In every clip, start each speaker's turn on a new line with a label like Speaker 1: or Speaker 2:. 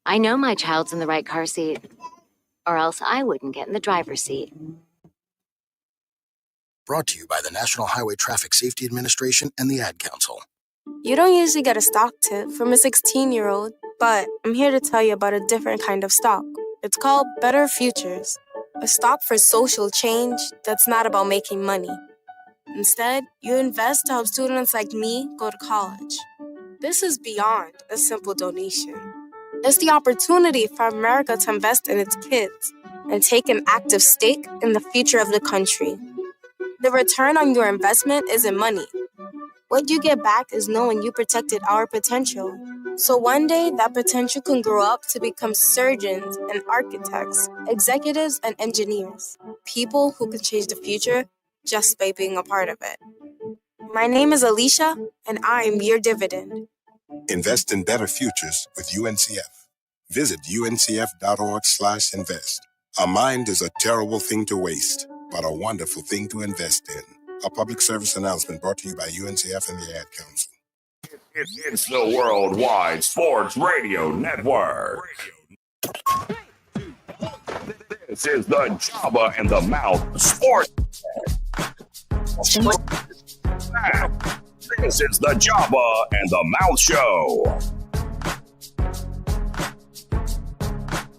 Speaker 1: I know my child's in the right car seat, or else I wouldn't get in the driver's seat.
Speaker 2: Brought to you by the National Highway Traffic Safety Administration and the Ad Council.
Speaker 3: You don't usually get a stock tip from a 16-year-old, but I'm here to tell you about a different kind of stock. It's called Better Futures, a stock for social change that's not about making money. Instead, you invest to help students like me go to college. This is beyond a simple donation. It's the opportunity for America to invest in its kids and take an active stake in the future of the country. The return on your investment isn't money. What you get back is knowing you protected our potential. So one day, that potential can grow up to become surgeons and architects, executives and engineers, people who can change the future just by being a part of it. My name is Alicia, and I'm your dividend.
Speaker 4: Invest in better futures with UNCF. Visit uncf.org/invest. A mind is a terrible thing to waste, but a wonderful thing to invest in. A public service announcement brought to you by UNCF and the Ad Council.
Speaker 5: It's the Worldwide Sports Radio Network. This is the Joba and the Mouth Sports. This is the Joba and the Mouth Show.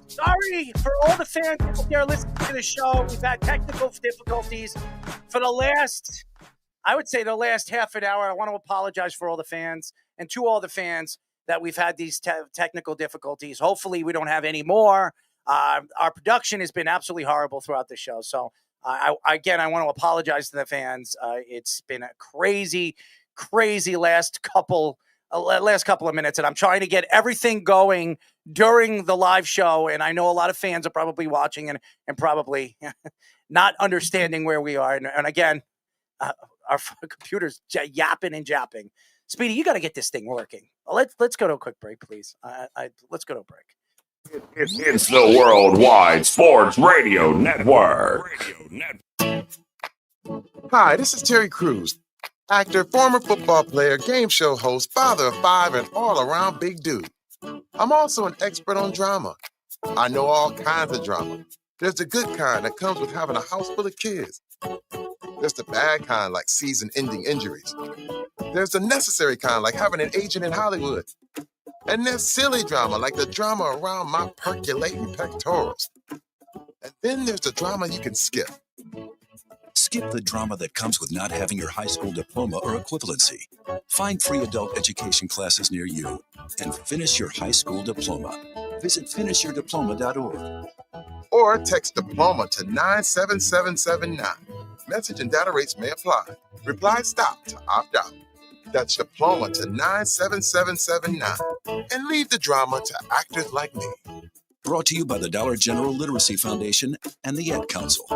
Speaker 6: Sorry for all the fans out there listening to the show. We've had technical difficulties for the last half an hour. I want to apologize for all the fans and to all the fans that we've had these technical difficulties. Hopefully we don't have any more. Our production has been absolutely horrible throughout the show. So I want to apologize to the fans. It's been a crazy last couple of minutes, and I'm trying to get everything going during the live show. And I know a lot of fans are probably watching and probably not understanding where we are. And again, our computer's yapping and japping. Speedy, you got to get this thing working. Let's go to a quick break, please. Let's go to a break.
Speaker 5: It's the Worldwide Sports Radio Network.
Speaker 7: Hi, this is Terry Crews, actor, former football player, game show host, father of 5, and all-around big dude. I'm also an expert on drama. I know all kinds of drama. There's the good kind that comes with having a house full of kids. There's the bad kind, like season-ending injuries. There's the necessary kind, like having an agent in Hollywood. And there's silly drama, like the drama around my percolating pectorals. And then there's the drama you can skip.
Speaker 8: Skip the drama that comes with not having your high school diploma or equivalency. Find free adult education classes near you and finish your high school diploma. Visit finishyourdiploma.org.
Speaker 7: Or text diploma to 97779. Message and data rates may apply. Reply stop to opt out. That's diploma to 97779. And leave the drama to actors like me.
Speaker 8: Brought to you by the Dollar General Literacy Foundation and the Ad Council.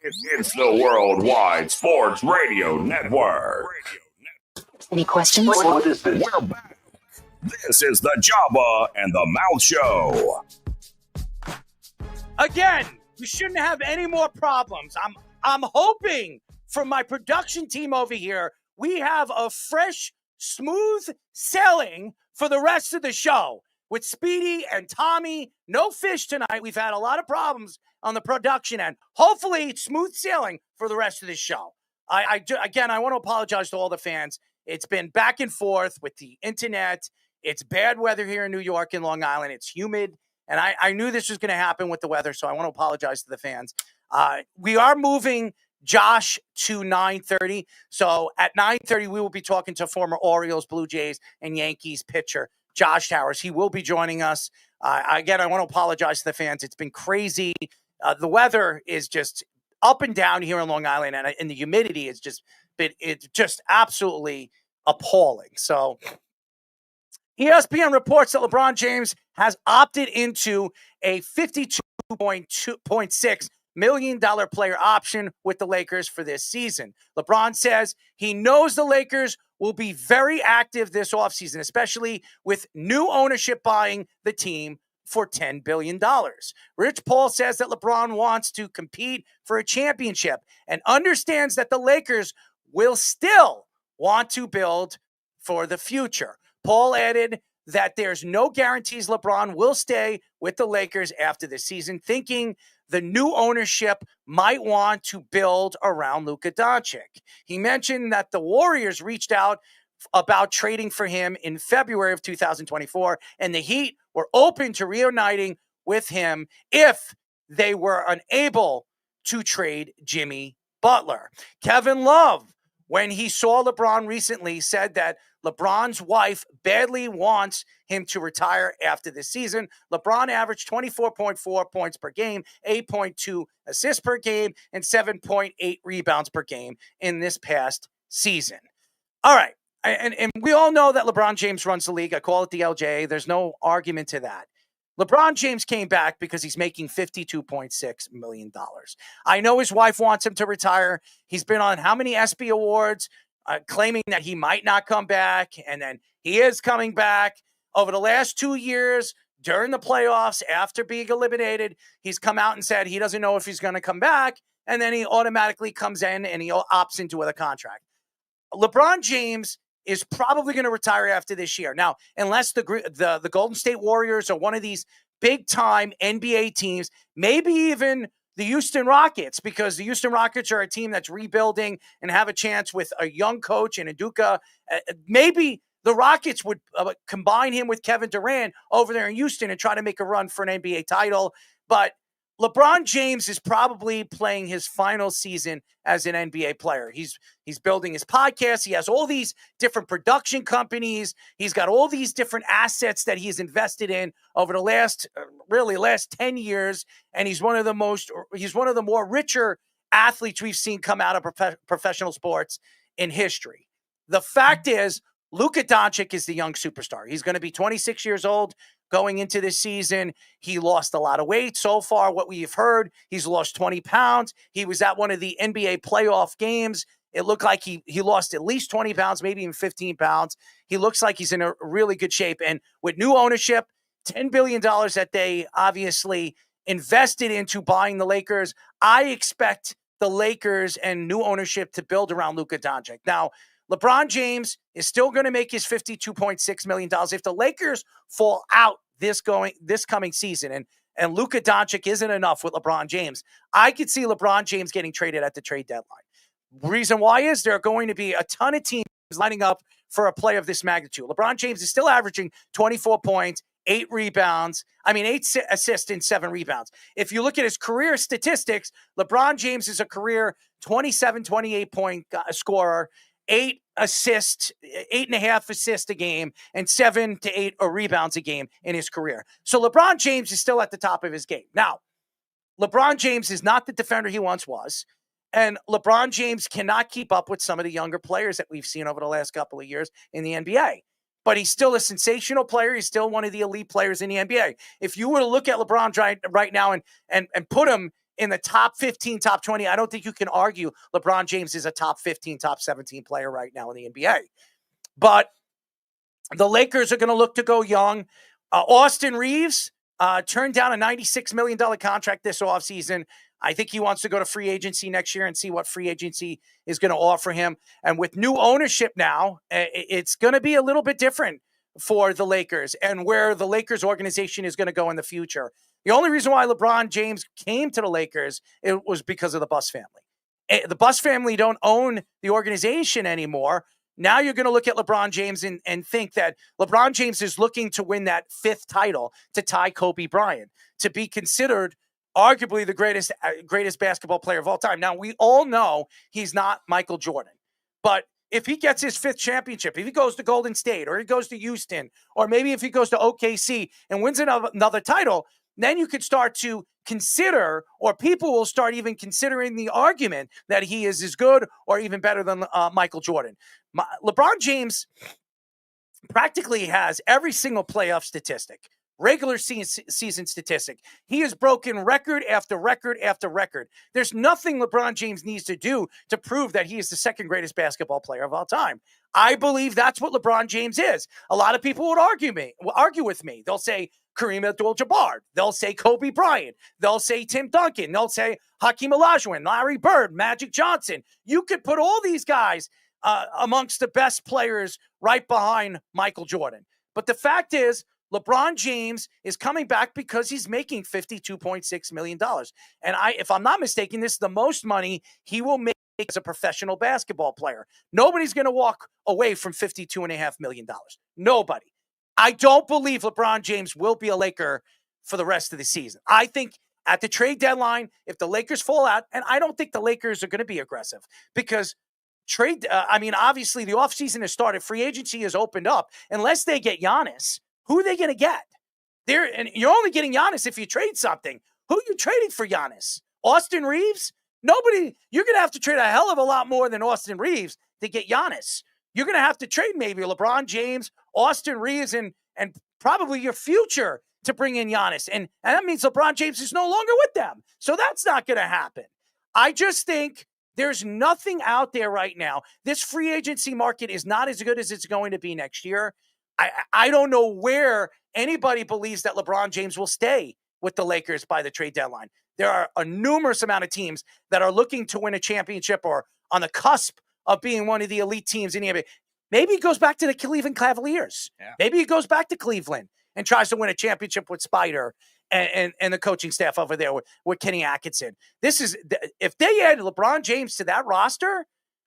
Speaker 5: It's the Worldwide Sports Radio Network.
Speaker 1: Any questions?
Speaker 5: What is this? We're back. This is the Joba and the Mouth Show.
Speaker 6: Again, we shouldn't have any more problems. I'm hoping from my production team over here, we have a fresh, smooth sailing for the rest of the show. With Speedy and Tommy, no fish tonight. We've had a lot of problems on the production end. Hopefully, it's smooth sailing for the rest of the show. I want to apologize to all the fans. It's been back and forth with the internet. It's bad weather here in New York and Long Island. It's humid. And I knew this was going to happen with the weather, so I want to apologize to the fans. We are moving Josh to 9:30. So at 9:30, we will be talking to former Orioles, Blue Jays, and Yankees pitcher Josh Towers. He will be joining us. Again, I want to apologize to the fans. It's been crazy. The weather is just up and down here in Long Island, and the humidity is it's just absolutely appalling. So ESPN reports that LeBron James has opted into a $52.6 million player option with the Lakers for this season. LeBron says he knows the Lakers will be very active this offseason, especially with new ownership buying the team for $10 billion. Rich Paul says that LeBron wants to compete for a championship and understands that the Lakers will still want to build for the future. Paul added that there's no guarantees LeBron will stay with the Lakers after the season, thinking the new ownership might want to build around Luka Doncic. He mentioned that the Warriors reached out about trading for him in February of 2024, and the Heat were open to reuniting with him if they were unable to trade Jimmy Butler. Kevin Love, when he saw LeBron recently, said that LeBron's wife badly wants him to retire after this season. LeBron averaged 24.4 points per game, 8.2 assists per game, and 7.8 rebounds per game in this past season. All right. And we all know that LeBron James runs the league. I call it the LJ. There's no argument to that. LeBron James came back because he's making $52.6 million. I know his wife wants him to retire. He's been on how many ESPY awards claiming that he might not come back, and then he is coming back. Over the last 2 years, during the playoffs, after being eliminated, he's come out and said he doesn't know if he's going to come back, and then he automatically comes in and he opts into a contract. LeBron James is probably going to retire after this year. Now, unless the Golden State Warriors are one of these big-time NBA teams, maybe even the Houston Rockets, because the Houston Rockets are a team that's rebuilding and have a chance with a young coach and Udoka. Maybe the Rockets would combine him with Kevin Durant over there in Houston and try to make a run for an NBA title. But LeBron James is probably playing his final season as an NBA player. He's building his podcast. He has all these different production companies. He's got all these different assets that he's invested in over the last 10 years. And he's one of the more richer athletes we've seen come out of professional sports in history. The fact is, Luka Doncic is the young superstar. He's going to be 26 years old going into this season. He lost a lot of weight. So far, what we've heard, he's lost 20 pounds. He was at one of the NBA playoff games. It looked like he lost at least 20 pounds, maybe even 15 pounds. He looks like he's in a really good shape. And with new ownership, $10 billion that they obviously invested into buying the Lakers, I expect the Lakers and new ownership to build around Luka Doncic. Now, LeBron James is still going to make his $52.6 million. If the Lakers fall out this coming season and Luka Doncic isn't enough with LeBron James, I could see LeBron James getting traded at the trade deadline. Reason why is there are going to be a ton of teams lining up for a play of this magnitude. LeBron James is still averaging 24 points, 8 assists and 7 rebounds. If you look at his career statistics, LeBron James is a career 27, 28 point scorer, 8.5 assists a game, and 7 to 8 rebounds a game in his career. So LeBron James is still at the top of his game. Now, LeBron James is not the defender he once was, and LeBron James cannot keep up with some of the younger players that we've seen over the last couple of years in the NBA. But he's still a sensational player. He's still one of the elite players in the NBA. If you were to look at LeBron right now and put him in the top 15, top 20, I don't think you can argue LeBron James is a top 15, top 17 player right now in the NBA. But the Lakers are going to look to go young. Austin Reeves turned down a $96 million contract this offseason. I think he wants to go to free agency next year and see what free agency is going to offer him. And with new ownership now, it's going to be a little bit different for the Lakers and where the Lakers organization is going to go in the future. The only reason why LeBron James came to the Lakers, it was because of the Buss family. The Buss family don't own the organization anymore. Now you're going to look at LeBron James and think that LeBron James is looking to win that 5th title to tie Kobe Bryant, to be considered arguably the greatest basketball player of all time. Now, we all know he's not Michael Jordan, but if he gets his 5th championship, if he goes to Golden State or he goes to Houston, or maybe if he goes to OKC and wins another title, then you could start to consider, or people will start even considering the argument that he is as good or even better than Michael Jordan. LeBron James practically has every single playoff statistic, regular season statistic. He has broken record after record after record. There's nothing LeBron James needs to do to prove that he is the 2nd greatest basketball player of all time. I believe that's what LeBron James is. A lot of people would argue with me. They'll say Kareem Abdul-Jabbar. They'll say Kobe Bryant. They'll say Tim Duncan. They'll say Hakeem Olajuwon, Larry Bird, Magic Johnson. You could put all these guys amongst the best players right behind Michael Jordan. But the fact is, LeBron James is coming back because he's making $52.6 million. And if I'm not mistaken, this is the most money he will make as a professional basketball player. Nobody's going to walk away from $52.5 million. Nobody. I don't believe LeBron James will be a Laker for the rest of the season. I think at the trade deadline, if the Lakers fall out, and I don't think the Lakers are going to be aggressive because obviously the offseason has started. Free agency has opened up. Unless they get Giannis, who are they going to get? And you're only getting Giannis if you trade something. Who are you trading for Giannis? Austin Reeves? Nobody. You're going to have to trade a hell of a lot more than Austin Reeves to get Giannis. You're going to have to trade maybe LeBron James, Austin Reeves, and probably your future to bring in Giannis. And that means LeBron James is no longer with them. So that's not going to happen. I just think there's nothing out there right now. This free agency market is not as good as it's going to be next year. I don't know where anybody believes that LeBron James will stay with the Lakers by the trade deadline. There are a numerous amount of teams that are looking to win a championship or on the cusp of being one of the elite teams in the NBA. Maybe he goes back to the Cleveland Cavaliers. Yeah. Maybe he goes back to Cleveland and tries to win a championship with Spider and the coaching staff over there with Kenny Atkinson. If they add LeBron James to that roster,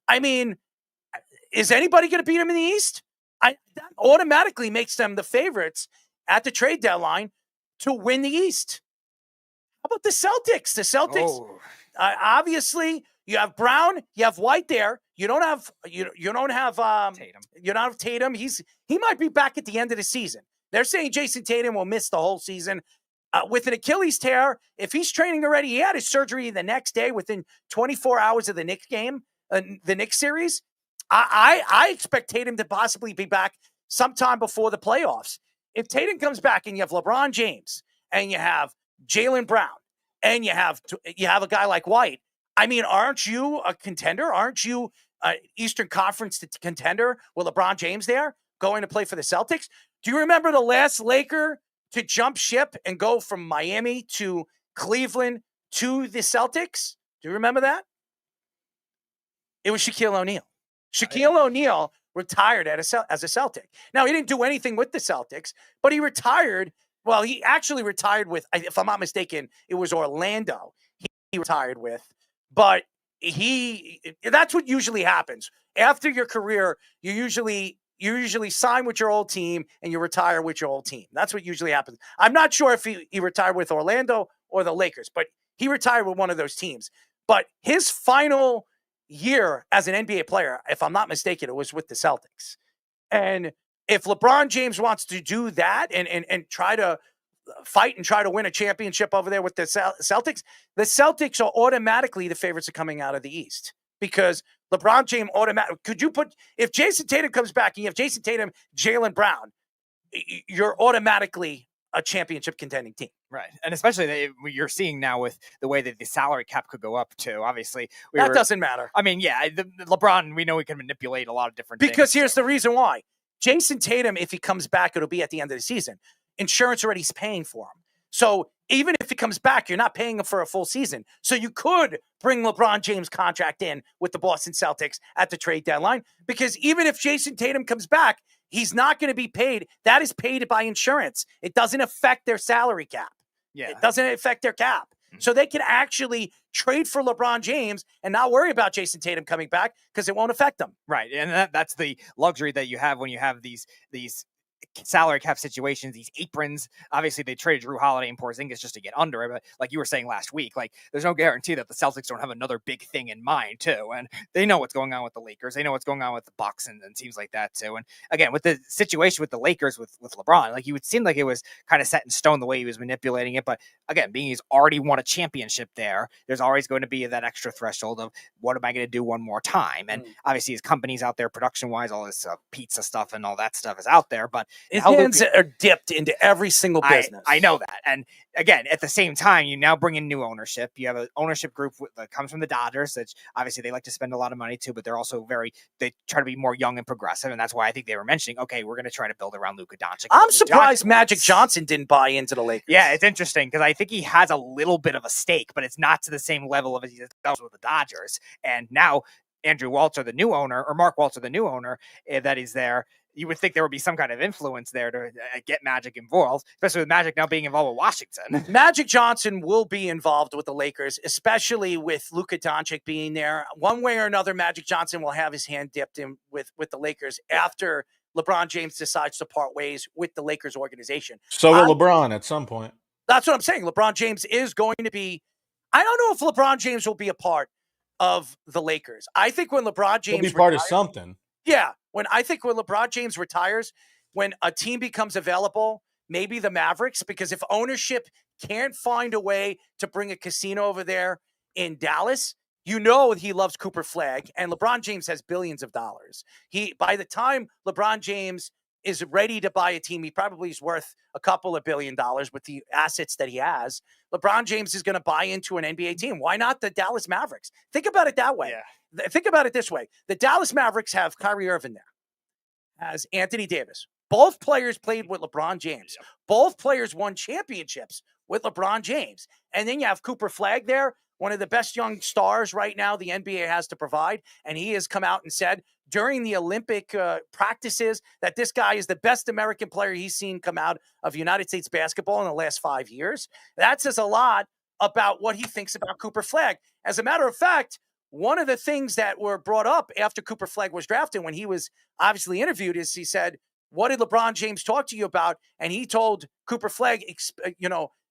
Speaker 6: I mean, is anybody going to beat him in the East? That automatically makes them the favorites at the trade deadline to win the East. How about the Celtics? The Celtics, obviously, you have Brown, you have White there. You don't have Tatum. You don't have Tatum. He might be back at the end of the season. They're saying Jason Tatum will miss the whole season. With an Achilles tear, if he's training already, he had his surgery the next day within 24 hours of the Knicks game, the Knicks series. I expect Tatum to possibly be back sometime before the playoffs. If Tatum comes back and you have LeBron James and you have Jaylen Brown and you have a guy like White, I mean, aren't you a contender? Aren't you an Eastern Conference contender with LeBron James there going to play for the Celtics? Do you remember the last Laker to jump ship and go from Miami to Cleveland to the Celtics? Do you remember that? It was Shaquille O'Neal. Shaquille O'Neal retired as a Celtic. Now, he didn't do anything with the Celtics, but he retired. Well, he actually retired with, if I'm not mistaken, it was Orlando he retired with. But that's what usually happens. After your career, you usually sign with your old team and you retire with your old team. That's what usually happens. I'm not sure if he retired with Orlando or the Lakers, but he retired with one of those teams. But his final year as an NBA player, if I'm not mistaken, it was with the Celtics. And if LeBron James wants to do that and try to fight and try to win a championship over there with the Celtics are automatically the favorites of coming out of the East because LeBron James if Jason Tatum comes back and you have Jason Tatum, Jaylen Brown, you're automatically a championship contending team.
Speaker 9: Right. And especially you're seeing now with the way that the salary cap could go up too. Obviously,
Speaker 6: doesn't matter.
Speaker 9: I mean, yeah, the LeBron, we know he can manipulate a lot of different things.
Speaker 6: Because here's the reason why. Jason Tatum, if he comes back, it'll be at the end of the season. Insurance already is paying for him. So even if he comes back, you're not paying him for a full season. So you could bring LeBron James' contract in with the Boston Celtics at the trade deadline because even if Jason Tatum comes back, he's not going to be paid. That is paid by insurance. It doesn't affect their salary cap. Yeah. It doesn't affect their cap. Mm-hmm. So they can actually trade for LeBron James and not worry about Jason Tatum coming back because it won't affect them.
Speaker 9: Right. And that's the luxury that you have when you have these salary cap situations, these aprons. Obviously, they traded Drew Holiday and Porzingis just to get under it. But like you were saying last week, like there's no guarantee that the Celtics don't have another big thing in mind too. And they know what's going on with the Lakers. They know what's going on with the Bucks and teams like that too. And again, with the situation with the Lakers with LeBron, like you would seem like it was kind of set in stone the way he was manipulating it. But again, being he's already won a championship there's always going to be that extra threshold of what am I going to do one more time? And obviously his company's out there production wise, all this pizza stuff and all that stuff is out there. But
Speaker 6: his hands are dipped into every single business.
Speaker 9: I know that. And again, at the same time, you now bring in new ownership. You have an ownership group that comes from the Dodgers, which obviously they like to spend a lot of money too, but they're also they try to be more young and progressive. And that's why I think they were mentioning, okay, we're going to try to build around Luka Doncic.
Speaker 6: I'm surprised Magic Johnson didn't buy into the Lakers.
Speaker 9: Yeah, it's interesting because I think he has a little bit of a stake, but it's not to the same level of as he does with the Dodgers. And now Andrew Walter, the new owner, or Mark Walter, the new owner that is there, you would think there would be some kind of influence there to get Magic involved, especially with Magic now being involved with Washington.
Speaker 6: Magic Johnson will be involved with the Lakers, especially with Luka Doncic being there. One way or another, Magic Johnson will have his hand dipped in with the Lakers after LeBron James decides to part ways with the Lakers organization.
Speaker 10: So will LeBron at some point.
Speaker 6: That's what I'm saying. LeBron James is going to be – I don't know if LeBron James will be a part of the Lakers. I think when LeBron James
Speaker 10: He'll be part of something.
Speaker 6: Yeah. When LeBron James retires, when a team becomes available, maybe the Mavericks, because if ownership can't find a way to bring a casino over there in Dallas, you know he loves Cooper Flagg, and LeBron James has billions of dollars. By the time LeBron James is ready to buy a team, he probably is worth a couple of $1 billion with the assets that he has. LeBron James is going to buy into an NBA team. Why not the Dallas Mavericks? Think about it that way. Yeah. Think about it this way. The Dallas Mavericks have Kyrie Irving there, has Anthony Davis. Both players played with LeBron James. Both players won championships with LeBron James. And then you have Cooper Flagg there, one of the best young stars right now the NBA has to provide. And he has come out and said during the Olympic practices that this guy is the best American player he's seen come out of United States basketball in the last 5 years. That says a lot about what he thinks about Cooper Flagg. As a matter of fact, one of the things that were brought up after Cooper Flagg was drafted when he was obviously interviewed is he said, what did LeBron James talk to you about? And he told Cooper Flagg,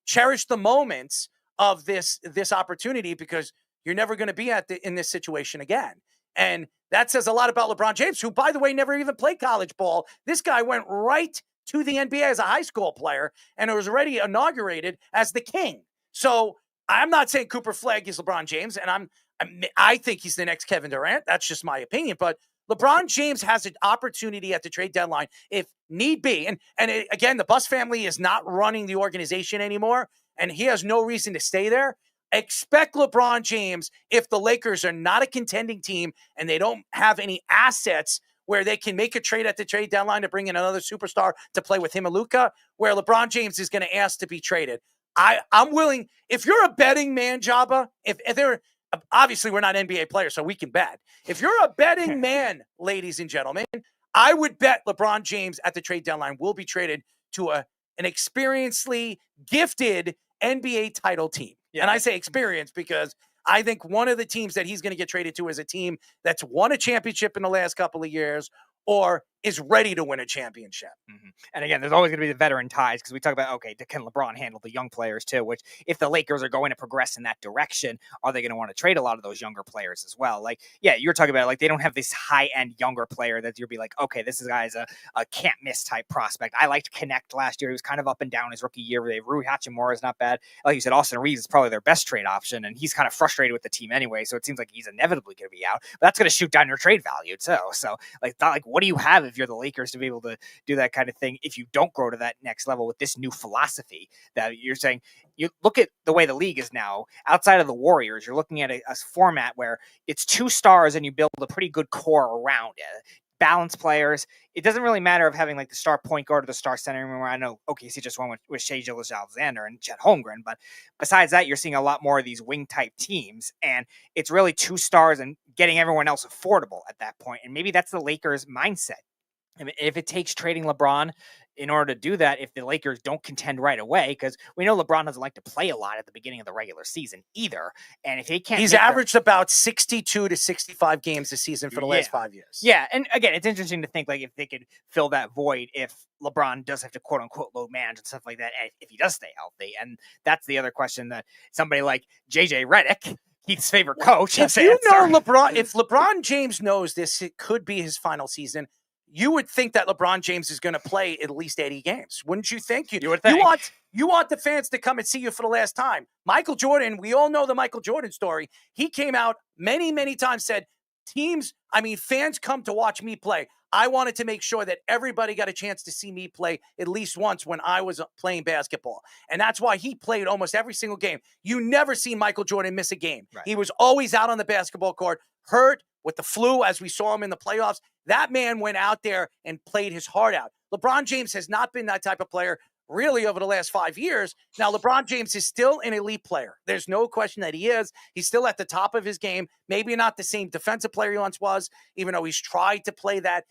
Speaker 6: cherish the moments of this opportunity because you're never going to be in this situation again. And that says a lot about LeBron James, who, by the way, never even played college ball. This guy went right to the NBA as a high school player and was already inaugurated as the king. So I'm not saying Cooper Flagg is LeBron James, and I think he's the next Kevin Durant. That's just my opinion. But LeBron James has an opportunity at the trade deadline if need be. And again, the Buss family is not running the organization anymore, and he has no reason to stay there. Expect LeBron James, if the Lakers are not a contending team and they don't have any assets where they can make a trade at the trade deadline to bring in another superstar to play with him and Luka, where LeBron James is going to ask to be traded. I'm willing, if you're a betting man, Joba, if they're, obviously we're not NBA players, so we can bet. If you're a betting man, ladies and gentlemen, I would bet LeBron James at the trade deadline will be traded to an experiencedly gifted NBA title team. Yeah. And I say experience because I think one of the teams that he's going to get traded to is a team that's won a championship in the last couple of years or is ready to win a championship.
Speaker 9: Mm-hmm. And again, there's always going to be the veteran ties because we talk about, okay, can LeBron handle the young players too? Which if the Lakers are going to progress in that direction, are they going to want to trade a lot of those younger players as well? Like, yeah, you're talking about like they don't have this high-end younger player that you'll be like, okay, this guy's a can't-miss type prospect. I liked Connect last year. He was kind of up and down his rookie year. Rui Hachimura is not bad. Like you said, Austin Reeves is probably their best trade option, and he's kind of frustrated with the team anyway, so it seems like he's inevitably going to be out. But that's going to shoot down your trade value too. So what do you have if you're the Lakers to be able to do that kind of thing if you don't grow to that next level with this new philosophy that you're saying? You look at the way the league is now outside of the Warriors, you're looking at a format where it's 2 stars and you build a pretty good core around it. Balanced players. It doesn't really matter of having like the star point guard or the star center. Remember, I know OKC just won with Shai Gilgeous-Alexander and Chet Holmgren, but besides that, you're seeing a lot more of these wing type teams, and it's really 2 stars and getting everyone else affordable at that point. And maybe that's the Lakers' mindset. I mean, if it takes trading LeBron in order to do that, if the Lakers don't contend right away, because we know LeBron doesn't like to play a lot at the beginning of the regular season either. And if he can't,
Speaker 6: he's averaged about 62 to 65 games a season for the last 5 years.
Speaker 9: Yeah. And again, it's interesting to think like if they could fill that void, if LeBron does have to quote unquote load manage and stuff like that, and if he does stay healthy. And that's the other question that somebody like JJ Redick, Keith's favorite coach,
Speaker 6: if you know LeBron, if LeBron James knows this, it could be his final season. You would think that LeBron James is going to play at least 80 games. Wouldn't you think?
Speaker 9: You would think.
Speaker 6: You want the fans to come and see you for the last time. Michael Jordan, we all know the Michael Jordan story. He came out many, many times, said, fans come to watch me play. I wanted to make sure that everybody got a chance to see me play at least once when I was playing basketball. And that's why he played almost every single game. You never see Michael Jordan miss a game. Right. He was always out on the basketball court, hurt with the flu, as we saw him in the playoffs. That man went out there and played his heart out. LeBron James has not been that type of player really over the last 5 years. Now, LeBron James is still an elite player. There's no question that he is. He's still at the top of his game. Maybe not the same defensive player he once was, even though he's tried to play that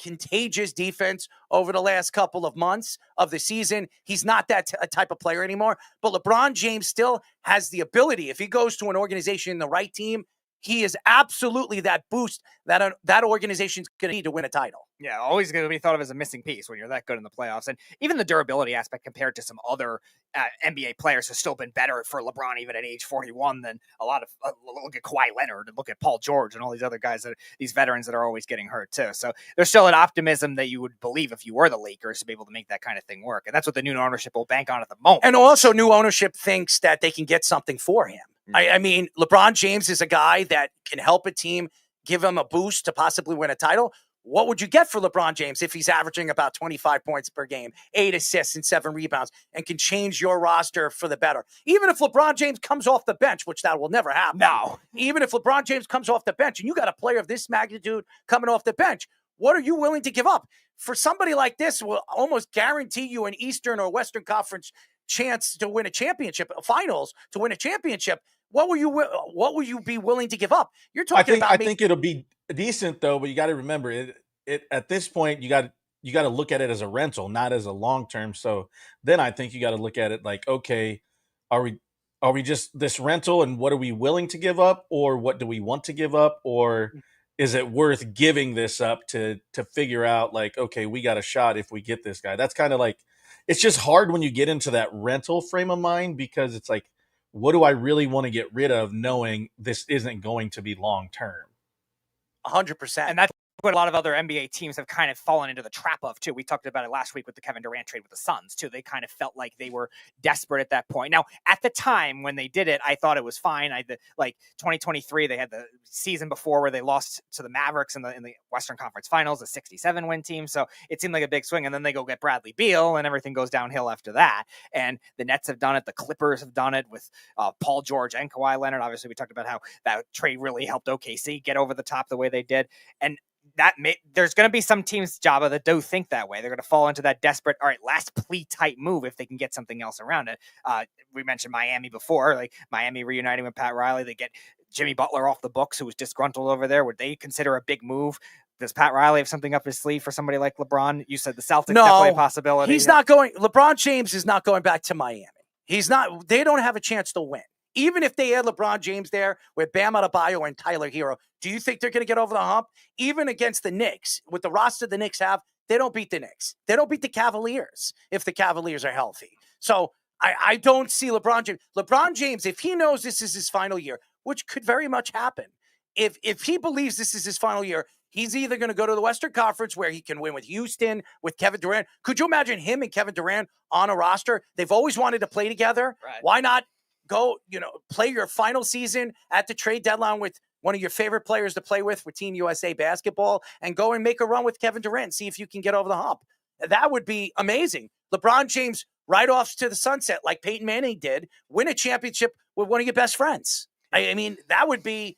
Speaker 6: contagious defense over the last couple of months of the season. He's not that type of player anymore. But LeBron James still has the ability. If he goes to an organization in the right team, he is absolutely that boost that that organization's going to need to win a title.
Speaker 9: Yeah, always going to be thought of as a missing piece when you're that good in the playoffs. And even the durability aspect compared to some other NBA players has still been better for LeBron even at age 41 than a lot of, look at Kawhi Leonard and look at Paul George and all these other guys, these veterans that are always getting hurt too. So there's still an optimism that you would believe if you were the Lakers to be able to make that kind of thing work. And that's what the new ownership will bank on at the moment.
Speaker 6: And also new ownership thinks that they can get something for him. I mean, LeBron James is a guy that can help a team, give him a boost to possibly win a title. What would you get for LeBron James if he's averaging about 25 points per game, 8 assists and 7 rebounds, and can change your roster for the better? Even if LeBron James comes off the bench, which that will never happen.
Speaker 9: No.
Speaker 6: Even if LeBron James comes off the bench and you got a player of this magnitude coming off the bench, what are you willing to give up? For somebody like this will almost guarantee you an Eastern or Western Conference chance to win a championship, finals to win a championship. What will you be willing to give up? You're talking about.
Speaker 10: I think it'll be decent though, but you got to remember it at this point. You got to look at it as a rental, not as a long term. So then I think you got to look at it like, okay, are we just this rental, and what are we willing to give up, or what do we want to give up, or is it worth giving this up to figure out like, okay, we got a shot if we get this guy? That's kind of like, it's just hard when you get into that rental frame of mind, because it's like, what do I really want to get rid of knowing this isn't going to be long term?
Speaker 6: 100%.
Speaker 9: And that's what a lot of other NBA teams have kind of fallen into the trap of too. We talked about it last week with the Kevin Durant trade with the Suns too. They kind of felt like they were desperate at that point. Now, at the time when they did it, I thought it was fine. Like 2023, they had the season before where they lost to the Mavericks in the Western Conference Finals, a 67-win team. So it seemed like a big swing. And then they go get Bradley Beal, and everything goes downhill after that. And the Nets have done it. The Clippers have done it with Paul George and Kawhi Leonard. Obviously, we talked about how that trade really helped OKC get over the top the way they did. And there's going to be some teams, Joba, that do think that way. They're going to fall into that desperate, all right, last plea type move if they can get something else around it. We mentioned Miami before, like Miami reuniting with Pat Riley. They get Jimmy Butler off the books, who was disgruntled over there. Would they consider a big move? Does Pat Riley have something up his sleeve for somebody like LeBron? You said the Celtics definitely a possibility.
Speaker 6: He's not going. LeBron James is not going back to Miami. He's not. They don't have a chance to win. Even if they had LeBron James there with Bam Adebayo and Tyler Hero, do you think they're going to get over the hump? Even against the Knicks, with the roster the Knicks have, they don't beat the Knicks. They don't beat the Cavaliers if the Cavaliers are healthy. So I don't see LeBron James. LeBron James, if he knows this is his final year, which could very much happen, if he believes this is his final year, he's either going to go to the Western Conference where he can win with Houston, with Kevin Durant. Could you imagine him and Kevin Durant on a roster? They've always wanted to play together.
Speaker 9: Right.
Speaker 6: Why not go, play your final season at the trade deadline with one of your favorite players to play with for Team USA basketball, and go and make a run with Kevin Durant and see if you can get over the hump? That would be amazing. LeBron James right off to the sunset like Peyton Manning did, win a championship with one of your best friends. I mean, that would be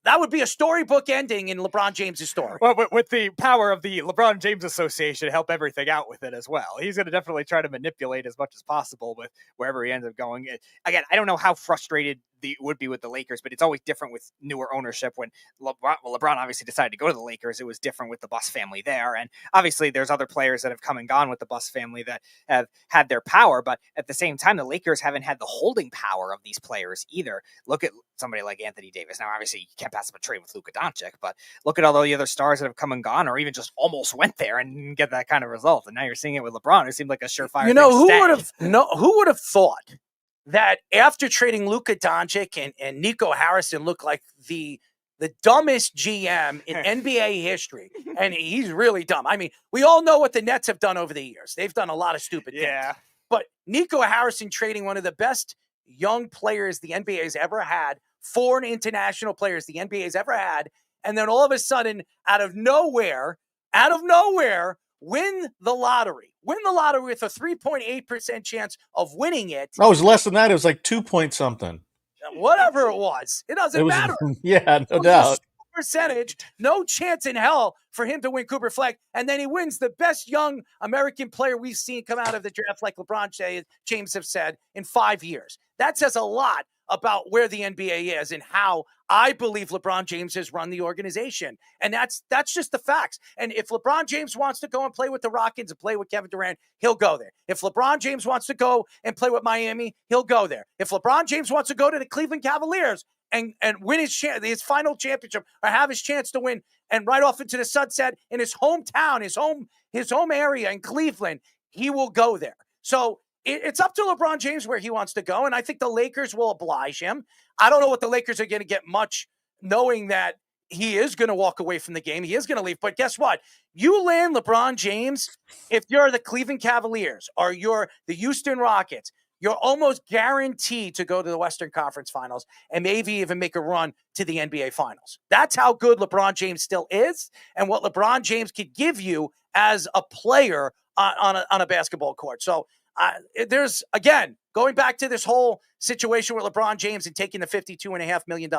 Speaker 6: a storybook ending in LeBron James' story.
Speaker 9: Well, with the power of the LeBron James Association to help everything out with it as well. He's going to definitely try to manipulate as much as possible with wherever he ends up going. Again, I don't know how frustrated would be with the Lakers, but it's always different with newer ownership. When LeBron obviously decided to go to the Lakers, it was different with the Buss family there. And obviously there's other players that have come and gone with the Buss family that have had their power, but at the same time, the Lakers haven't had the holding power of these players either. Look at somebody like Anthony Davis. Now, obviously you can't pass up a trade with Luka Doncic, but look at all the other stars that have come and gone, or even just almost went there and get that kind of result. And now you're seeing it with LeBron. It seemed like a surefire.
Speaker 6: Who would have thought that after trading Luka Doncic and Nico Harrison looked like the dumbest GM in NBA history? And he's really dumb. I mean, we all know what the Nets have done over the years. They've done a lot of stupid things. But Nico Harrison trading one of the best young players the NBA has ever had, foreign international players the NBA has ever had, and then all of a sudden, out of nowhere, win the lottery with a 3.8% chance of winning it.
Speaker 10: Oh, it was less than that. It was like 2 point something.
Speaker 6: Whatever it was. It doesn't matter.
Speaker 10: Yeah, no doubt.
Speaker 6: percentage, no chance in hell for him to win Cooper Flag. And then he wins the best young American player we've seen come out of the draft, like LeBron James have said, in 5 years. That says a lot about where the NBA is and how I believe LeBron James has run the organization. And that's just the facts. And if LeBron James wants to go and play with the Rockets and play with Kevin Durant, he'll go there. If LeBron James wants to go and play with Miami, he'll go there. If LeBron James wants to go to the Cleveland Cavaliers and win his final championship or have his chance to win and right off into the sunset in his hometown, his home area in Cleveland, he will go there. So it's up to LeBron James where he wants to go, and I think the Lakers will oblige him. I don't know what the Lakers are going to get much, knowing that he is going to walk away from the game. He is going to leave. But guess what? You land LeBron James, if you're the Cleveland Cavaliers or you're the Houston Rockets, you're almost guaranteed to go to the Western Conference Finals and maybe even make a run to the NBA Finals. That's how good LeBron James still is and what LeBron James could give you as a player on a basketball court. So, there's, again, going back to this whole situation with LeBron James and taking the $52.5 million,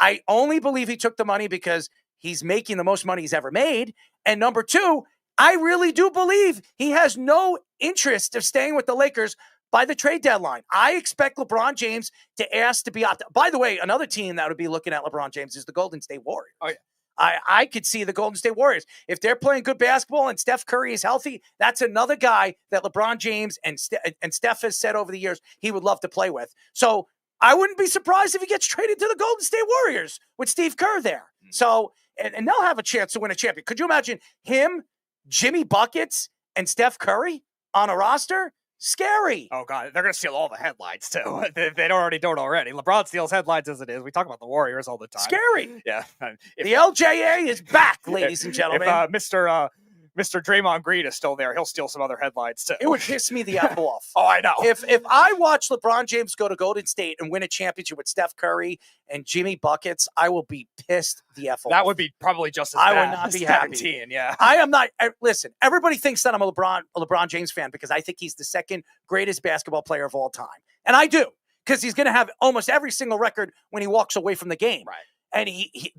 Speaker 6: I only believe he took the money because he's making the most money he's ever made. And number two, I really do believe he has no interest of staying with the Lakers by the trade deadline. I expect LeBron James to ask to be out. By the way, another team that would be looking at LeBron James is the Golden State Warriors. Oh, yeah. I could see the Golden State Warriors. If they're playing good basketball and Steph Curry is healthy, that's another guy that LeBron James and Steph has said over the years he would love to play with. So I wouldn't be surprised if he gets traded to the Golden State Warriors with Steve Kerr there. So, and they'll have a chance to win a champion. Could you imagine him, Jimmy Buckets, and Steph Curry on a roster? Scary.
Speaker 9: Oh, God. They're going to steal all the headlines, too. They already don't already. LeBron steals headlines as it is. We talk about the Warriors all the time.
Speaker 6: Scary.
Speaker 9: Yeah.
Speaker 6: The LJA is back, ladies and gentlemen.
Speaker 9: If Mr. Draymond Green is still there, he'll steal some other headlines, too.
Speaker 6: It would piss me the F off.
Speaker 9: Oh, I know.
Speaker 6: If I watch LeBron James go to Golden State and win a championship with Steph Curry and Jimmy Buckets, I will be pissed the F off.
Speaker 9: That would be probably just as
Speaker 6: I
Speaker 9: bad
Speaker 6: would not
Speaker 9: as
Speaker 6: be happy.
Speaker 9: 17, yeah.
Speaker 6: I am not. Listen, everybody thinks that I'm a LeBron James fan because I think he's the second greatest basketball player of all time. And I do, because he's going to have almost every single record when he walks away from the game.
Speaker 9: Right.
Speaker 6: And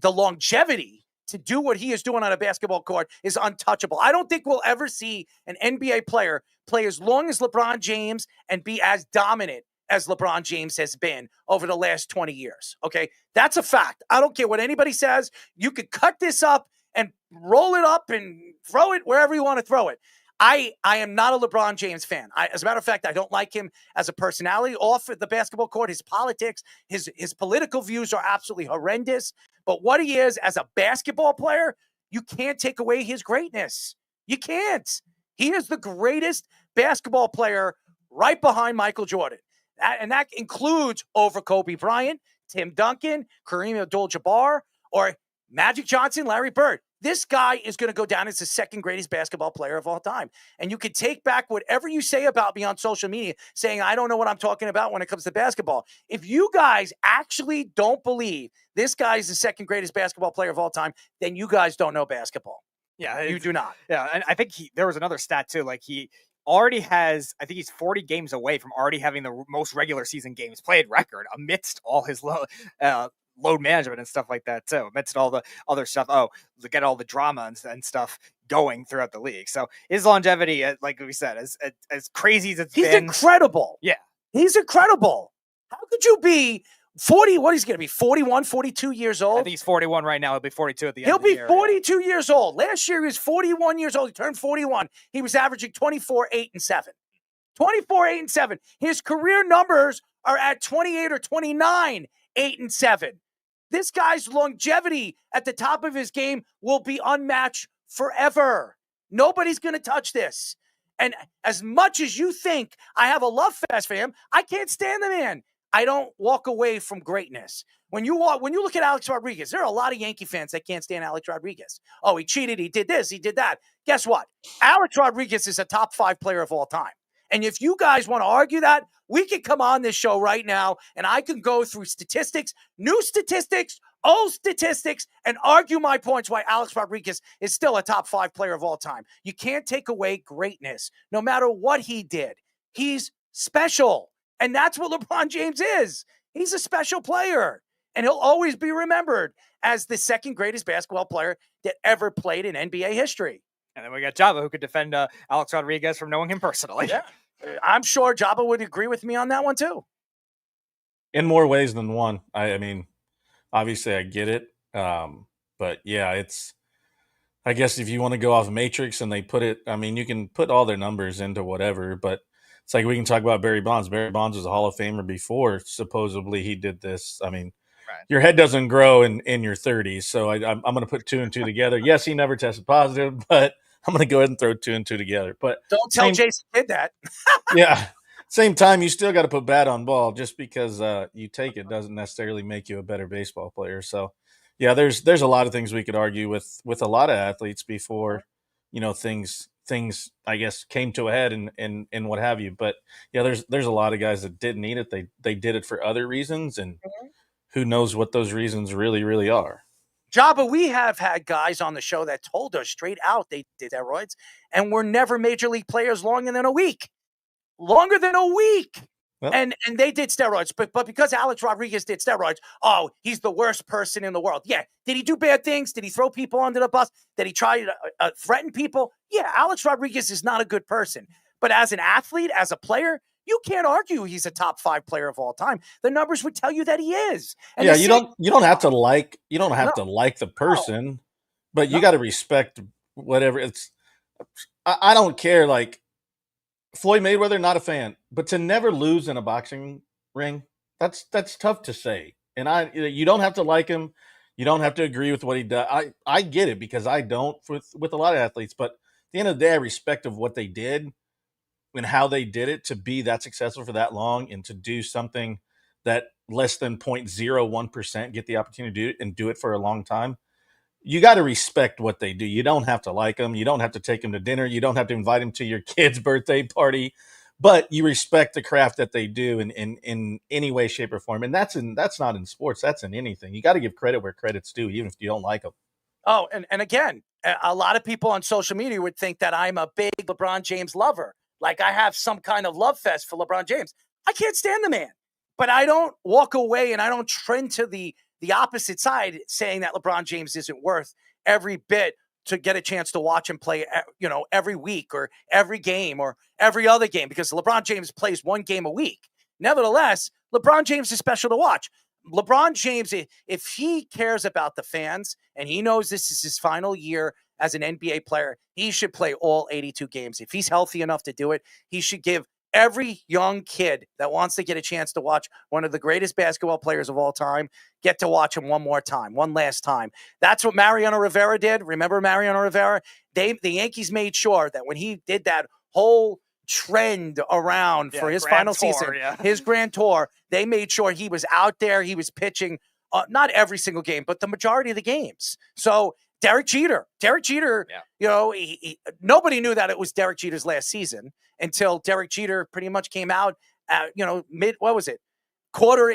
Speaker 6: the longevity to do what he is doing on a basketball court is untouchable. I don't think we'll ever see an NBA player play as long as LeBron James and be as dominant as LeBron James has been over the last 20 years. Okay? That's a fact. I don't care what anybody says. You could cut this up and roll it up and throw it wherever you want to throw it. I am not a LeBron James fan. As a matter of fact, I don't like him as a personality off the basketball court. His politics, his political views are absolutely horrendous. But what he is as a basketball player, you can't take away his greatness. You can't. He is the greatest basketball player right behind Michael Jordan. And that includes over Kobe Bryant, Tim Duncan, Kareem Abdul-Jabbar, or Magic Johnson, Larry Bird. This guy is going to go down as the second greatest basketball player of all time. And you can take back whatever you say about me on social media, saying I don't know what I'm talking about when it comes to basketball. If you guys actually don't believe this guy is the second greatest basketball player of all time, then you guys don't know basketball.
Speaker 9: Yeah,
Speaker 6: you do not.
Speaker 9: Yeah, and I think there was another stat, too. Like, he already has, I think he's 40 games away from already having the most regular season games played record amidst all his load management and stuff like that too, amidst all the other stuff. Look at all the drama and stuff going throughout the league. So his longevity, like we said, as crazy as
Speaker 6: he's incredible.
Speaker 9: Yeah,
Speaker 6: he's incredible. How could you be 40? What he's going to be 41, 42 years old?
Speaker 9: I think he's 41 right now. He'll be 42 at the end.
Speaker 6: He'll
Speaker 9: of the year.
Speaker 6: be 42 years old. Last year he was 41 years old. He turned 41. He was averaging 24, 8, and 7. 24, 8, and 7. His career numbers are at 28 or 29, 8, and 7. This guy's longevity at the top of his game will be unmatched forever. Nobody's going to touch this. And as much as you think I have a love fest for him, I can't stand the man. I don't walk away from greatness. When you look at Alex Rodriguez, there are a lot of Yankee fans that can't stand Alex Rodriguez. Oh, he cheated. He did this. He did that. Guess what? Alex Rodriguez is a top 5 player of all time. And if you guys want to argue that, we can come on this show right now and I can go through statistics, new statistics, old statistics, and argue my points why Alex Rodriguez is still a top 5 player of all time. You can't take away greatness, no matter what he did. He's special. And that's what LeBron James is. He's a special player. And he'll always be remembered as the second greatest basketball player that ever played in NBA history.
Speaker 9: And then we got Joba, who could defend Alex Rodriguez from knowing him personally.
Speaker 6: Yeah. I'm sure Joba would agree with me on that one too.
Speaker 10: In more ways than one. I mean, obviously I get it. But yeah, it's, I guess if you want to go off Matrix and they put it, I mean, you can put all their numbers into whatever, but it's like we can talk about Barry Bonds. Barry Bonds was a Hall of Famer before supposedly he did this. I mean, your head doesn't grow in your 30s, so I'm going to put 2 and 2 together. Yes, he never tested positive, but I'm going to go ahead and throw 2 and 2 together. But
Speaker 6: don't tell Jason did that.
Speaker 10: Yeah. Same time, you still got to put bat on ball. Just because you take it doesn't necessarily make you a better baseball player. So, yeah, there's a lot of things we could argue with a lot of athletes before, things I guess came to a head and what have you. But yeah, there's a lot of guys that didn't need it. They did it for other reasons, and who knows what those reasons really are.
Speaker 6: Joba, we have had guys on the show that told us straight out they did steroids and were never major league players longer than a week. Well, and they did steroids, but because Alex Rodriguez did steroids, oh, he's the worst person in the world. Yeah. Did he do bad things? Did he throw people under the bus? Did he try to threaten people? Yeah, Alex Rodriguez is not a good person. But as an athlete, as a player, you can't argue he's a top 5 player of all time. The numbers would tell you that he is. And
Speaker 10: yeah, you don't have to like the person, but you got to respect whatever it's. I don't care. Like Floyd Mayweather, not a fan, but to never lose in a boxing ring, that's tough to say. And you don't have to like him. You don't have to agree with what he does. I get it because I don't with a lot of athletes, but at the end of the day, I respect of what they did and how they did it to be that successful for that long and to do something that less than 0.01% get the opportunity to do it and do it for a long time. You got to respect what they do. You don't have to like them. You don't have to take them to dinner. You don't have to invite them to your kid's birthday party, but you respect the craft that they do in any way, shape, or form. And that's not in sports. That's in anything. You got to give credit where credit's due, even if you don't like them.
Speaker 6: Oh, and again, a lot of people on social media would think that I'm a big LeBron James lover. Like I have some kind of love fest for LeBron James. I can't stand the man, but I don't walk away and I don't trend to the opposite side saying that LeBron James isn't worth every bit to get a chance to watch him play, every week or every game or every other game, because LeBron James plays 1 game a week. Nevertheless, LeBron James is special to watch. LeBron James, if he cares about the fans and he knows this is his final year as an NBA player, he should play all 82 games. If he's healthy enough to do it, he should give every young kid that wants to get a chance to watch one of the greatest basketball players of all time get to watch him one last time. That's what Mariano Rivera did. Remember Mariano Rivera? The Yankees made sure that when he did that whole trend around for his final season, his grand tour, they made sure he was out there. He was pitching not every single game, but the majority of the games. So Derek Jeter, nobody knew that it was Derek Jeter's last season until Derek Jeter pretty much came out, quarter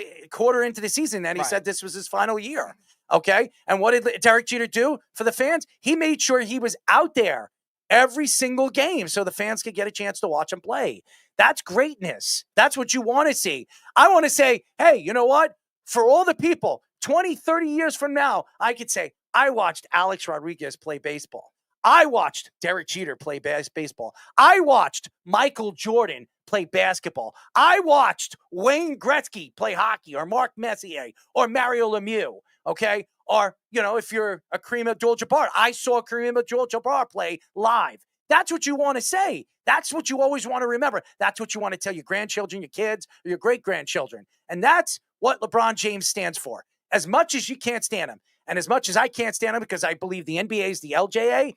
Speaker 6: into the season, and he said this was his final year. Okay. And what did Derek Jeter do for the fans? He made sure he was out there every single game so the fans could get a chance to watch him play. That's greatness. That's what you want to see. I want to say, hey, you know what? For all the people, 20, 30 years from now, I could say, I watched Alex Rodriguez play baseball. I watched Derek Jeter play baseball. I watched Michael Jordan play basketball. I watched Wayne Gretzky play hockey, or Mark Messier, or Mario Lemieux, okay? Or, if you're a Kareem Abdul-Jabbar, I saw Kareem Abdul-Jabbar play live. That's what you want to say. That's what you always want to remember. That's what you want to tell your grandchildren, your kids, or your great-grandchildren. And that's what LeBron James stands for. As much as you can't stand him, and as much as I can't stand him because I believe the NBA is the LJA,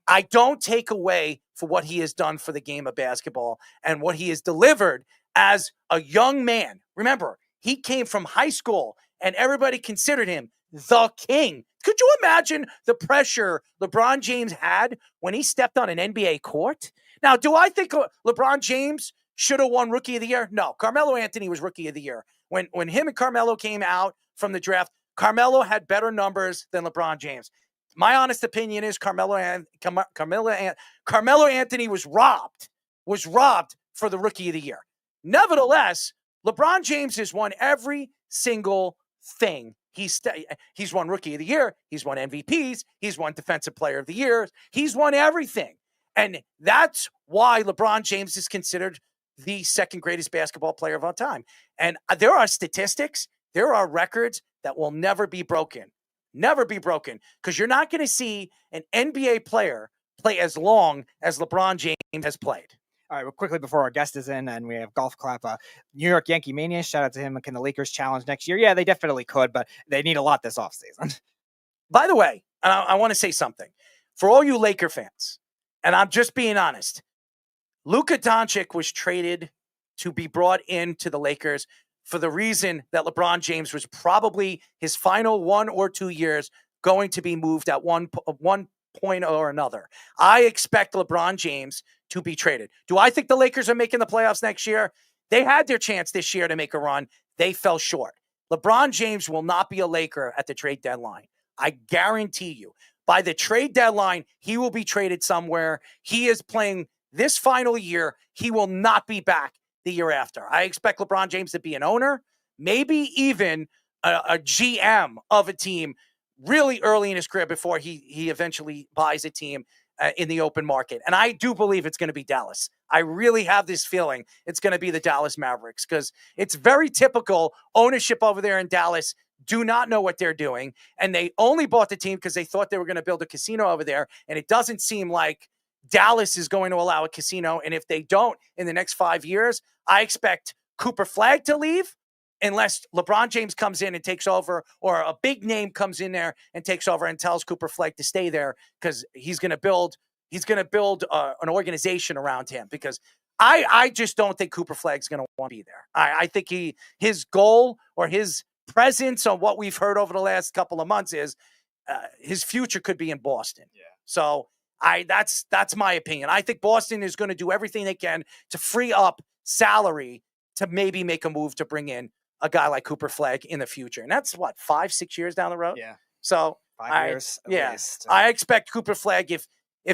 Speaker 6: I don't take away for what he has done for the game of basketball and what he has delivered as a young man. Remember, he came from high school and everybody considered him the king. Could you imagine the pressure LeBron James had when he stepped on an NBA court? Now, do I think LeBron James should have won Rookie of the Year? No, Carmelo Anthony was Rookie of the Year. When him and Carmelo came out from the draft, Carmelo had better numbers than LeBron James. My honest opinion is Carmelo Anthony was robbed for the Rookie of the Year. Nevertheless, LeBron James has won every single everything. He's won Rookie of the Year. He's won MVPs. He's won Defensive Player of the Year. He's won everything. And that's why LeBron James is considered the second greatest basketball player of all time. And there are statistics, there are records that will never be broken. Never be broken. Because you're not going to see an NBA player play as long as LeBron James has played.
Speaker 9: All right, well, quickly before our guest is in, and we have Golf Clap, New York Yankee Mania, shout out to him. Can the Lakers challenge next year? Yeah, they definitely could, but they need a lot this offseason.
Speaker 6: By the way, I want to say something. For all you Laker fans, and I'm just being honest, Luka Doncic was traded to be brought into the Lakers for the reason that LeBron James was probably his final 1 or 2 years going to be moved at one point or another. I expect LeBron James to be traded. Do I think the Lakers are making the playoffs next year? They had their chance this year to make a run. They fell short. LeBron James will not be a Laker at the trade deadline. I guarantee you. By the trade deadline, he will be traded somewhere. He is playing this final year. He will not be back the year after. I expect LeBron James to be an owner, maybe even a GM of a team really early in his career before he eventually buys a team in the open market. And I do believe it's going to be Dallas. I really have this feeling it's going to be the Dallas Mavericks because it's very typical ownership over there in Dallas do not know what they're doing. And they only bought the team because they thought they were going to build a casino over there. And it doesn't seem like Dallas is going to allow a casino. And if they don't in the next 5 years, I expect Cooper Flagg to leave unless LeBron James comes in and takes over or a big name comes in there and takes over and tells Cooper Flagg to stay there because he's going to build an organization around him because I just don't think Cooper Flagg's going to want to be there. I think his goal or his presence on what we've heard over the last couple of months is his future could be in Boston. Yeah. So that's my opinion. I think Boston is going to do everything they can to free up salary to maybe make a move to bring in a guy like Cooper Flagg in the future. And that's what, 5-6 years down the road?
Speaker 9: Yeah.
Speaker 6: So
Speaker 9: 5 years. At least.
Speaker 6: I expect Cooper Flagg, if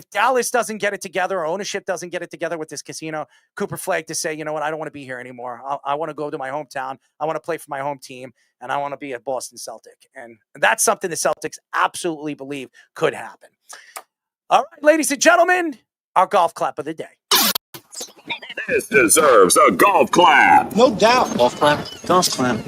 Speaker 6: Dallas doesn't get it together or ownership doesn't get it together with this casino, Cooper Flagg to say, you know what, I don't want to be here anymore. I want to go to my hometown. I want to play for my home team, and I want to be a Boston Celtic. And that's something the Celtics absolutely believe could happen. All right, ladies and gentlemen, our golf clap of the day.
Speaker 5: This deserves a golf clap.
Speaker 2: No doubt. Golf clap. Golf clap.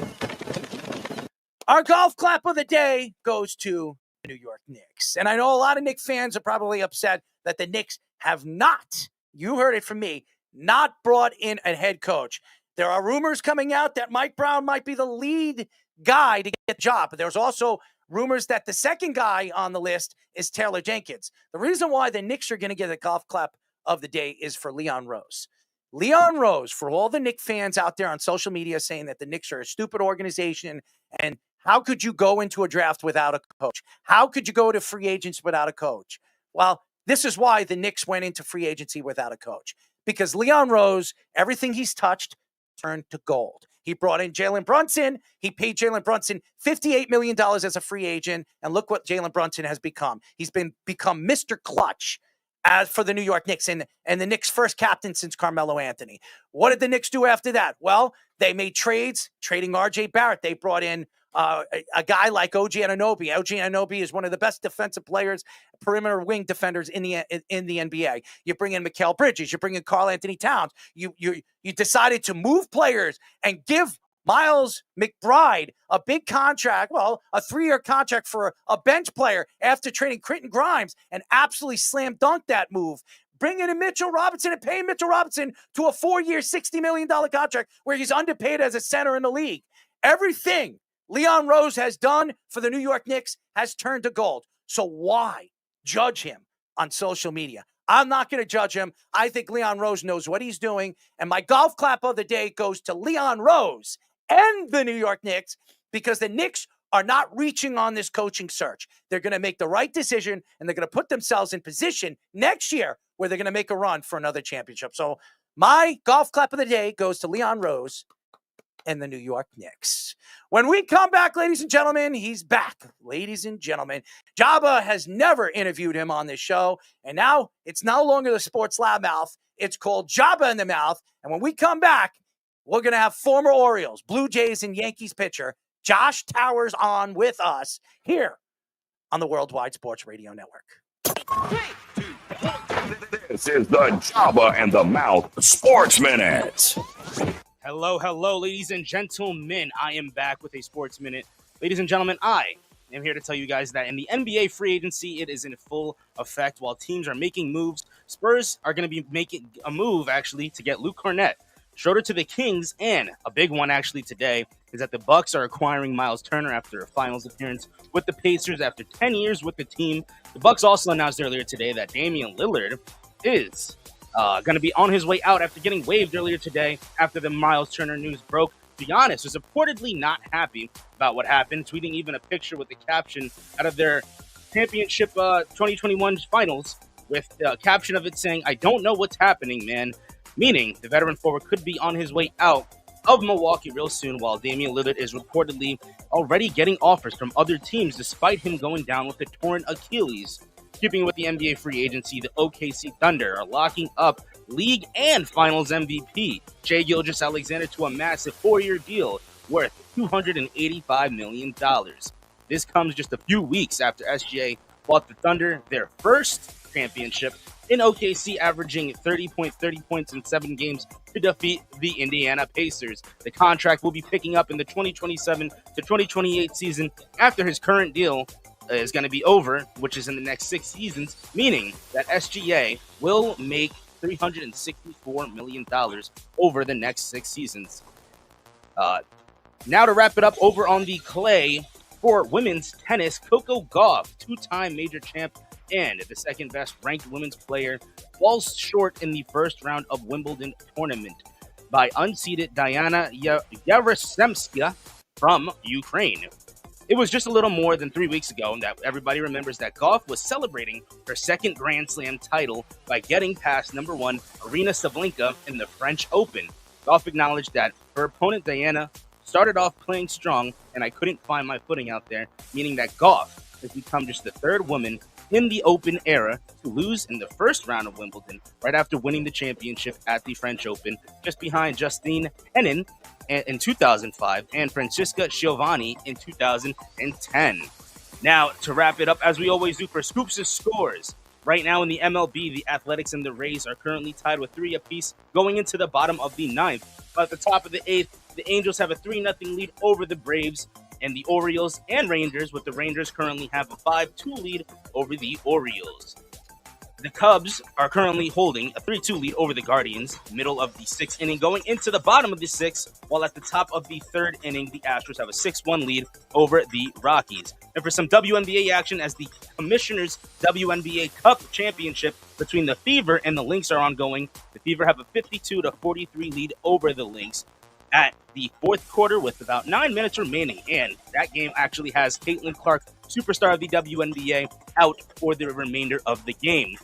Speaker 6: Our golf clap of the day goes to the New York Knicks. And I know a lot of Knicks fans are probably upset that the Knicks have not, you heard it from me, not brought in a head coach. There are rumors coming out that Mike Brown might be the lead guy to get the job. But there's also rumors that the second guy on the list is Taylor Jenkins. The reason why the Knicks are going to get a golf clap of the day is for Leon Rose. Leon Rose, for all the Knicks fans out there on social media saying that the Knicks are a stupid organization and how could you go into a draft without a coach? How could you go to free agents without a coach? Well, this is why the Knicks went into free agency without a coach. Because Leon Rose, everything he's touched turned to gold. He brought in Jalen Brunson. He paid Jalen Brunson $58 million as a free agent. And look what Jalen Brunson has become. He's become Mr. Clutch as for the New York Knicks and the Knicks' first captain since Carmelo Anthony. What did the Knicks do after that? Well, they made trades, trading R.J. Barrett. They brought in a guy like OG Anunoby. OG Anunoby is one of the best defensive players, perimeter wing defenders in the NBA. You bring in Mikal Bridges. You bring in Karl Anthony Towns. You decided to move players and give Miles McBride a big contract, well, a 3-year contract for a bench player after trading Quentin Grimes and absolutely slam dunk that move. Bringing in Mitchell Robinson and paying Mitchell Robinson to a 4-year, $60 million contract where he's underpaid as a center in the league. Everything Leon Rose has done for the New York Knicks has turned to gold. So why judge him on social media? I'm not going to judge him. I think Leon Rose knows what he's doing. And my golf clap of the day goes to Leon Rose and the New York Knicks because the Knicks are not reaching on this coaching search. They're going to make the right decision, and they're going to put themselves in position next year where they're going to make a run for another championship. So my golf clap of the day goes to Leon Rose and the New York Knicks. When we come back, ladies and gentlemen, he's back. Ladies and gentlemen, Joba has never interviewed him on this show, and now it's no longer the Sports Lab Mouth. It's called Joba in the Mouth. And when we come back, we're going to have former Orioles, Blue Jays, and Yankees pitcher Josh Towers on with us here on the Worldwide Sports Radio Network.
Speaker 5: This is the Joba and the Mouth Sports Minute.
Speaker 11: Hello, ladies and gentlemen. I am back with a Sports Minute. Ladies and gentlemen, I am here to tell you guys that in the NBA free agency, it is in full effect. While teams are making moves, Spurs are going to be making a move, actually, to get Luke Cornett. Schroeder to the Kings, and a big one actually today is that the Bucks are acquiring Miles Turner after a finals appearance with the Pacers after 10 years with the team. The Bucks also announced earlier today that Damian Lillard is going to be on his way out after getting waived earlier today after the Miles Turner news broke. Giannis was reportedly not happy about what happened, tweeting even a picture with the caption out of their championship 2021 finals with the caption of it saying, "I don't know what's happening, man." Meaning the veteran forward could be on his way out of Milwaukee real soon, while Damian Lillard is reportedly already getting offers from other teams despite him going down with a torn Achilles. Keeping with the NBA free agency, the OKC Thunder are locking up league and finals MVP Shai Gilgeous-Alexander to a massive 4-year deal worth $285 million. This comes just a few weeks after SGA bought the Thunder their first championship in OKC, averaging 30 points in 7 games to defeat the Indiana Pacers. The contract will be picking up in the 2027 to 2028 season after his current deal is going to be over, which is in the next 6 seasons, meaning that SGA will make $364 million over the next 6 seasons. Now to wrap it up over on the clay for women's tennis, Coco Gauff, 2-time major champ and the second best ranked women's player, falls short in the first round of Wimbledon tournament by unseeded Diana Yarosemska from Ukraine. It was just a little more than 3 weeks ago that everybody remembers that Gauff was celebrating her second Grand Slam title by getting past number 1 Aryna Sabalenka in the French Open. Gauff acknowledged that her opponent Diana started off playing strong and I couldn't find my footing out there, meaning that Gauff has become just the third woman in the Open era to lose in the first round of Wimbledon right after winning the championship at the French Open, just behind Justine Henin in 2005 and Francisca Schiavone in 2010. Now, to wrap it up, as we always do for Scoops of Scores, right now in the MLB, the Athletics and the Rays are currently tied with 3 apiece going into the bottom of the 9th. At the top of the 8th, the Angels have a 3-0 lead over the Braves, and the Orioles and Rangers, with the Rangers currently have a 5-2 lead over the Orioles. The Cubs are currently holding a 3-2 lead over the Guardians, middle of the 6th inning, going into the bottom of the 6th, while at the top of the 3rd inning, the Astros have a 6-1 lead over the Rockies. And for some WNBA action, as the Commissioner's WNBA Cup Championship between the Fever and the Lynx are ongoing, the Fever have a 52-43 lead over the Lynx at the 4th quarter with about 9 minutes remaining. And that game actually has Caitlin Clark, superstar of the WNBA, out for the remainder of the game.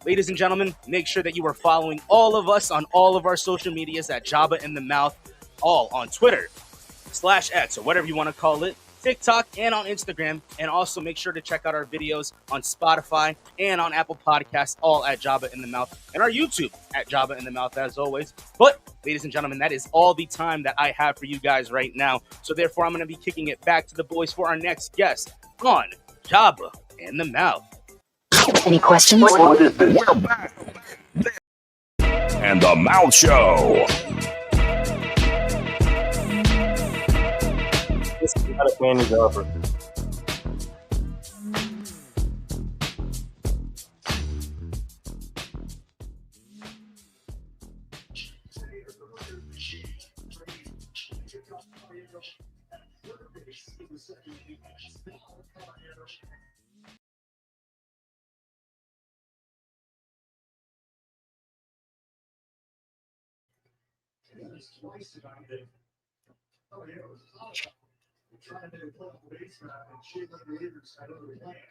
Speaker 11: Ladies and gentlemen, make sure that you are following all of us on all of our social medias at Joba in the Mouth, all on Twitter /X or whatever you want to call it, TikTok, and on Instagram. And also make sure to check out our videos on Spotify and on Apple Podcasts, all at Joba in the Mouth, and our YouTube at Joba in the Mouth as always. But ladies and gentlemen, that is all the time that I have for you guys right now. So therefore, I'm going to be kicking it back to the boys for our next guest on Joba in the Mouth.
Speaker 1: Any questions?
Speaker 5: We're back. And the Mouth Show.
Speaker 12: This is not a fanny offer.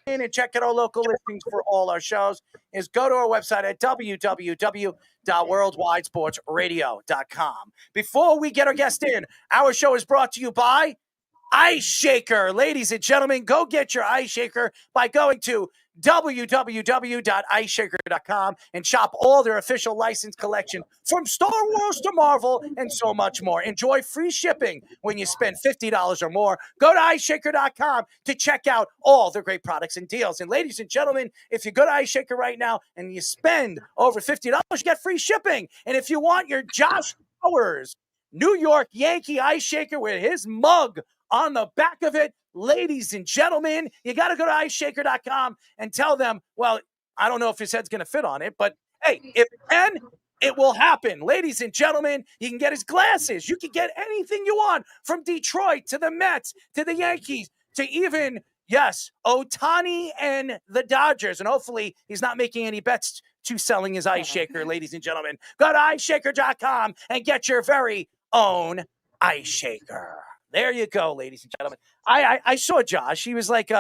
Speaker 6: And check out our local listings for all our shows is go to our website at www.worldwidesportsradio.com. Before we get our guest in, our show is brought to you by Ice Shaker. Ladies and gentlemen, go get your Ice Shaker by going to www.iceshaker.com and shop all their official licensed collection from Star Wars to Marvel and so much more. Enjoy free shipping when you spend $50 or more. Go to iceshaker.com to check out all the great products and deals. And ladies and gentlemen, if you go to Ice Shaker right now and you spend over $50, you get free shipping. And if you want your Josh Towers New York Yankee Ice Shaker with his mug on the back of it, ladies and gentlemen, you got to go to iceshaker.com and tell them, well, I don't know if his head's going to fit on it, but hey, if it can, it will happen. Ladies and gentlemen, you can get his glasses. You can get anything you want, from Detroit to the Mets to the Yankees to even, yes, Ohtani and the Dodgers. And hopefully he's not making any bets to selling his Ice Shaker, ladies and gentlemen. Go to iceshaker.com and get your very own Ice Shaker. There you go, ladies and gentlemen. I saw Josh. He was like,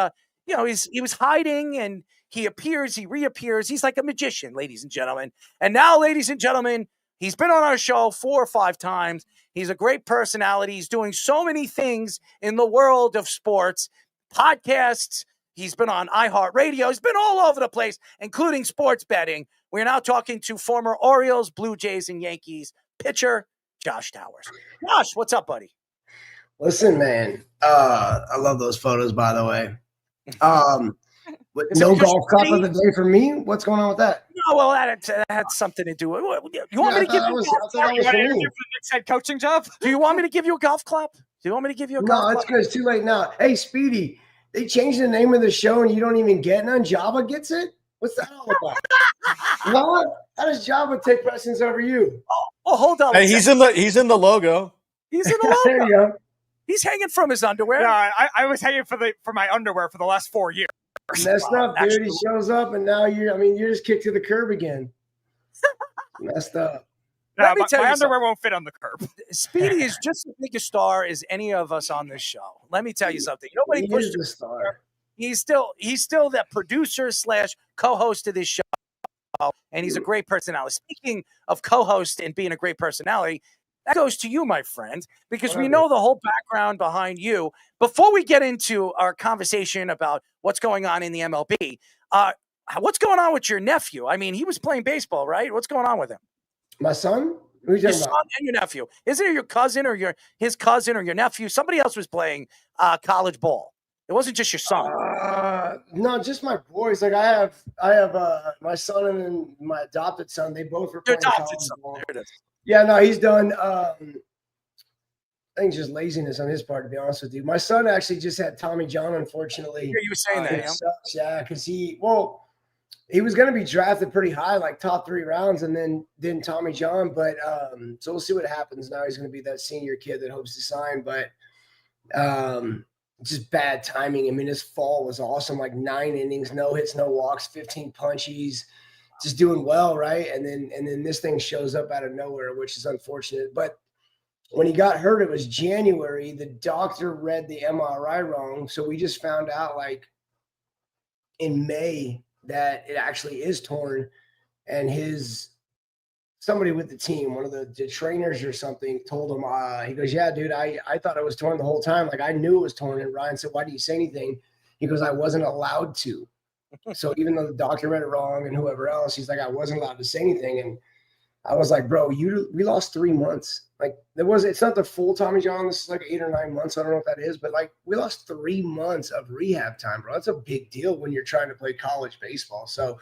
Speaker 6: he was hiding, and he appears, he reappears. He's like a magician, ladies and gentlemen. And now, ladies and gentlemen, he's been on our show 4 or 5 times. He's a great personality. He's doing so many things in the world of sports, podcasts. He's been on iHeartRadio. He's been all over the place, including sports betting. We're now talking to former Orioles, Blue Jays, and Yankees pitcher Josh Towers. Josh, what's up, buddy?
Speaker 13: Listen, man, I love those photos, by the way. No golf clap of the day for me? What's going on with that?
Speaker 6: No, well, that had something to do with it. You want me to give you a golf clap?
Speaker 9: You want to interview for the next head coaching job?
Speaker 6: Do you want me to give you a golf clap? Do you want me to give you a golf clap?
Speaker 13: No, it's good. It's too late now. Hey, Speedy, they changed the name of the show and you don't even get none? Java gets it? What's that all about? What? How does Java take precedence over you?
Speaker 6: Oh, hold on.
Speaker 10: Hey, he's in the logo.
Speaker 6: He's in the logo.
Speaker 13: There you go.
Speaker 6: He's hanging from his underwear.
Speaker 9: Yeah, I was hanging for my underwear for the last 4 years.
Speaker 13: Messed up, dude. He shows up and now you're just kicked to the curb again. Messed up.
Speaker 9: No, my underwear won't fit on the curb.
Speaker 6: Speedy is just as big a star as any of us on this show. Let me tell you something. You know what he pushed
Speaker 13: a star.
Speaker 6: He's still that producer / co-host of this show, and he's a great personality. Speaking of co-host and being a great personality, that goes to you, my friend, because we know the whole background behind you. Before we get into our conversation about what's going on in the MLB, what's going on with your nephew? I mean, he was playing baseball, right? What's going on with him?
Speaker 13: My son? Who are you
Speaker 6: Your
Speaker 13: talking
Speaker 6: son
Speaker 13: about?
Speaker 6: and your nephew. Isn't it your cousin or his cousin or your nephew? Somebody else was playing college ball. It wasn't just your son.
Speaker 13: No, just my boys. Like I have my son and then my adopted son. They both were playing college ball.
Speaker 6: There it is.
Speaker 13: Yeah, no, he's done. I think just laziness on his part, to be honest with you. My son actually just had Tommy John, unfortunately.
Speaker 6: Yeah, you were saying that.
Speaker 13: It sucks, yeah, because he was going to be drafted pretty high, like top 3 rounds, and then Tommy John. But so we'll see what happens. Now he's going to be that senior kid that hopes to sign, but just bad timing. I mean, his fall was awesome, like 9 innings, no hits, no walks, 15 punchies. Just doing well, right? And then this thing shows up out of nowhere, which is unfortunate. But when he got hurt, it was January. The doctor read the MRI wrong, so we just found out like in May that it actually is torn. And somebody with the team, one of the trainers or something, told him, he goes, "Yeah, dude, I thought it was torn the whole time. Like I knew it was torn." And Ryan said, "Why didn't you say anything?" He goes, "I wasn't allowed to." So even though the doctor read it wrong and whoever else, he's like, "I wasn't allowed to say anything." And I was like, "Bro, we lost 3 months. Like it's not the full Tommy John. This is like 8 or 9 months. I don't know what that is, but like we lost 3 months of rehab time, bro. That's a big deal when you're trying to play college baseball. So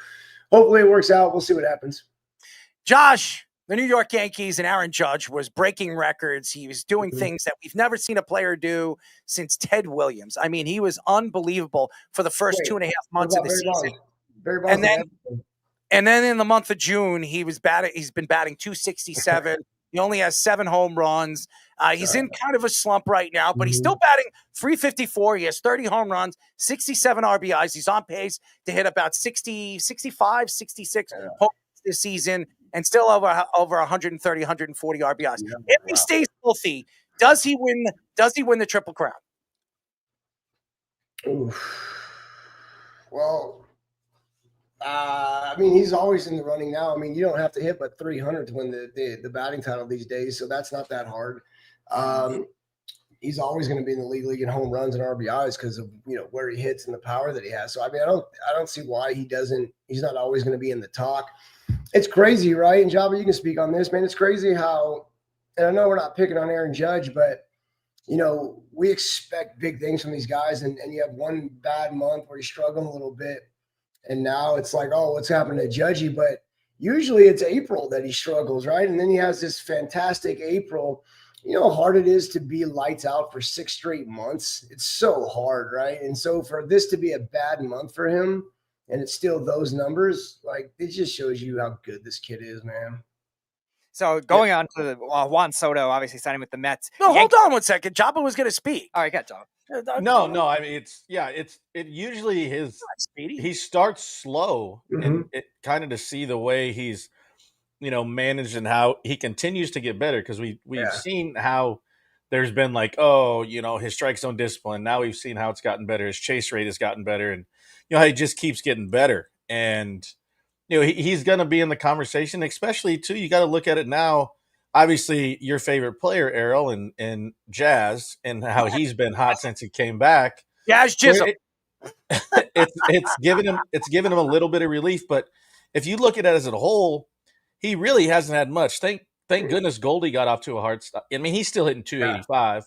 Speaker 13: hopefully it works out. We'll see what happens."
Speaker 6: Josh, the New York Yankees and Aaron Judge was breaking records. He was doing things that we've never seen a player do since Ted Williams. I mean, he was unbelievable for the first 2.5 months of the season. And then in the month of June, he's been batting .267. He only has 7 home runs. He's in kind of a slump right now, but he's still batting .354. He has 30 home runs, 67 RBIs. He's on pace to hit about 60, 65, 66 home runs this season, and still over 130, 140 RBIs. If he stays healthy, does he win the Triple Crown?
Speaker 13: Oof. Well, I mean, he's always in the running now. I mean, you don't have to hit but 300 to win the batting title these days, so that's not that hard. he's always going to be in the league in home runs and RBIs because of where he hits and the power that he has. So I mean, I don't see why he's not always going to be in the talk. It's crazy, right? And Joba, you can speak on this, man. It's crazy how, and I know we're not picking on Aaron Judge, but we expect big things from these guys, and you have one bad month where he's struggling a little bit, and now it's like, oh, what's happened to Judgy? But usually it's April that he struggles, right? And then he has this fantastic April. You know how hard it is to be lights out for 6 straight months? It's so hard, right? And so for this to be a bad month for him, and it's still those numbers, like, it just shows you how good this kid is, man.
Speaker 9: So going on to Juan Soto, obviously signing with the Mets.
Speaker 6: No, hold on one second. Joba was going to speak.
Speaker 9: All right, got Joba.
Speaker 10: No. I mean, it usually he starts slow, and it kind of to see the way he's, managed and how he continues to get better, because we've seen how there's been like, his strike zone discipline. Now we've seen how it's gotten better. His chase rate has gotten better, and he just keeps getting better. And he's going to be in the conversation, especially too. You got to look at it now. Obviously, your favorite player, Errol, and Jazz, and how he's been hot since he came back.
Speaker 6: Jazz Jizzle.
Speaker 10: It's given him a little bit of relief, but if you look at it as a whole, he really hasn't had much. Thank goodness Goldie got off to a hard start. I mean, he's still hitting 285,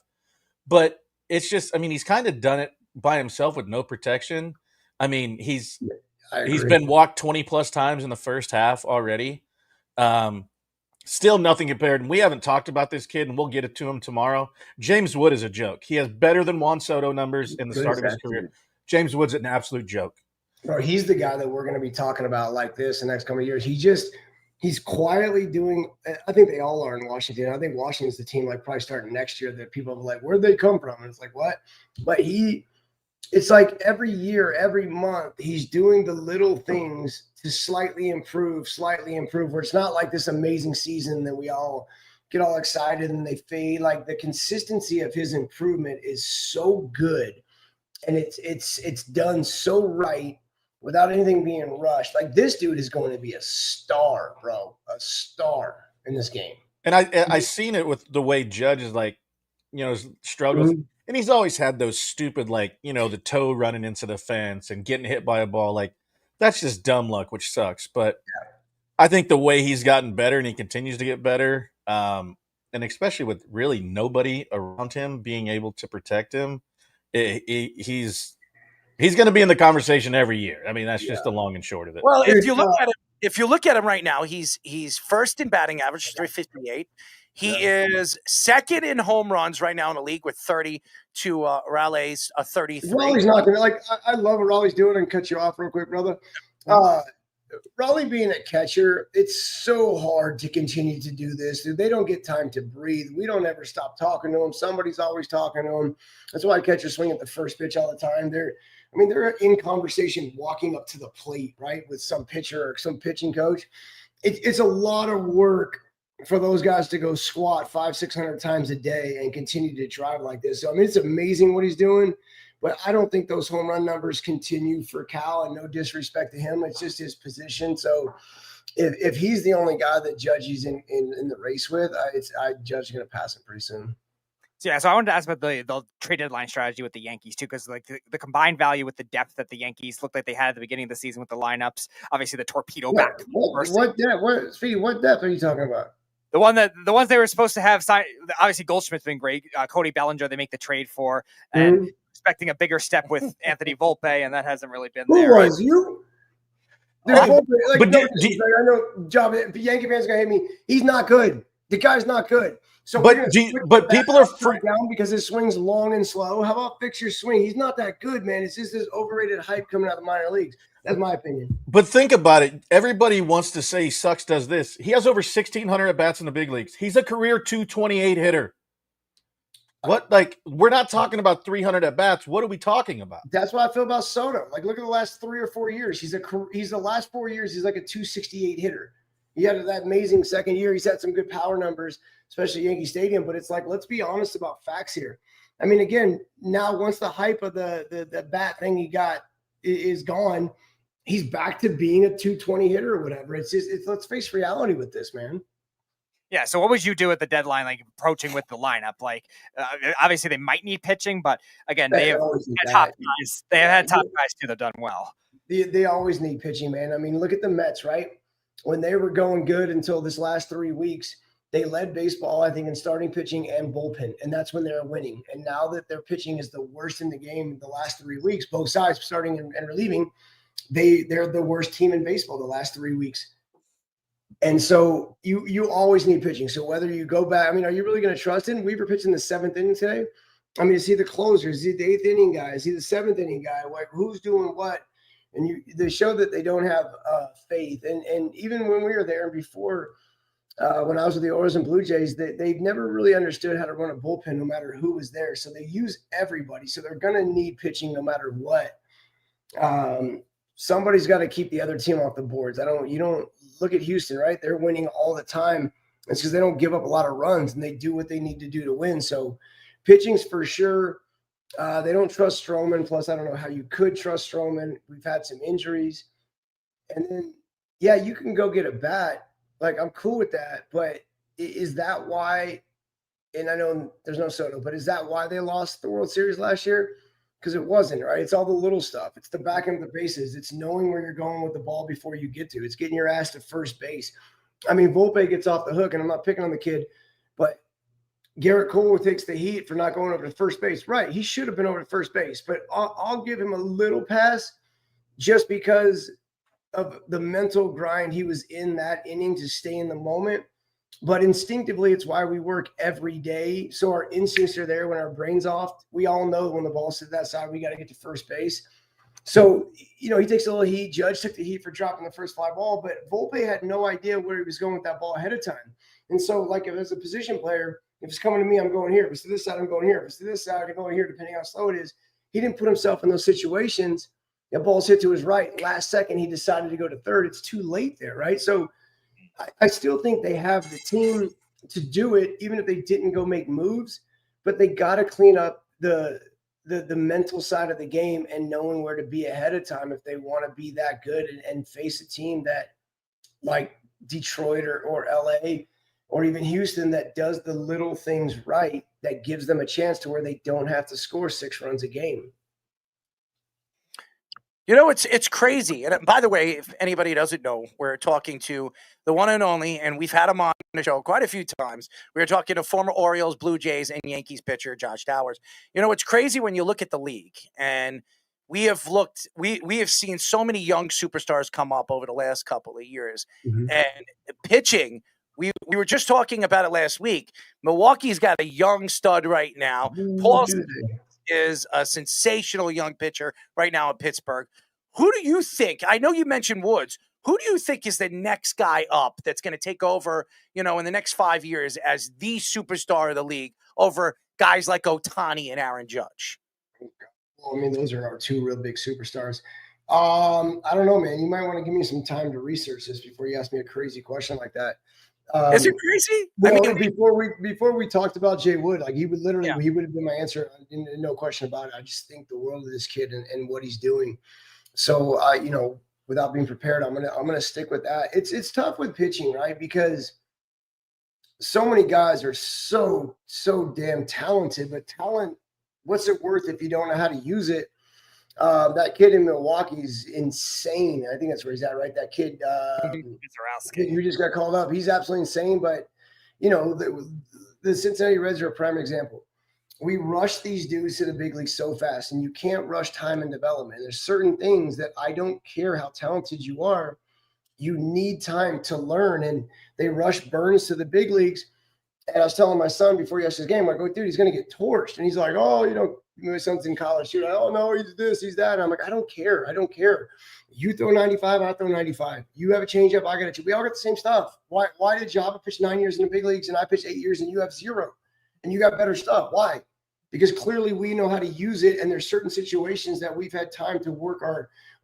Speaker 10: but it's just, I mean, he's kind of done it by himself with no protection. I mean, he's been walked 20 plus times in the first half already. Still nothing compared. And we haven't talked about this kid, and we'll get it to him tomorrow. James Wood is a joke. He has better than Juan Soto numbers in the start of his career. James Wood's an absolute joke.
Speaker 13: Bro, he's the guy that we're going to be talking about like this the next couple of years. He's quietly doing, I think they all are in Washington. I think Washington's the team like probably starting next year that people are like, where'd they come from? And it's like, what? But it's like every year, every month, he's doing the little things to slightly improve, where it's not like this amazing season that we all get all excited and they fade. Like, the consistency of his improvement is so good, and it's done so right without anything being rushed. Like, this dude is going to be a star, bro, a star in this game.
Speaker 10: And I seen it with the way Judge is like, struggles. Mm-hmm. And he's always had those stupid, like, the toe running into the fence and getting hit by a ball. Like, that's just dumb luck, which sucks. But I think the way he's gotten better, and he continues to get better, and especially with really nobody around him being able to protect him, he's going to be in the conversation every year. I mean, that's just the long and short of it.
Speaker 6: Well, if you look at him right now, he's first in batting average, 358. He is second in home runs right now in the league with 30 to Raleigh's 33.
Speaker 13: Raleigh's not going to, like, I love what Raleigh's doing, and cut you off real quick, brother. Raleigh being a catcher, it's so hard to continue to do this. Dude, they don't get time to breathe. We don't ever stop talking to them. Somebody's always talking to them. That's why catchers swing at the first pitch all the time. They're in conversation walking up to the plate, right, with some pitcher or some pitching coach. It's a lot of work for those guys to go squat 500-600 times a day and continue to drive like this. So, I mean, it's amazing what he's doing, but I don't think those home run numbers continue for Cal, and no disrespect to him. It's just his position. So if he's the only guy that Judge is in the race with, Judge is going to pass him pretty soon.
Speaker 9: So I wanted to ask about the trade deadline strategy with the Yankees too, because like the combined value with the depth that the Yankees looked like they had at the beginning of the season with the lineups, obviously the torpedo back.
Speaker 13: What depth? Speedy, what depth are you talking about?
Speaker 9: The ones they were supposed to have signed. Obviously, Goldschmidt's been great. Cody Bellinger, they make the trade for, and expecting a bigger step with Anthony Volpe, and that hasn't really been there.
Speaker 13: Who was you? I know, Joba, Yankee fans are gonna hate me. He's not good. The guy's not good. So,
Speaker 10: but people are freaked
Speaker 13: down because his swing's long and slow. How about fix your swing? He's not that good, man. It's just this overrated hype coming out of the minor leagues. That's my opinion.
Speaker 10: But think about it. Everybody wants to say he sucks, does this. He has over 1,600 at-bats in the big leagues. He's a career 228 hitter. What? Like, we're not talking about 300 at-bats. What are we talking about?
Speaker 13: That's what I feel about Soto. Like, look at the last 3 or 4 years. He's the last 4 years, he's like a 268 hitter. He had that amazing second year. He's had some good power numbers, especially Yankee Stadium. But it's like, let's be honest about facts here. I mean, again, now once the hype of the bat thing he got is gone, he's back to being a 220 hitter or whatever. It's let's face reality with this, man.
Speaker 9: Yeah. So what would you do at the deadline, like approaching with the lineup? Like, obviously they might need pitching, but again, they have had top guys. They have had top guys too that have done well.
Speaker 13: They always need pitching, man. I mean, look at the Mets, right? When they were going good until this last 3 weeks, they led baseball, I think, in starting pitching and bullpen, and that's when they're winning. And now that their pitching is the worst in the game the last 3 weeks, both sides, starting and relieving, they're the worst team in baseball the last 3 weeks. And so you always need pitching. So whether you go back, I mean, are you really going to trust him? Weaver pitching the 7th inning today. I mean, is he the closer? Is he the 8th inning guy? Is he the 7th inning guy? Like, who's doing what? And they show that they don't have faith. And even when we were there before, when I was with the Orioles and Blue Jays, they've never really understood how to run a bullpen no matter who was there. So they use everybody. So they're going to need pitching no matter what. Somebody's got to keep the other team off the boards. You don't look at Houston, right? They're winning all the time. It's because they don't give up a lot of runs and they do what they need to do to win. So pitching's for sure. They don't trust Stroman. Plus, I don't know how you could trust Stroman. We've had some injuries. And then, yeah, you can go get a bat. Like, I'm cool with that. But is that why – and I know there's no Soto, but is that why they lost the World Series last year? Because it wasn't, right? It's all the little stuff. It's the back end of the bases. It's knowing where you're going with the ball before you get to. It's getting your ass to first base. I mean, Volpe gets off the hook, and I'm not picking on the kid, but Garrett Cole takes the heat for not going over to first base. Right, he should have been over to first base, but I'll give him a little pass just because of the mental grind he was in that inning to stay in the moment. But instinctively, it's why we work every day. So our instincts are there when our brain's off. We all know when the ball's to that side, we got to get to first base. So, he takes a little heat. Judge took the heat for dropping the first fly ball, but Volpe had no idea where he was going with that ball ahead of time. And so, like, if as a position player, if it's coming to me, I'm going here. If it's to this side, I'm going here. If it's to this side, I'm going here, depending on how slow it is. He didn't put himself in those situations. That ball's hit to his right. Last second, he decided to go to third. It's too late there, right? So I still think they have the team to do it, even if they didn't go make moves. But they got to clean up the mental side of the game and knowing where to be ahead of time if they want to be that good and face a team that, like Detroit or LA or even Houston, that does the little things right, that gives them a chance to where they don't have to score 6 runs a game.
Speaker 6: It's crazy. And by the way, if anybody doesn't know, we're talking to the one and only, and we've had him on the show quite a few times. We're talking to former Orioles, Blue Jays, and Yankees pitcher Josh Towers. It's crazy when you look at the league, and we have seen so many young superstars come up over the last couple of years. Mm-hmm. And pitching, we were just talking about it last week. Milwaukee's got a young stud right now. Paulson is a sensational young pitcher right now in Pittsburgh. Who do you think? I know you mentioned Woods. Who do you think is the next guy up that's going to take over, in the next 5 years as the superstar of the league over guys like Ohtani and Aaron Judge?
Speaker 13: Well, I mean, those are our 2 real big superstars. I don't know, man. You might want to give me some time to research this before you ask me a crazy question like that.
Speaker 6: Is it crazy?
Speaker 13: Well, I mean, before we talked about Jay Wood, like he would have been my answer, no question about it. I just think the world of this kid and what he's doing. So without being prepared, I'm gonna stick with that. It's tough with pitching, right? Because so many guys are so damn talented, but talent, what's it worth if you don't know how to use it? That kid in Milwaukee is insane. I think that's where he's at, right? That kid who just got called up. He's absolutely insane. But, the Cincinnati Reds are a prime example. We rush these dudes to the big league so fast, and you can't rush time and development. There's certain things that I don't care how talented you are. You need time to learn, and they rush Burns to the big leagues. And I was telling my son before yesterday's game, I go, dude, he's going to get torched. And he's like, my son's in college. Like, oh, no, he's this, he's that. And I'm like, I don't care. You throw 95, I throw 95. You have a changeup, I got it. We all got the same stuff. Why did Joba pitch 9 years in the big leagues and I pitch 8 years and you have 0? And you got better stuff? Why? Because clearly we know how to use it. And there's certain situations that we've had time to work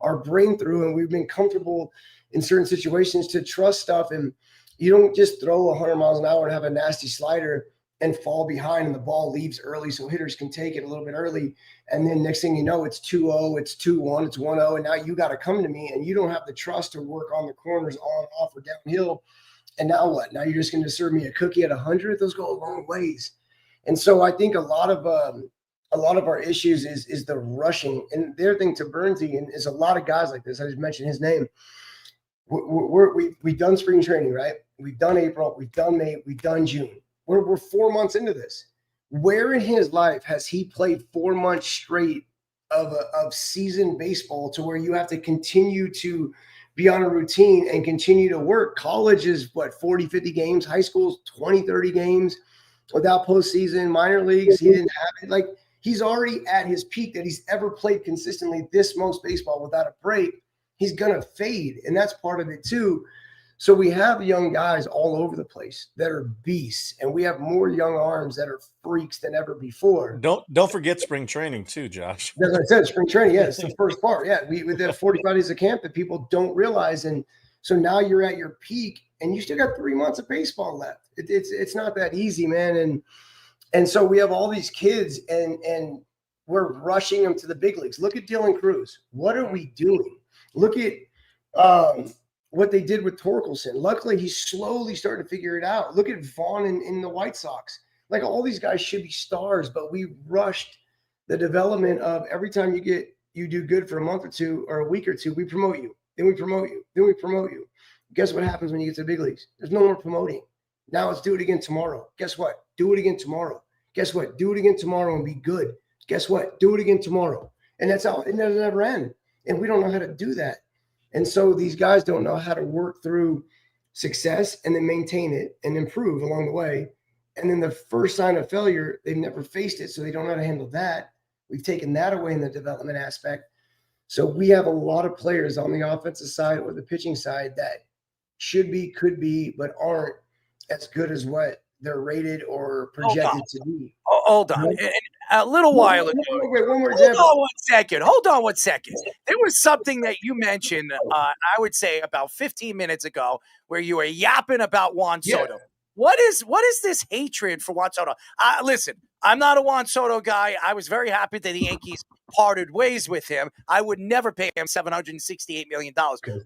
Speaker 13: our brain through. And we've been comfortable in certain situations to trust stuff. And you don't just throw 100 miles an hour and have a nasty slider and fall behind and the ball leaves early so hitters can take it a little bit early. And then next thing you know, it's 2-0, it's 2-1, it's 1-0. And now you got to come to me and you don't have the trust to work on the corners on, off, or downhill. And now what? Now you're just going to serve me a cookie at 100? Those go a long ways. And so I think a lot of our issues is the rushing. And the other thing to Bernsey and is a lot of guys like this. I just mentioned his name. We've done spring training, right? We've done April, we've done May, we've done June. We're 4 months into this. Where in his life has he played 4 months straight of season baseball to where you have to continue to be on a routine and continue to work? College is what, 40, 50 games, high school's 20, 30 games without postseason, minor leagues. He didn't have it. Like, he's already at his peak that he's ever played consistently this most baseball without a break. He's going to fade. And that's part of it too. So we have young guys all over the place that are beasts, and we have more young arms that are freaks than ever before.
Speaker 10: Don't forget spring training too, Josh.
Speaker 13: As I said, spring training, it's the first part. Yeah, we did 45 days of camp that people don't realize, and so now you're at your peak, and you still got 3 months of baseball left. It's not that easy, man, and so we have all these kids, and we're rushing them to the big leagues. Look at Dylan Cruz. What are we doing? Look at what they did with Torkelson. Luckily, he's slowly starting to figure it out. Look at Vaughn in the White Sox. Like, all these guys should be stars, but we rushed the development of every time you do good for a month or two or a week or two, we promote you. Then we promote you. Then we promote you. Guess what happens when you get to the big leagues? There's no more promoting. Now let's do it again tomorrow. Guess what? Do it again tomorrow. Guess what? Do it again tomorrow and be good. Guess what? Do it again tomorrow. And that's how it doesn't ever end. And we don't know how to do that. And so these guys don't know how to work through success and then maintain it and improve along the way. And then the first sign of failure, they've never faced it, so they don't know how to handle that. We've taken that away in the development aspect. So we have a lot of players on the offensive side or the pitching side that should be, could be, but aren't as good as what they're rated or projected to be.
Speaker 6: Hold on. A little while ago.
Speaker 13: Wait, one more example.
Speaker 6: Hold on one second. There was something that you mentioned, I would say about 15 minutes ago, where you were yapping about Juan Soto. What is this hatred for Juan Soto? Listen, I'm not a Juan Soto guy. I was very happy that the Yankees parted ways with him. I would never pay him $768 million.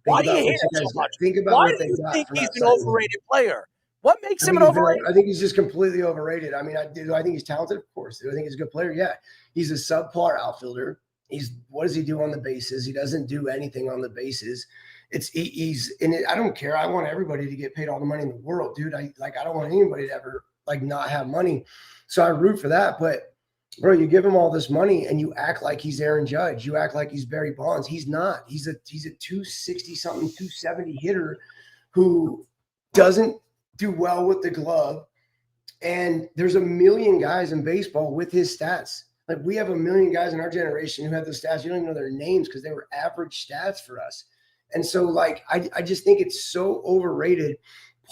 Speaker 6: Why do you hate him so much? Why do you think he's an overrated player? What makes him an overrated?
Speaker 13: I think he's just completely overrated. I mean, I think he's talented, of course. Do I think he's a good player? Yeah. He's a subpar outfielder. What does he do on the bases? He doesn't do anything on the bases. I don't care. I want everybody to get paid all the money in the world, dude. I don't want anybody to ever not have money. So I root for that. But bro, you give him all this money and you act like he's Aaron Judge. You act like he's Barry Bonds. He's not. He's a 260 something, 270 hitter who doesn't do well with the glove. And there's a million guys in baseball with his stats. Like, we have a million guys in our generation who have those stats. You don't even know their names because they were average stats for us. And so, I just think it's so overrated.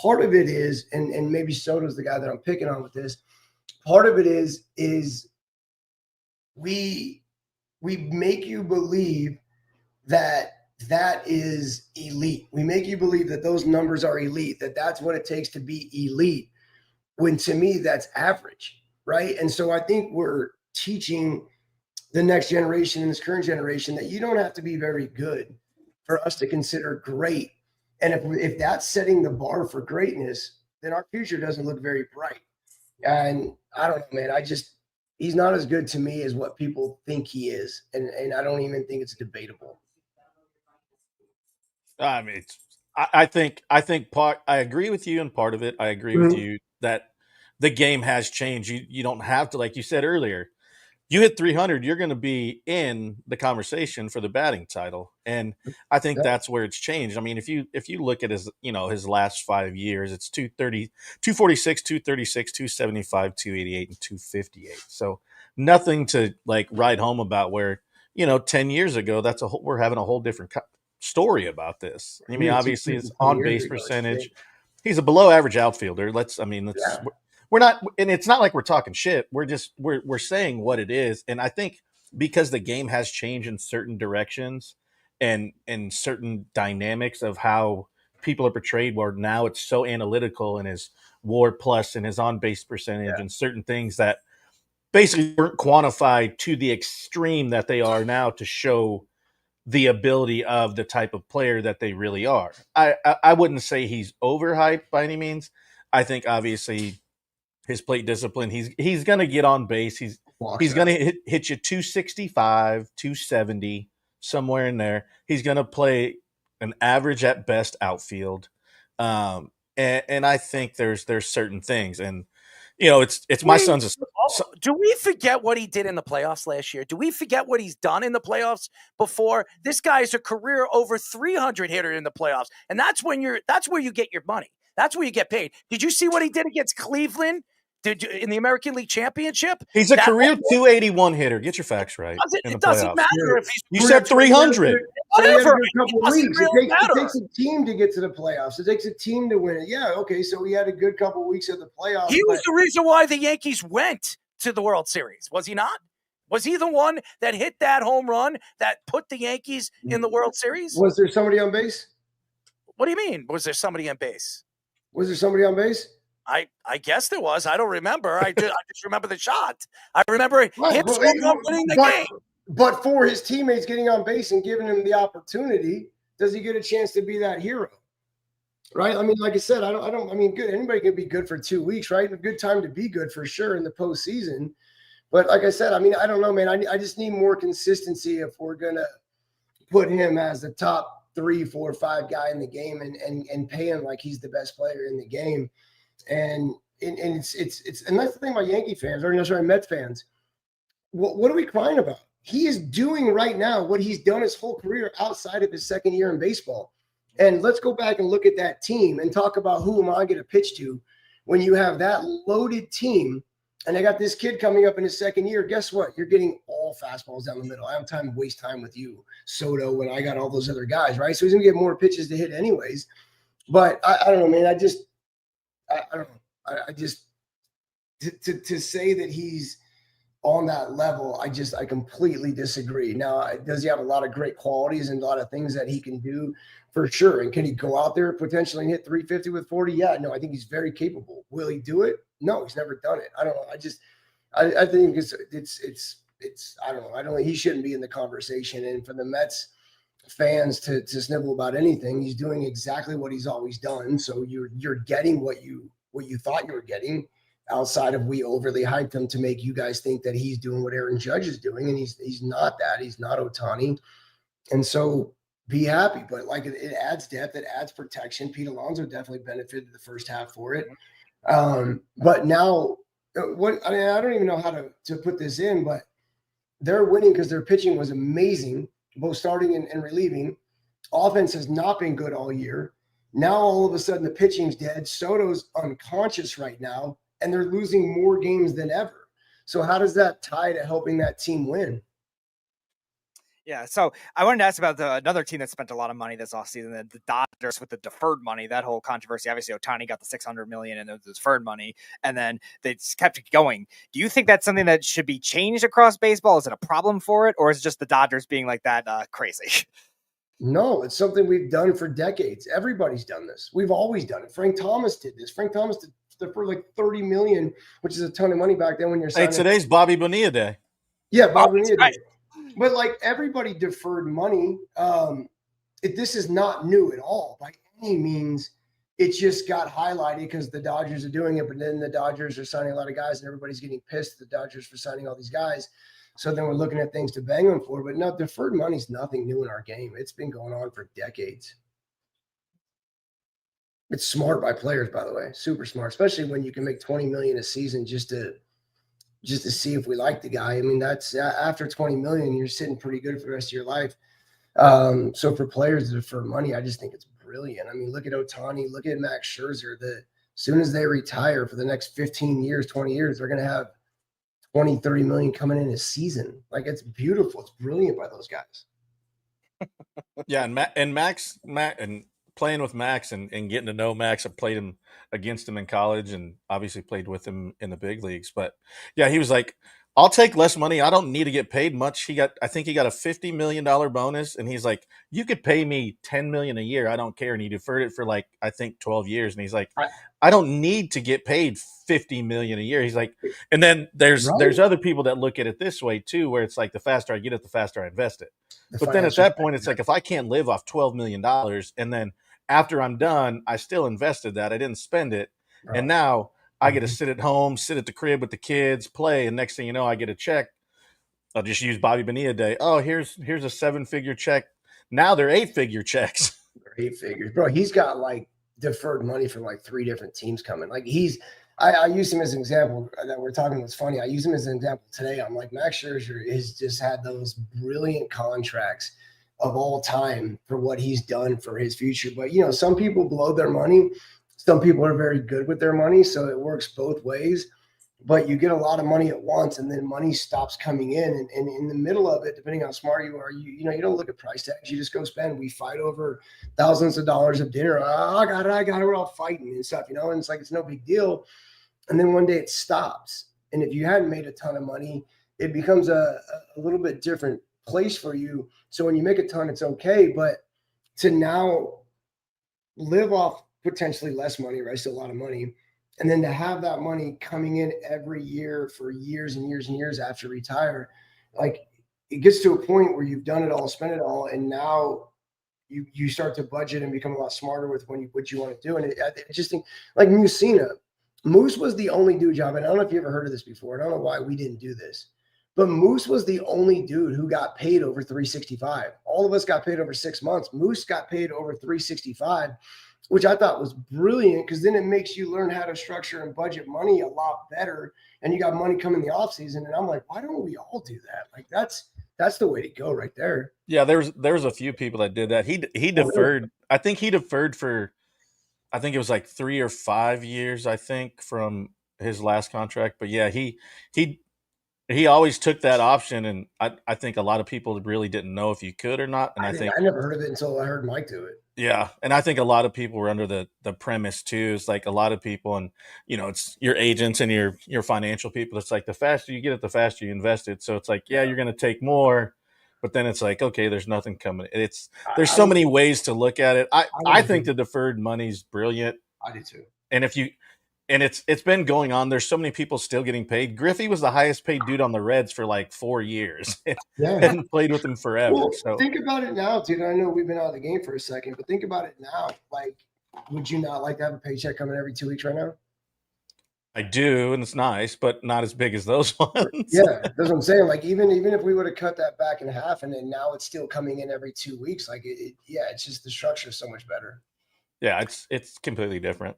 Speaker 13: Part of it is, and maybe Soto's the guy that I'm picking on with this. Part of it is we make you believe that is elite. We make you believe that those numbers are elite, that's what it takes to be elite, when to me that's average, right? And so I think we're teaching the next generation and this current generation that you don't have to be very good for us to consider great. And if that's setting the bar for greatness, then our future doesn't look very bright. And I don't know, man. He's not as good to me as what people think he is. And I don't even think it's debatable.
Speaker 10: I mean, I think I agree with you in part of it. I agree with you that the game has changed. You don't have to, like you said earlier, you hit 300, you're going to be in the conversation for the batting title. And I think that's where it's changed. I mean, if you look at his last 5 years, it's 230, 246, 236, 275, 288, and 258. So nothing to write home about where, 10 years ago, we're having a whole different story about this. I mean, obviously his on base percentage, he's a below average outfielder. We're not, and it's not like we're talking shit. We're saying what it is. And I think because the game has changed in certain directions and certain dynamics of how people are portrayed, where now it's so analytical, and his WAR plus and his on base percentage and certain things that basically weren't quantified to the extreme that they are now to show the ability of the type of player that they really are. I wouldn't say he's overhyped by any means. I think obviously his plate discipline, he's going to get on base. He's going to hit you 265, 270, somewhere in there. He's going to play an average at best outfield. And I think there's certain things, and it's my son's.
Speaker 6: Do we forget what he did in the playoffs last year? Do we forget what he's done in the playoffs before? This guy is a career over 300 hitter in the playoffs, and that's where you get your money. That's where you get paid. Did you see what he did against Cleveland? In the American League Championship?
Speaker 10: He's a career 281 hitter. Get your facts right.
Speaker 6: It doesn't matter if he's.
Speaker 10: You said 300.
Speaker 6: Whatever.
Speaker 13: It takes a team to get to the playoffs. It takes a team to win it. Yeah, okay. So we had a good couple of weeks of the playoffs.
Speaker 6: He was the reason why the Yankees went to the World Series. Was he not? Was he the one that hit that home run that put the Yankees in the World Series?
Speaker 13: Was there somebody on base?
Speaker 6: What do you mean? Was there somebody on base?
Speaker 13: Was there somebody on base?
Speaker 6: I guess there was. I don't remember. I just remember the shot. I remember him winning the game.
Speaker 13: But for his teammates getting on base and giving him the opportunity, does he get a chance to be that hero? Right? I mean, like I said, I mean, good. Anybody can be good for 2 weeks, right? A good time to be good for sure in the postseason. But like I said, I mean, I don't know, man. I just need more consistency if we're gonna put him as the top 3, 4, 5 guy in the game and pay him like he's the best player in the game. And that's the thing about Yankee fans, or Mets fans. What are we crying about? He is doing right now what he's done his whole career outside of his second year in baseball. And let's go back and look at that team and talk about who am I going to pitch to when you have that loaded team. And I got this kid coming up in his second year. Guess what? You're getting all fastballs down the middle. I don't have time to waste time with you, Soto, when I got all those other guys, right? So he's going to get more pitches to hit anyways. But I don't know, man. I don't know. I just to say that he's on that level, I completely disagree. Now, does he have a lot of great qualities and a lot of things that he can do? For sure. And can he go out there potentially and hit 350 with 40? Yeah, no, I think he's very capable. Will he do it? No, he's never done it. I don't know. I think it's I don't know. I don't think he shouldn't be in the conversation. And for the Mets fans to snivel about anything, he's doing exactly what he's always done. So you're getting what you thought you were getting, outside of we overly hyped him to make you guys think that he's doing what Aaron Judge is doing, and he's not that. He's not Ohtani. And so be happy, but like it adds depth, it adds protection. Pete Alonso definitely benefited the first half for it. But now I don't even know how to put this in, but they're winning because their pitching was amazing, both starting and relieving. Offense has not been good all year. Now all of a sudden the pitching's dead. Soto's unconscious right now, and they're losing more games than ever. So how does that tie to helping that team win?
Speaker 9: Yeah, so I wanted to ask about another team that spent a lot of money this offseason, the Dodgers, with the deferred money. That whole controversy. Obviously, Ohtani got the $600 million and the deferred money, and then they kept it going. Do you think that's something that should be changed across baseball? Is it a problem for it, or is it just the Dodgers being like that crazy?
Speaker 13: No, it's something we've done for decades. Everybody's done this. We've always done it. Frank Thomas did this. Frank Thomas did for like $30 million, which is a ton of money back then when you're signing.
Speaker 10: Hey, today's Bobby Bonilla Day.
Speaker 13: Yeah, Bobby Bonilla Day. But like everybody deferred money. This is not new at all by any means. It just got highlighted because the Dodgers are doing it, but then the Dodgers are signing a lot of guys and everybody's getting pissed at the Dodgers for signing all these guys. So then we're looking at things to bang them for. But no, deferred money is nothing new in our game. It's been going on for decades. It's smart by players, by the way, super smart, especially when you can make $20 million a season just to see if we like the guy. I mean, that's after $20 million, you're sitting pretty good for the rest of your life. So for players to defer money, I just think it's brilliant. I mean, look at Ohtani, look at Max Scherzer. As soon as they retire for the next 15 years, 20 years, they're going to have 20, 30 million coming in a season. Like, it's beautiful. It's brilliant by those guys.
Speaker 10: Yeah. And Max and playing with Max and getting to know Max. I played against him in college and obviously played with him in the big leagues. But yeah, he was like, I'll take less money. I don't need to get paid much. I think he got a $50 million bonus, and he's like, you could pay me $10 million a year. I don't care. And he deferred it for like, I think 12 years. And he's like, I don't need to get paid $50 million a year. He's like, and then there's other people that look at it this way too, where it's like the faster I get it, the faster I invest it. But then at that point, it's like, if I can't live off $12 million, and then after I'm done, I still invested that. I didn't spend it. Right. And now I get to sit at home, sit at the crib with the kids, play, and next thing you know, I get a check. I'll just use Bobby Bonilla Day. Oh, here's a 7-figure check. Now they're 8-figure checks.
Speaker 13: They're 8 figures, bro. He's got like deferred money from like 3 different teams coming. Like I use him as an example that we're talking. It's funny. I use him as an example today. I'm like, Max Scherzer has just had those brilliant contracts of all time for what he's done for his future. But you know, some people blow their money. Some people are very good with their money, so it works both ways. But you get a lot of money at once, and then money stops coming in. And in the middle of it, depending on how smart you are, you know, you don't look at price tags. You just go spend. We fight over thousands of dollars of dinner. Oh, I got it. We're all fighting and stuff, you know. And it's like, it's no big deal. And then one day it stops. And if you hadn't made a ton of money, it becomes a little bit different place for you. So when you make a ton, it's okay. But to now live off potentially less money, right? Still a lot of money. And then to have that money coming in every year for years and years and years after retire, like it gets to a point where you've done it all, spent it all, and now you start to budget and become a lot smarter with what you want to do. And I just think like Musina. Moose was the only dude, Job, and I don't know if you ever heard of this before. I don't know why we didn't do this. But Moose was the only dude who got paid over 365. All of us got paid over 6 months. Moose got paid over 365, which I thought was brilliant because then it makes you learn how to structure and budget money a lot better. And you got money coming in the offseason. And I'm like, why don't we all do that? Like that's the way to go right there.
Speaker 10: Yeah, there's a few people that did that. He deferred. Really? I think he deferred for, I think it was like 3 or 5 years, I think, from his last contract. But yeah, he always took that option, and I think a lot of people really didn't know if you could or not. And I think
Speaker 13: I never heard of it until I heard Mike do it.
Speaker 10: Yeah, and I think a lot of people were under the premise too. It's like a lot of people, and you know, it's your agents and your financial people. It's like the faster you get it, the faster you invest it. So it's like, yeah, you're going to take more, but then it's like, okay, there's nothing coming. There's so many ways to look at it. I think the deferred money's brilliant.
Speaker 13: I do too.
Speaker 10: And it's been going on. There's so many people still getting paid. Griffey was the highest paid dude on the Reds for like 4 years.
Speaker 13: Yeah.
Speaker 10: And played with him forever.
Speaker 13: Well,
Speaker 10: so
Speaker 13: think about it now, dude. I know we've been out of the game for a second, but think about it now. Like, would you not like to have a paycheck coming every 2 weeks right now?
Speaker 10: I do, and it's nice, but not as big as those ones.
Speaker 13: Yeah, that's what I'm saying. Like, even if we would have cut that back in half, and then now it's still coming in every 2 weeks, like it's just the structure is so much better.
Speaker 10: Yeah, it's completely different.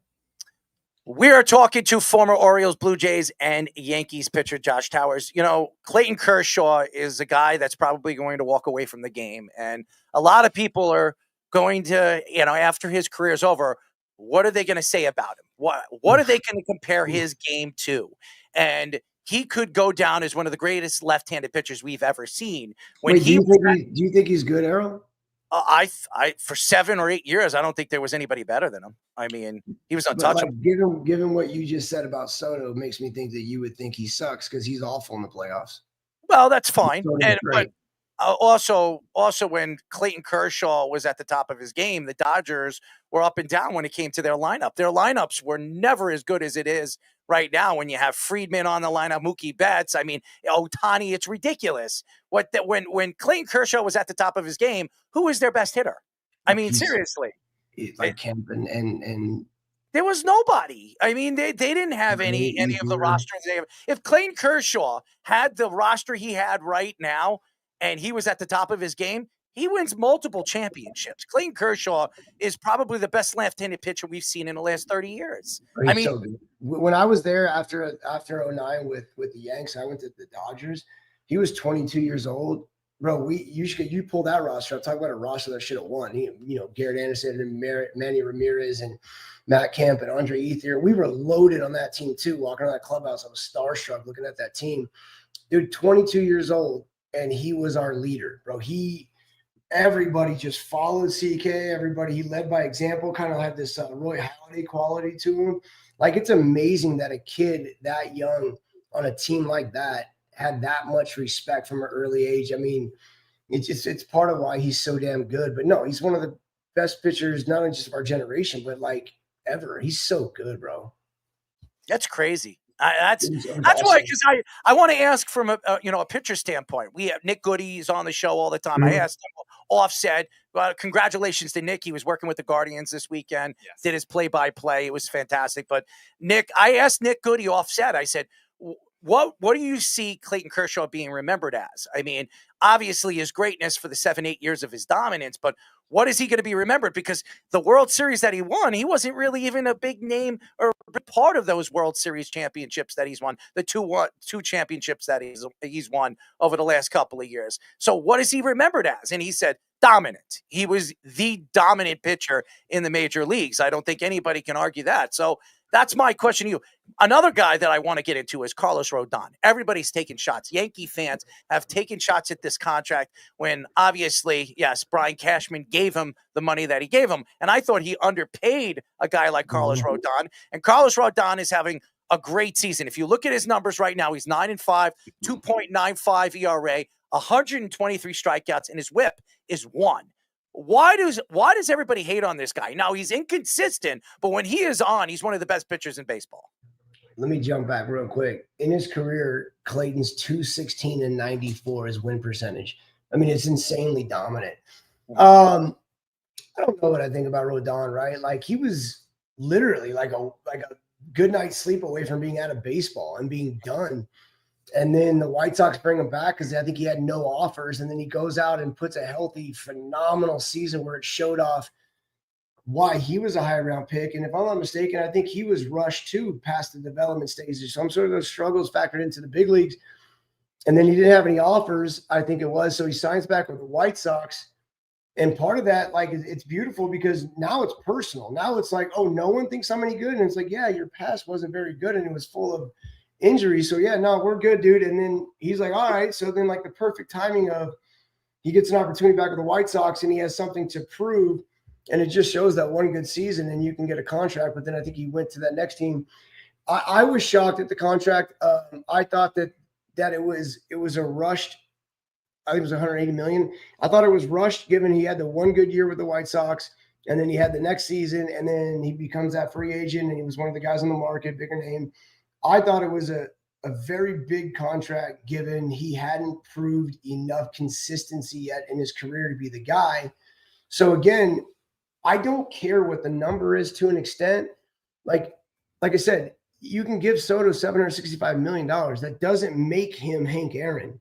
Speaker 6: We are talking to former Orioles, Blue Jays, and Yankees pitcher Josh Towers. You know, Clayton Kershaw is a guy that's probably going to walk away from the game. And a lot of people are going to, you know, after his career is over, what are they going to say about him? What are they going to compare his game to? And he could go down as one of the greatest left-handed pitchers we've ever seen.
Speaker 13: Do you think he's good, Errol?
Speaker 6: I for 7 or 8 years, I don't think there was anybody better than him. I mean, he was untouchable.
Speaker 13: Like, given what you just said about Soto, makes me think that you would think he sucks because he's awful in the playoffs.
Speaker 6: Well, that's fine. But also when Clayton Kershaw was at the top of his game, the Dodgers were up and down when it came to their lineup. Their lineups were never as good as it is right now when you have Friedman on the lineup, Mookie Betts. I mean, Ohtani, it's ridiculous. When Clayton Kershaw was at the top of his game, who was their best hitter? I mean, seriously.
Speaker 13: Like Kemp and
Speaker 6: there was nobody. I mean, they didn't have any of the rosters. If Clayton Kershaw had the roster he had right now, and he was at the top of his game, he wins multiple championships. Clayton Kershaw is probably the best left-handed pitcher we've seen in the last 30 years.
Speaker 13: I mean, so when I was there after 09 with the Yanks, I went to the Dodgers. He was 22 years old. Bro, you pull that roster up. Talk about a roster that should have won. Garrett Anderson and Manny Ramirez and Matt Kemp and Andre Ethier. We were loaded on that team too. Walking around that clubhouse, I was starstruck looking at that team. Dude, 22 years old, and he was our leader, bro. Everybody just followed CK. Everybody, he led by example, kind of had this Roy Halladay quality to him. Like, it's amazing that a kid that young on a team like that had that much respect from an early age. I mean, it's part of why he's so damn good. But no, he's one of the best pitchers, not only just of our generation, but like ever. He's so good, bro.
Speaker 6: That's crazy. That's
Speaker 13: awesome.
Speaker 6: why, because I want to ask from a pitcher standpoint. We have Nick Goody is on the show all the time. I asked him offset. Congratulations to Nick. He was working with the Guardians this weekend. Yes. Did his play-by-play. It was fantastic. But Nick, I asked Nick Goody offset. I said, what do you see Clayton Kershaw being remembered as? I mean, obviously his greatness for the 7-8 years of his dominance, but what is he going to be remembered? Because the World Series that he won, he wasn't really even a big name or a big part of those World Series championships that he's won, the two championships that he's won over the last couple of years. So what is he remembered as? And he said, dominant. He was the dominant pitcher in the major leagues. I don't think anybody can argue that. So that's my question to you. Another guy that I want to get into is Carlos Rodon. Everybody's taking shots. Yankee fans have taken shots at this contract when obviously, yes, Brian Cashman gave him the money that he gave him. And I thought he underpaid a guy like Carlos Rodon. And Carlos Rodon is having a great season. If you look at his numbers right now, he's 9-5, 2.95 ERA, 123 strikeouts, and his whip is 1. Why does everybody hate on this guy? Now, he's inconsistent, but when he is on, he's one of the best pitchers in baseball.
Speaker 13: Let me jump back real quick. In his career, Clayton's 216 and 94 is win percentage. I mean, it's insanely dominant. I don't know what I think about Rodon, right? Like, he was literally like a good night's sleep away from being out of baseball and being done. And then the White Sox bring him back because I think he had no offers. And then he goes out and puts a healthy, phenomenal season where it showed off why he was a high round pick. And if I'm not mistaken, I think he was rushed too past the development stages. So I'm sort of those struggles factored into the big leagues. And then he didn't have any offers, I think it was. So he signs back with the White Sox. And part of that, like, it's beautiful because now it's personal. Now it's like, oh, no one thinks I'm any good. And it's like, yeah, your past wasn't very good and it was full of injury. So yeah, no, we're good, dude. And then he's like, all right. So then, like, the perfect timing of he gets an opportunity back with the White Sox and he has something to prove. And it just shows that one good season and you can get a contract. But then I think he went to that next team. I was shocked at the contract. I thought that it was a rushed. I think it was 180 million. I thought it was rushed given he had the one good year with the White Sox and then he had the next season and then he becomes that free agent and he was one of the guys on the market, bigger name. I thought it was a very big contract given he hadn't proved enough consistency yet in his career to be the guy. So again, I don't care what the number is to an extent. Like I said, you can give Soto $765 million. That doesn't make him Hank Aaron.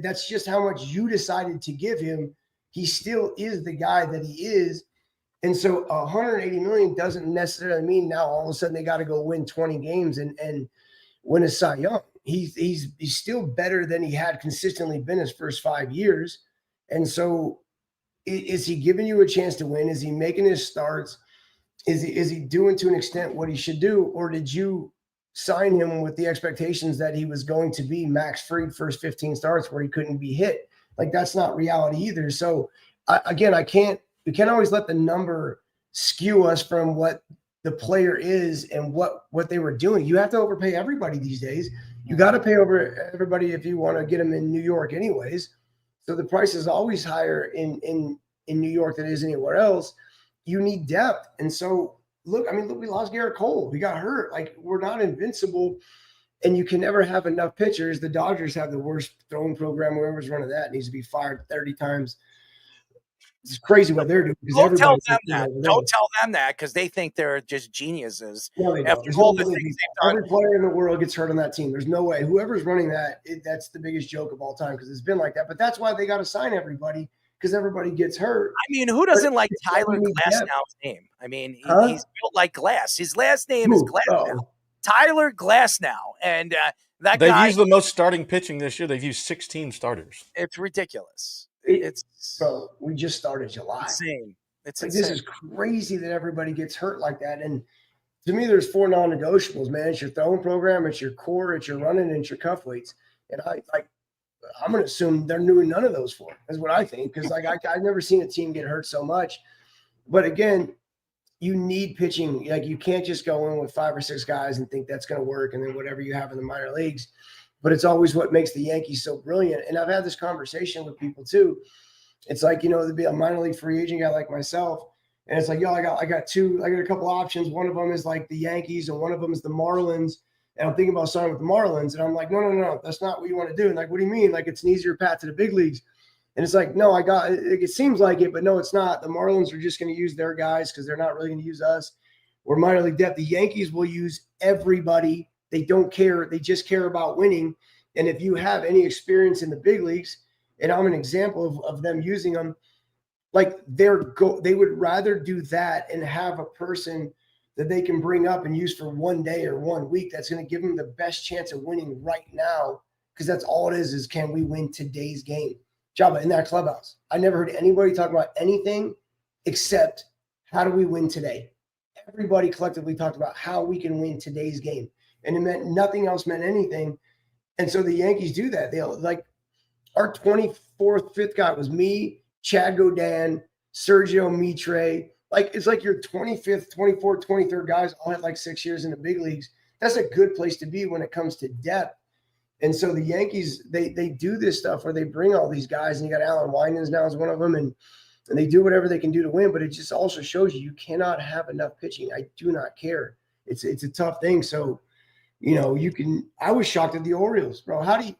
Speaker 13: That's just how much you decided to give him. He still is the guy that he is. And so 180 million doesn't necessarily mean now all of a sudden they got to go win 20 games and win a Cy Young. He's still better than he had consistently been his first 5 years. And so is he giving you a chance to win? Is he making his starts? Is he doing to an extent what he should do? Or did you sign him with the expectations that he was going to be Max Fried first 15 starts where he couldn't be hit? Like, that's not reality either. So we can't always let the number skew us from what the player is and what they were doing. You have to overpay everybody these days. You got to pay over everybody if you want to get them in New York anyways. So the price is always higher in New York than it is anywhere else. You need depth. And so look, we lost Garrett Cole. We got hurt. Like, we're not invincible. And you can never have enough pitchers. The Dodgers have the worst throwing program. Whoever's running that needs to be fired 30 times. It's crazy what they're doing.
Speaker 6: Don't tell them that. Don't tell them that because they think they're just geniuses.
Speaker 13: No, they don't. Every player in the world gets hurt on that team. There's no way. Whoever's running that, that's the biggest joke of all time because it's been like that. But that's why they got to sign everybody because everybody gets hurt.
Speaker 6: I mean, who doesn't like Tyler Glasnow's name? I mean, he's built like glass. His last name is Glasnow. Tyler Glasnow. And that guy.
Speaker 10: They've used the most starting pitching this year. They've used 16 starters.
Speaker 6: It's ridiculous.
Speaker 13: Bro, we just started July.
Speaker 6: Insane. It's
Speaker 13: like,
Speaker 6: insane.
Speaker 13: this is crazy that everybody gets hurt like that. And to me, there's 4 non-negotiables, man. It's your throwing program, it's your core, it's your running, and it's your cuff weights. And I'm going to assume they're doing none of those 4. That's what I think. Because I've never seen a team get hurt so much. But again, you need pitching. Like, you can't just go in with 5 or 6 guys and think that's going to work. And then whatever you have in the minor leagues. but it's always what makes the Yankees so brilliant. And I've had this conversation with people too. It's like, there'd be a minor league free agent guy like myself. And it's like, I got a couple options. One of them is like the Yankees and one of them is the Marlins. And I'm thinking about signing with the Marlins. And I'm like, no, that's not what you want to do. And like, what do you mean? Like, it's an easier path to the big leagues. And it's like, no, it seems like it, but no, it's not. The Marlins are just going to use their guys because they're not really going to use us. We're minor league depth. The Yankees will use everybody. They don't care. They just care about winning. And if you have any experience in the big leagues, and I'm an example of them using them, like they would rather do that and have a person that they can bring up and use for one day or 1 week that's going to give them the best chance of winning right now, because that's all it is can we win today's game? Joba, in that clubhouse, I never heard anybody talk about anything except how do we win today? Everybody collectively talked about how we can win today's game. And it meant nothing else meant anything. And so the Yankees do that. They'll like our 24th, 5th guy was me, Chad Godin, Sergio Mitre. Like, it's like your 25th, 24th, 23rd guys all had like 6 years in the big leagues. That's a good place to be when it comes to depth. And so the Yankees, they do this stuff where they bring all these guys, and you got Alan Winans now as one of them, and they do whatever they can do to win. But it just also shows you cannot have enough pitching. I do not care. It's a tough thing. So, I was shocked at the Orioles, bro. How do you?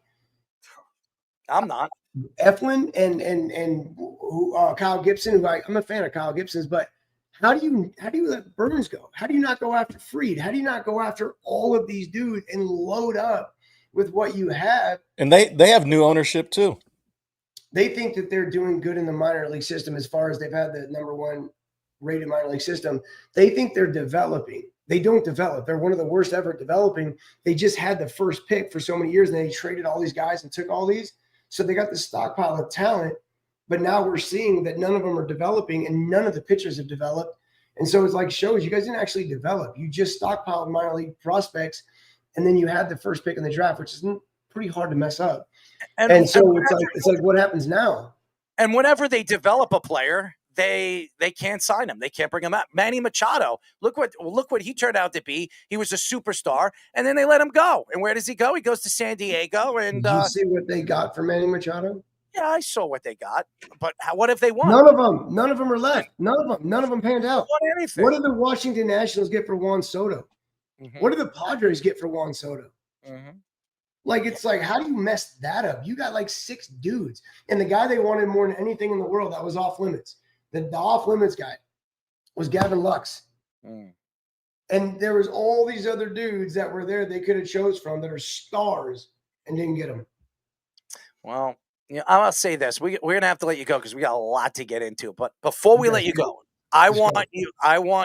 Speaker 6: I'm not.
Speaker 13: Eflin and Kyle Gibson, I'm a fan of Kyle Gibson's, but how do you let Burns go? How do you not go after Fried? How do you not go after all of these dudes and load up with what you have?
Speaker 10: And they have new ownership too.
Speaker 13: They think that they're doing good in the minor league system as far as they've had the #1 rated minor league system. They think they're developing. They don't develop. They're one of the worst ever at developing. They just had the first pick for so many years, and they traded all these guys and took all these. So they got the stockpile of talent, but now we're seeing that none of them are developing and none of the pitchers have developed. And so it's like shows you guys didn't actually develop. You just stockpiled minor league prospects, and then you had the first pick in the draft, which is pretty hard to mess up. And so it's like what happens now?
Speaker 6: And whenever they develop a player, they can't sign him. They can't bring him up. Manny Machado, look what he turned out to be. He was a superstar, and then they let him go. And where does he go? He goes to San Diego. And
Speaker 13: did you see what they got for Manny Machado?
Speaker 6: Yeah, I saw what they got. But what if they won?
Speaker 13: None of them are left. None of them panned out. What did the Washington Nationals get for Juan Soto? Mm-hmm. What did the Padres get for Juan Soto? Mm-hmm. Like, it's like, how do you mess that up? You got like 6 dudes. And the guy they wanted more than anything in the world that was off limits. The off limits guy was Gavin Lux. Mm. And there was all these other dudes that were there they could have chose from that are stars and didn't get them.
Speaker 6: Well, I'll say this. We're going to have to let you go because we got a lot to get into. But before we let you go, I want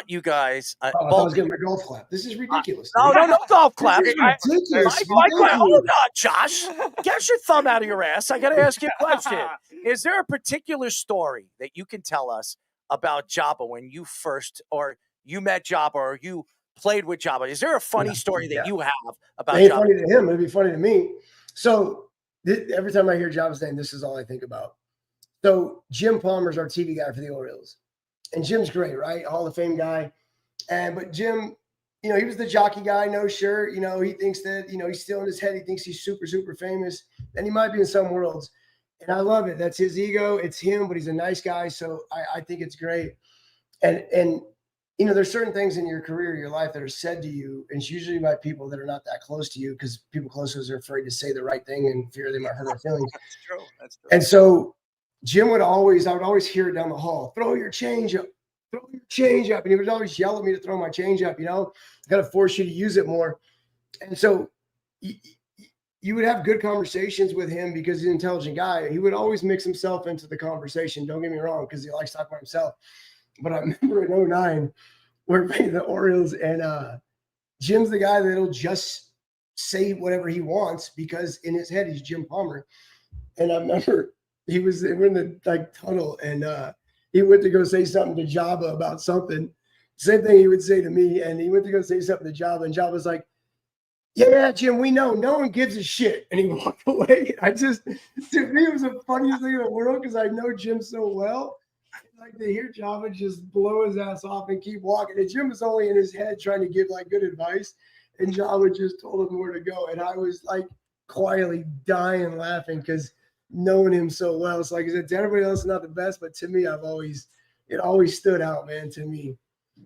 Speaker 6: you guys.
Speaker 13: I was getting my golf clap. This is ridiculous.
Speaker 6: No golf clap.
Speaker 13: Ridiculous.
Speaker 6: Hold on, Josh. Get your thumb out of your ass. I got to ask you a question. Is there a particular story that you can tell us about Joba when you first, or you met Joba, or you played with Joba? Is there a funny story that you have about Joba?
Speaker 13: It ain't funny to him. It'd be funny to me. So every time I hear Joba's name, this is all I think about. So Jim Palmer's our TV guy for the Orioles. And Jim's great, right? Hall of Fame guy. But Jim, he was the jockey guy, no shirt. He thinks that, he's still in his head. He thinks he's super, super famous. And he might be in some worlds. And I love it. That's his ego. It's him, but he's a nice guy. So I think it's great. And there's certain things in your career, your life that are said to you. And it's usually by people that are not that close to you, because people close to us are afraid to say the right thing and fear they might hurt our feelings.
Speaker 6: That's true.
Speaker 13: And so Jim I would always hear it down the hall, throw your change up. And he would always yell at me to throw my change up, I got to force you to use it more. And so you would have good conversations with him because he's an intelligent guy. He would always mix himself into the conversation. Don't get me wrong, because he likes to talk about himself. But I remember in 2009, we're playing the Orioles, and Jim's the guy that'll just say whatever he wants because in his head, he's Jim Palmer. And I remember we're in the tunnel, and he went to go say something to Joba about something. Same thing he would say to me. And he went to go say something to Joba, and Joba was like, yeah, Jim, we know. No one gives a shit. And he walked away. To me, it was the funniest thing in the world because I know Jim so well. Like to hear Joba just blow his ass off and keep walking. And Jim was only in his head trying to give like good advice. And Joba just told him where to go. And I was like, quietly dying laughing because knowing him so well. It's like I said, to everybody else, not the best, but to me, it always stood out, man. To me,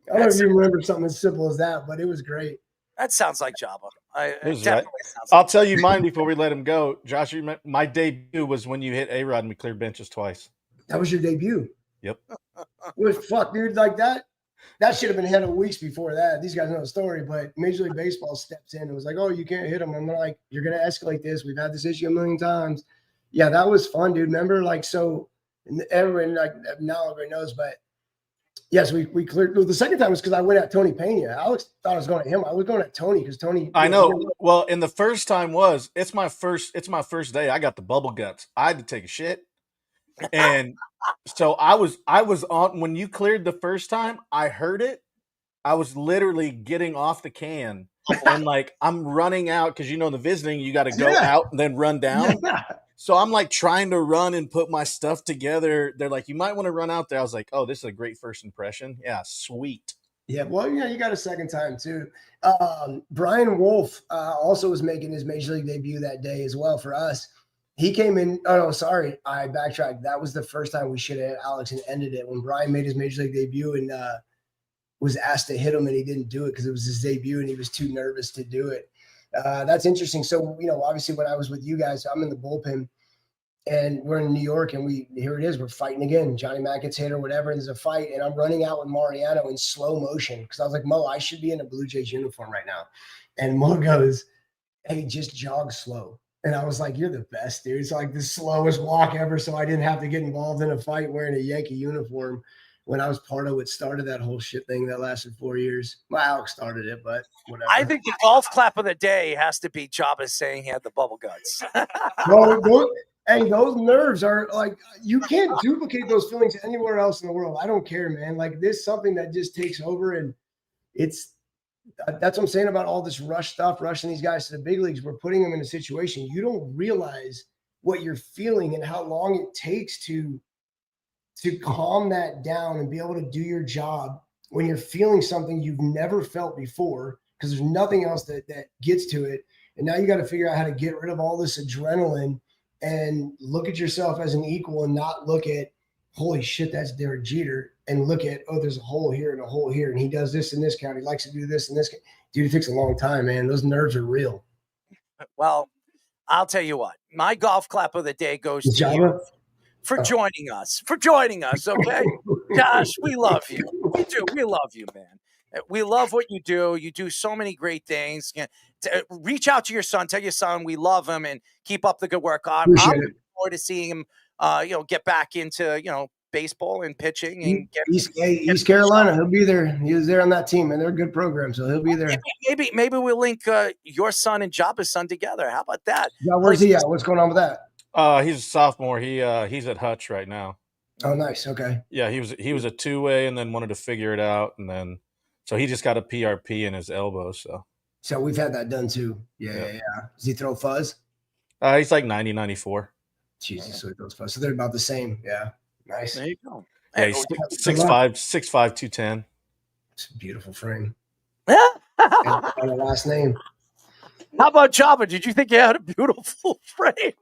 Speaker 13: I don't know if you remember something as simple as that, but it was great.
Speaker 6: That sounds like Joba.
Speaker 10: It was
Speaker 6: Definitely
Speaker 10: right.
Speaker 6: sounds
Speaker 10: I'll
Speaker 6: like
Speaker 10: tell you mine before we let him go. Josh, my debut was when you hit A-Rod and we cleared benches twice.
Speaker 13: That was your debut.
Speaker 10: Yep.
Speaker 13: What fuck, dude? Like that should have been handled weeks before that. These guys know the story, but Major League Baseball steps in and was like, "Oh, you can't hit them." I'm like, "You're gonna escalate this. We've had this issue a million times." Yeah, that was fun, dude. Remember, like, so everyone like now everybody knows, but yes, we cleared. Well, the second time was because I went at Tony Pena. Alex thought I was going at him. I was going at Tony because Tony.
Speaker 10: I know. Well, and the first time was it's my first day. I got the bubble guts. I had to take a shit, and so I was on when you cleared the first time. I heard it. I was literally getting off the can, and like I'm running out because the visiting you got to go out and then run down.
Speaker 13: Yeah.
Speaker 10: So I'm like trying to run and put my stuff together. They're like, you might want to run out there. I was like, oh, this is a great first impression. Yeah, sweet.
Speaker 13: Yeah, well, you got a second time too. Brian Wolf also was making his Major League debut that day as well for us. He came in. Oh, no, sorry. I backtracked. That was the first time we should have had Alex and ended it when Brian made his Major League debut and was asked to hit him and he didn't do it because it was his debut and he was too nervous to do it. That's interesting. So, obviously when I was with you guys, I'm in the bullpen and we're in New York and here it is. We're fighting again. Johnny Mack gets hit or whatever. And there's a fight and I'm running out with Mariano in slow motion because I was like, Mo, I should be in a Blue Jays uniform right now. And Mo goes, hey, just jog slow. And I was like, you're the best, dude. It's like the slowest walk ever. So I didn't have to get involved in a fight wearing a Yankee uniform when I was part of what started that whole shit thing that lasted 4 years. Well, Alex started it, but whatever.
Speaker 6: I think the golf clap of the day has to be Joba saying he had the bubble guts.
Speaker 13: Those nerves are like, you can't duplicate those feelings anywhere else in the world. I don't care, man. Like this is something that just takes over. And that's what I'm saying about all this rush stuff, rushing these guys to the big leagues. We're putting them in a situation. You don't realize what you're feeling and how long it takes to calm that down and be able to do your job when you're feeling something you've never felt before, because there's nothing else that gets to it. And now you got to figure out how to get rid of all this adrenaline and look at yourself as an equal and not look at, holy shit, that's Derek Jeter, and look at, oh, there's a hole here and a hole here, and he does this in this count. He likes to do this in this. Dude, it takes a long time, man. Those nerves are real.
Speaker 6: Well, I'll tell you what. My golf clap of the day goes to you for joining us. Okay, Josh, we love you. We do. We love you, man. We love what you do. You do so many great things. Reach out to your son. Tell your son we love him and keep up the good work. I'm looking forward to seeing him, get back into, baseball and pitching and
Speaker 13: East Carolina. He'll be there. He was there on that team, and they're a good program, so he'll be there.
Speaker 6: Maybe we'll link your son and Joba's son together. How about that?
Speaker 13: Yeah, where's he at? What's going on with that?
Speaker 10: He's a sophomore. He's at Hutch right now.
Speaker 13: Oh, nice. Okay.
Speaker 10: Yeah, he was a two-way and then wanted to figure it out, and then so he just got a PRP in his elbow.
Speaker 13: So we've had that done too. Yeah. Does he throw fuzz?
Speaker 10: He's like 90, 94.
Speaker 13: Jesus, so he throws fuzz. So they're about the same. Yeah. Nice.
Speaker 6: There you go.
Speaker 10: Yeah, he's 6'5", 210.
Speaker 13: It's a beautiful frame. and a last name.
Speaker 6: How about Joba? Did you think he had a beautiful frame?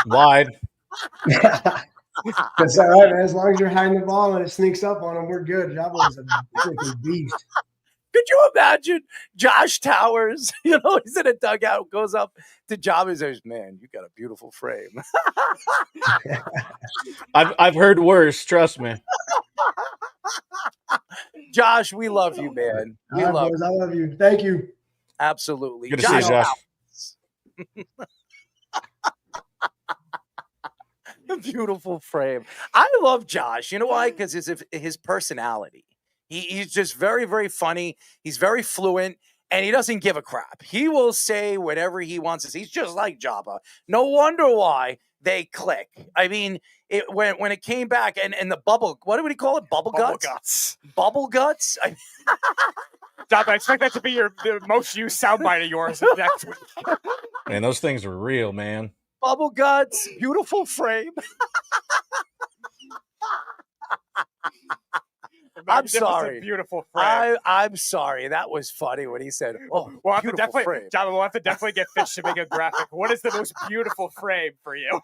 Speaker 10: Wide.
Speaker 13: That's all right, man. As long as you're hiding the ball and it sneaks up on him, we're good. Joba is a freaking beast.
Speaker 6: Could you imagine Josh Towers? He's in a dugout, goes up to Joba and says, man, you got a beautiful frame.
Speaker 10: I've heard worse, trust me.
Speaker 6: Josh, we love you, man.
Speaker 13: I love you. Thank you.
Speaker 6: Absolutely.
Speaker 10: Good to see you, Josh.
Speaker 6: A beautiful frame. I love Josh. You know why? Because his personality. He's just very, very funny. He's very fluent, and he doesn't give a crap. He will say whatever he wants to say. He's just like Joba. No wonder why they click. I mean, when it came back and the bubble, what would he call it? Bubble guts? Bubble guts?
Speaker 9: Joba, I expect that to be the most used soundbite of yours next week.
Speaker 10: Man, those things were real, man.
Speaker 6: Bubble guts, beautiful frame. I'm sorry.
Speaker 9: Beautiful frame.
Speaker 6: I'm sorry. That was funny when he said, "Oh,
Speaker 9: We'll have to
Speaker 6: beautiful
Speaker 9: definitely,
Speaker 6: frame."
Speaker 9: John, we'll have to definitely get Fitch to make a graphic. What is the most beautiful frame for you?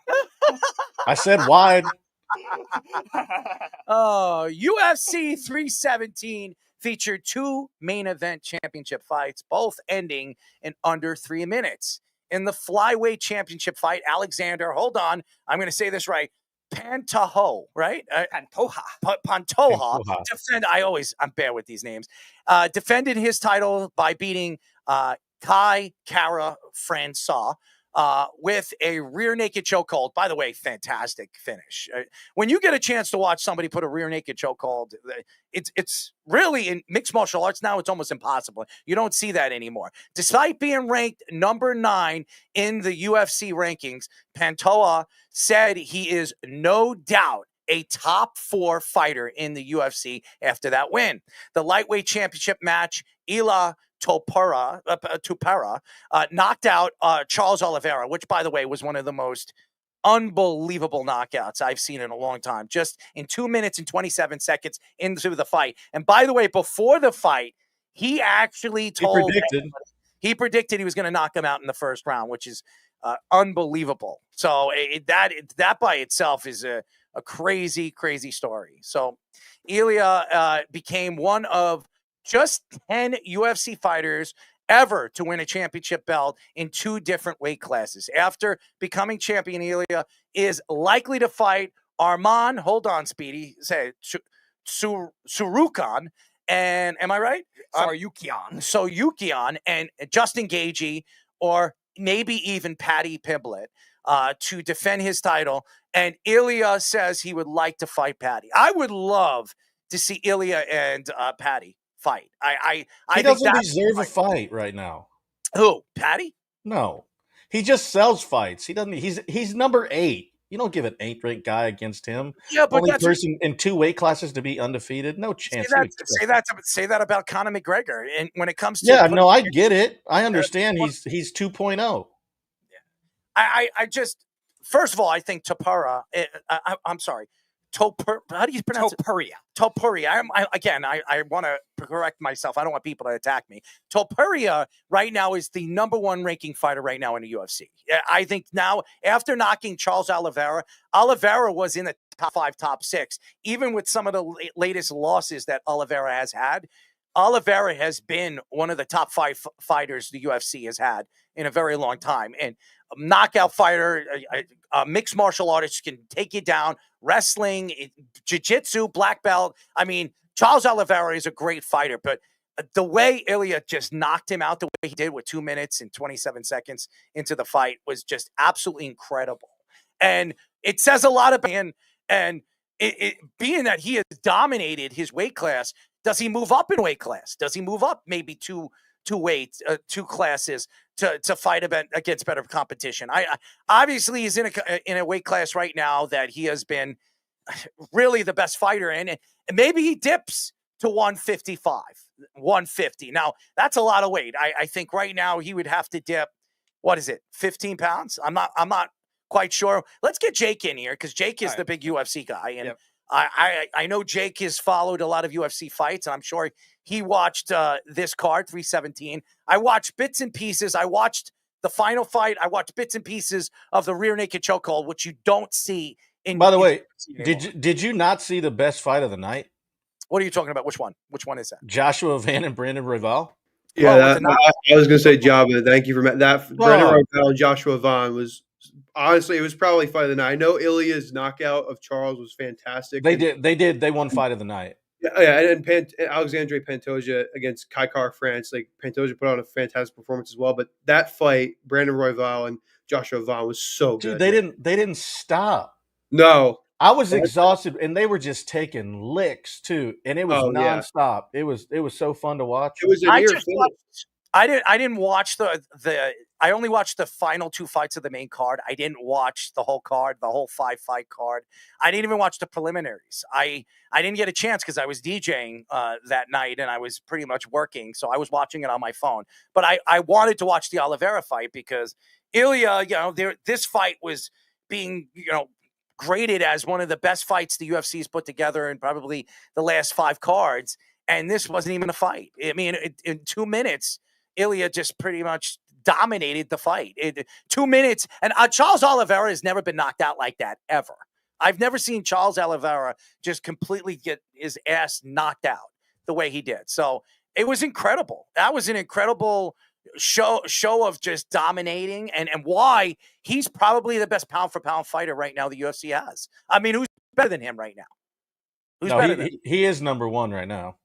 Speaker 10: I said wide.
Speaker 6: Oh, UFC 317 featured 2 main event championship fights, both ending in under 3 minutes. In the flyweight championship fight, Alexander, hold on, I'm going to say this right, Pantoja, right? Pantoja. I'm bad with these names. Defended his title by beating Kai Kara Francois with a rear naked chokehold. By the way, fantastic finish. When you get a chance to watch somebody put a rear naked chokehold, it's really in mixed martial arts now, it's almost impossible. You don't see that anymore. Despite being ranked number 9 in the UFC rankings, Pantoja said he is no doubt a top 4 fighter in the UFC after that win. The lightweight championship match, Ila Tupera knocked out Charles Oliveira, which, by the way, was one of the most unbelievable knockouts I've seen in a long time, just in 2 minutes and 27 seconds into the fight. And by the way, before the fight, he actually he predicted he was going to knock him out in the first round, which is unbelievable. So that by itself is a crazy, crazy story. So Ilya became one of just 10 UFC fighters ever to win a championship belt in 2 different weight classes. After becoming champion, Ilya is likely to fight Arman, hold on, Speedy, say Surukan, and am I right? Soyukian and Justin Gaethje, or maybe even Paddy Pimblett, to defend his title. And Ilya says he would like to fight Paddy. I would love to see Ilya and Paddy fight. I
Speaker 10: He
Speaker 6: think
Speaker 10: doesn't
Speaker 6: that's
Speaker 10: deserve a fight right now.
Speaker 6: Who? Paddy?
Speaker 10: No. He just sells fights. He doesn't. He's number 8. You don't give an 8th-ranked guy against him.
Speaker 6: Yeah, but
Speaker 10: only
Speaker 6: that's
Speaker 10: person in 2 weight classes to be undefeated. No chance.
Speaker 6: Say that about Conor McGregor. And when it comes to
Speaker 10: I get it. I understand. He's 2.0.
Speaker 6: I just, first of all, I think Tupera. I'm sorry. How do you pronounce
Speaker 9: Topuria.
Speaker 6: Topuria. I want to correct myself. I don't want people to attack me. Topuria right now is the number 1 ranking fighter right now in the UFC. I think now, after knocking Charles Oliveira was in the top 5, top 6. Even with some of the latest losses that Oliveira has had, Oliveira has been one of the top 5 fighters the UFC has had in a very long time. And a knockout fighter, a mixed martial artist, can take you down. Wrestling, jiu-jitsu, black belt. I mean, Charles Oliveira is a great fighter, but the way Ilya just knocked him out the way he did with 2 minutes and 27 seconds into the fight was just absolutely incredible. And it says a lot about him. And being that he has dominated his weight class, does he move up in weight class? Does he move up maybe two classes to fight against better competition? Obviously he's in a weight class right now that he has been really the best fighter in, and maybe he dips to 155, 150. Now that's a lot of weight. I think right now he would have to dip. What is it? 15 pounds? I'm not quite sure. Let's get Jake in here because Jake is the big UFC guy, and I know Jake has followed a lot of UFC fights, and I'm sure he watched this card, 317. I watched bits and pieces. I watched the final fight. I watched bits and pieces of the rear naked chokehold, which you don't see in.
Speaker 10: By the way, did you not see the best fight of the night?
Speaker 6: What are you talking about? Which one? Which one is that?
Speaker 10: Joshua Van and Brandon Royval.
Speaker 12: Yeah, I was going to say Joba. Thank you for that. Brandon Royval and Joshua Vaughn was honestly, it was probably fight of the night. I know Ilya's knockout of Charles was fantastic.
Speaker 10: They won fight of the night.
Speaker 12: Yeah, and Alexandre Pantoja against Kai Kara France. Like Pantoja put on a fantastic performance as well. But that fight, Brandon Royval and Joshua Vaughn, was so good.
Speaker 10: They didn't stop.
Speaker 12: No.
Speaker 10: I was exhausted, and they were just taking licks too, and it was nonstop. Yeah. It was so fun to watch.
Speaker 12: It was a near finish.
Speaker 6: I didn't watch I only watched the final 2 fights of the main card. I didn't watch the whole card, the whole 5-fight card. I didn't even watch the preliminaries. I didn't get a chance because I was DJing that night and I was pretty much working, so I was watching it on my phone. But I wanted to watch the Oliveira fight because Ilya, this fight was being, graded as one of the best fights the UFC's put together in probably the last 5 cards. And this wasn't even a fight. I mean, in 2 minutes, Ilya just pretty much dominated the fight. 2 minutes. And Charles Oliveira has never been knocked out like that, ever. I've never seen Charles Oliveira just completely get his ass knocked out the way he did. So it was incredible. That was an incredible show of just dominating and why he's probably the best pound-for-pound fighter right now the UFC has. I mean, who's better than him right now? Who's better than him?
Speaker 10: He is number 1 right now.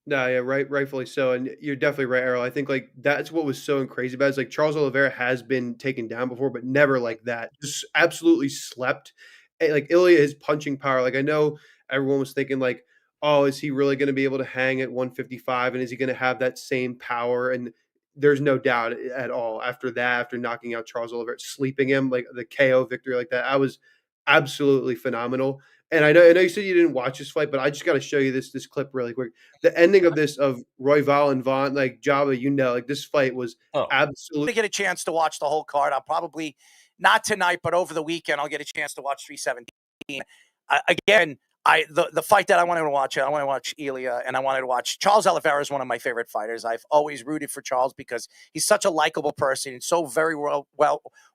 Speaker 12: No, yeah, rightfully so, and you're definitely right, Errol. I think like that's what was so crazy about it. Is like Charles Oliveira has been taken down before, but never like that. Just absolutely slept. Like Ilya, his punching power. Like I know everyone was thinking like, oh, is he really going to be able to hang at 155, and is he going to have that same power? And there's no doubt at all. After that, after knocking out Charles Oliveira, sleeping him like the KO victory like that, I was absolutely phenomenal. And I know you said you didn't watch this fight, but I just got to show you this clip really quick. The ending of this of Royval and Vaughn, like Joba, like this fight was absolutely.
Speaker 6: To get a chance to watch the whole card, I'll probably not tonight, but over the weekend, I'll get a chance to watch 317. Again, the fight that I wanted to watch Ilya, and I wanted to watch Charles Oliveira is one of my favorite fighters. I've always rooted for Charles because he's such a likable person and so very well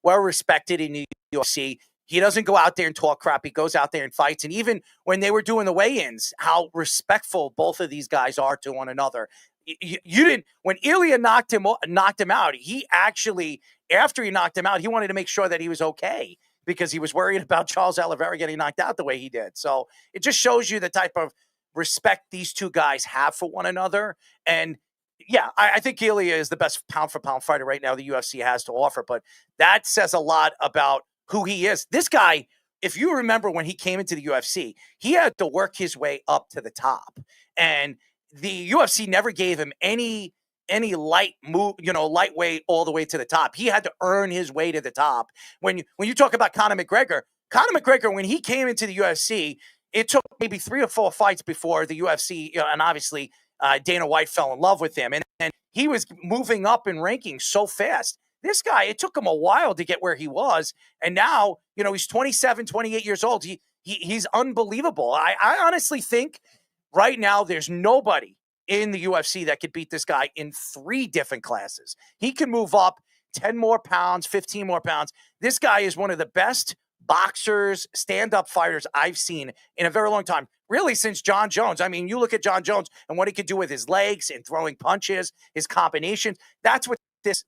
Speaker 6: respected in the UFC. He doesn't go out there and talk crap. He goes out there and fights. And even when they were doing the weigh-ins, how respectful both of these guys are to one another. You didn't when Ilya knocked him out. He actually, after he knocked him out, he wanted to make sure that he was okay because he was worried about Charles Oliveira getting knocked out the way he did. So it just shows you the type of respect these two guys have for one another. And yeah, I think Ilya is the best pound-for-pound fighter right now the UFC has to offer. But that says a lot about who he is. This guy, if you remember when he came into the UFC, he had to work his way up to the top. And the UFC never gave him any light move, lightweight all the way to the top. He had to earn his way to the top. When you talk about Conor McGregor, when he came into the UFC, it took maybe 3 or 4 fights before the UFC, and obviously Dana White fell in love with him. And he was moving up in rankings so fast. This guy, it took him a while to get where he was. And now, he's 27, 28 years old. He's unbelievable. I honestly think right now there's nobody in the UFC that could beat this guy in 3 different classes. He can move up 10 more pounds, 15 more pounds. This guy is one of the best boxers, stand-up fighters I've seen in a very long time. Really, since John Jones. I mean, you look at John Jones and what he could do with his legs and throwing punches, his combinations. That's what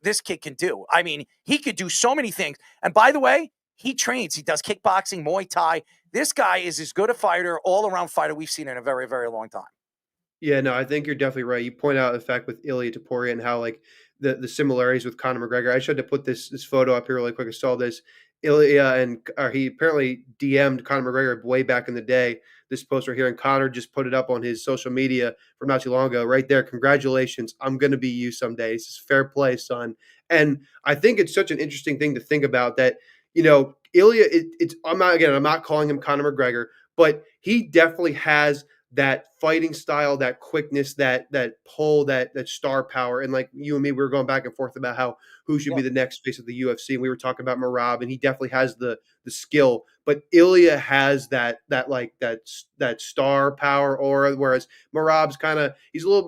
Speaker 6: this kid can do. I mean, he could do so many things. And by the way, he trains. He does kickboxing, Muay Thai. This guy is as good a fighter, all-around fighter we've seen in a very, very long time.
Speaker 12: Yeah, no, I think you're definitely right. You point out the fact with Ilya Topuria and how like the similarities with Conor McGregor. I just had to put this photo up here really quick. I saw this. Ilya he apparently DM'd Conor McGregor way back in the day. This post right here, and Conor just put it up on his social media from not too long ago. Right there, congratulations! I'm going to be you someday. It's just fair play, son. And I think it's such an interesting thing to think about that. Ilya. I'm not calling him Conor McGregor, but he definitely has that fighting style, that quickness, that pull, that star power. And like you and me, we were going back and forth about who should be the next face of the UFC. And we were talking about Merab, and he definitely has the skill. But Ilya has that star power aura, whereas Merab's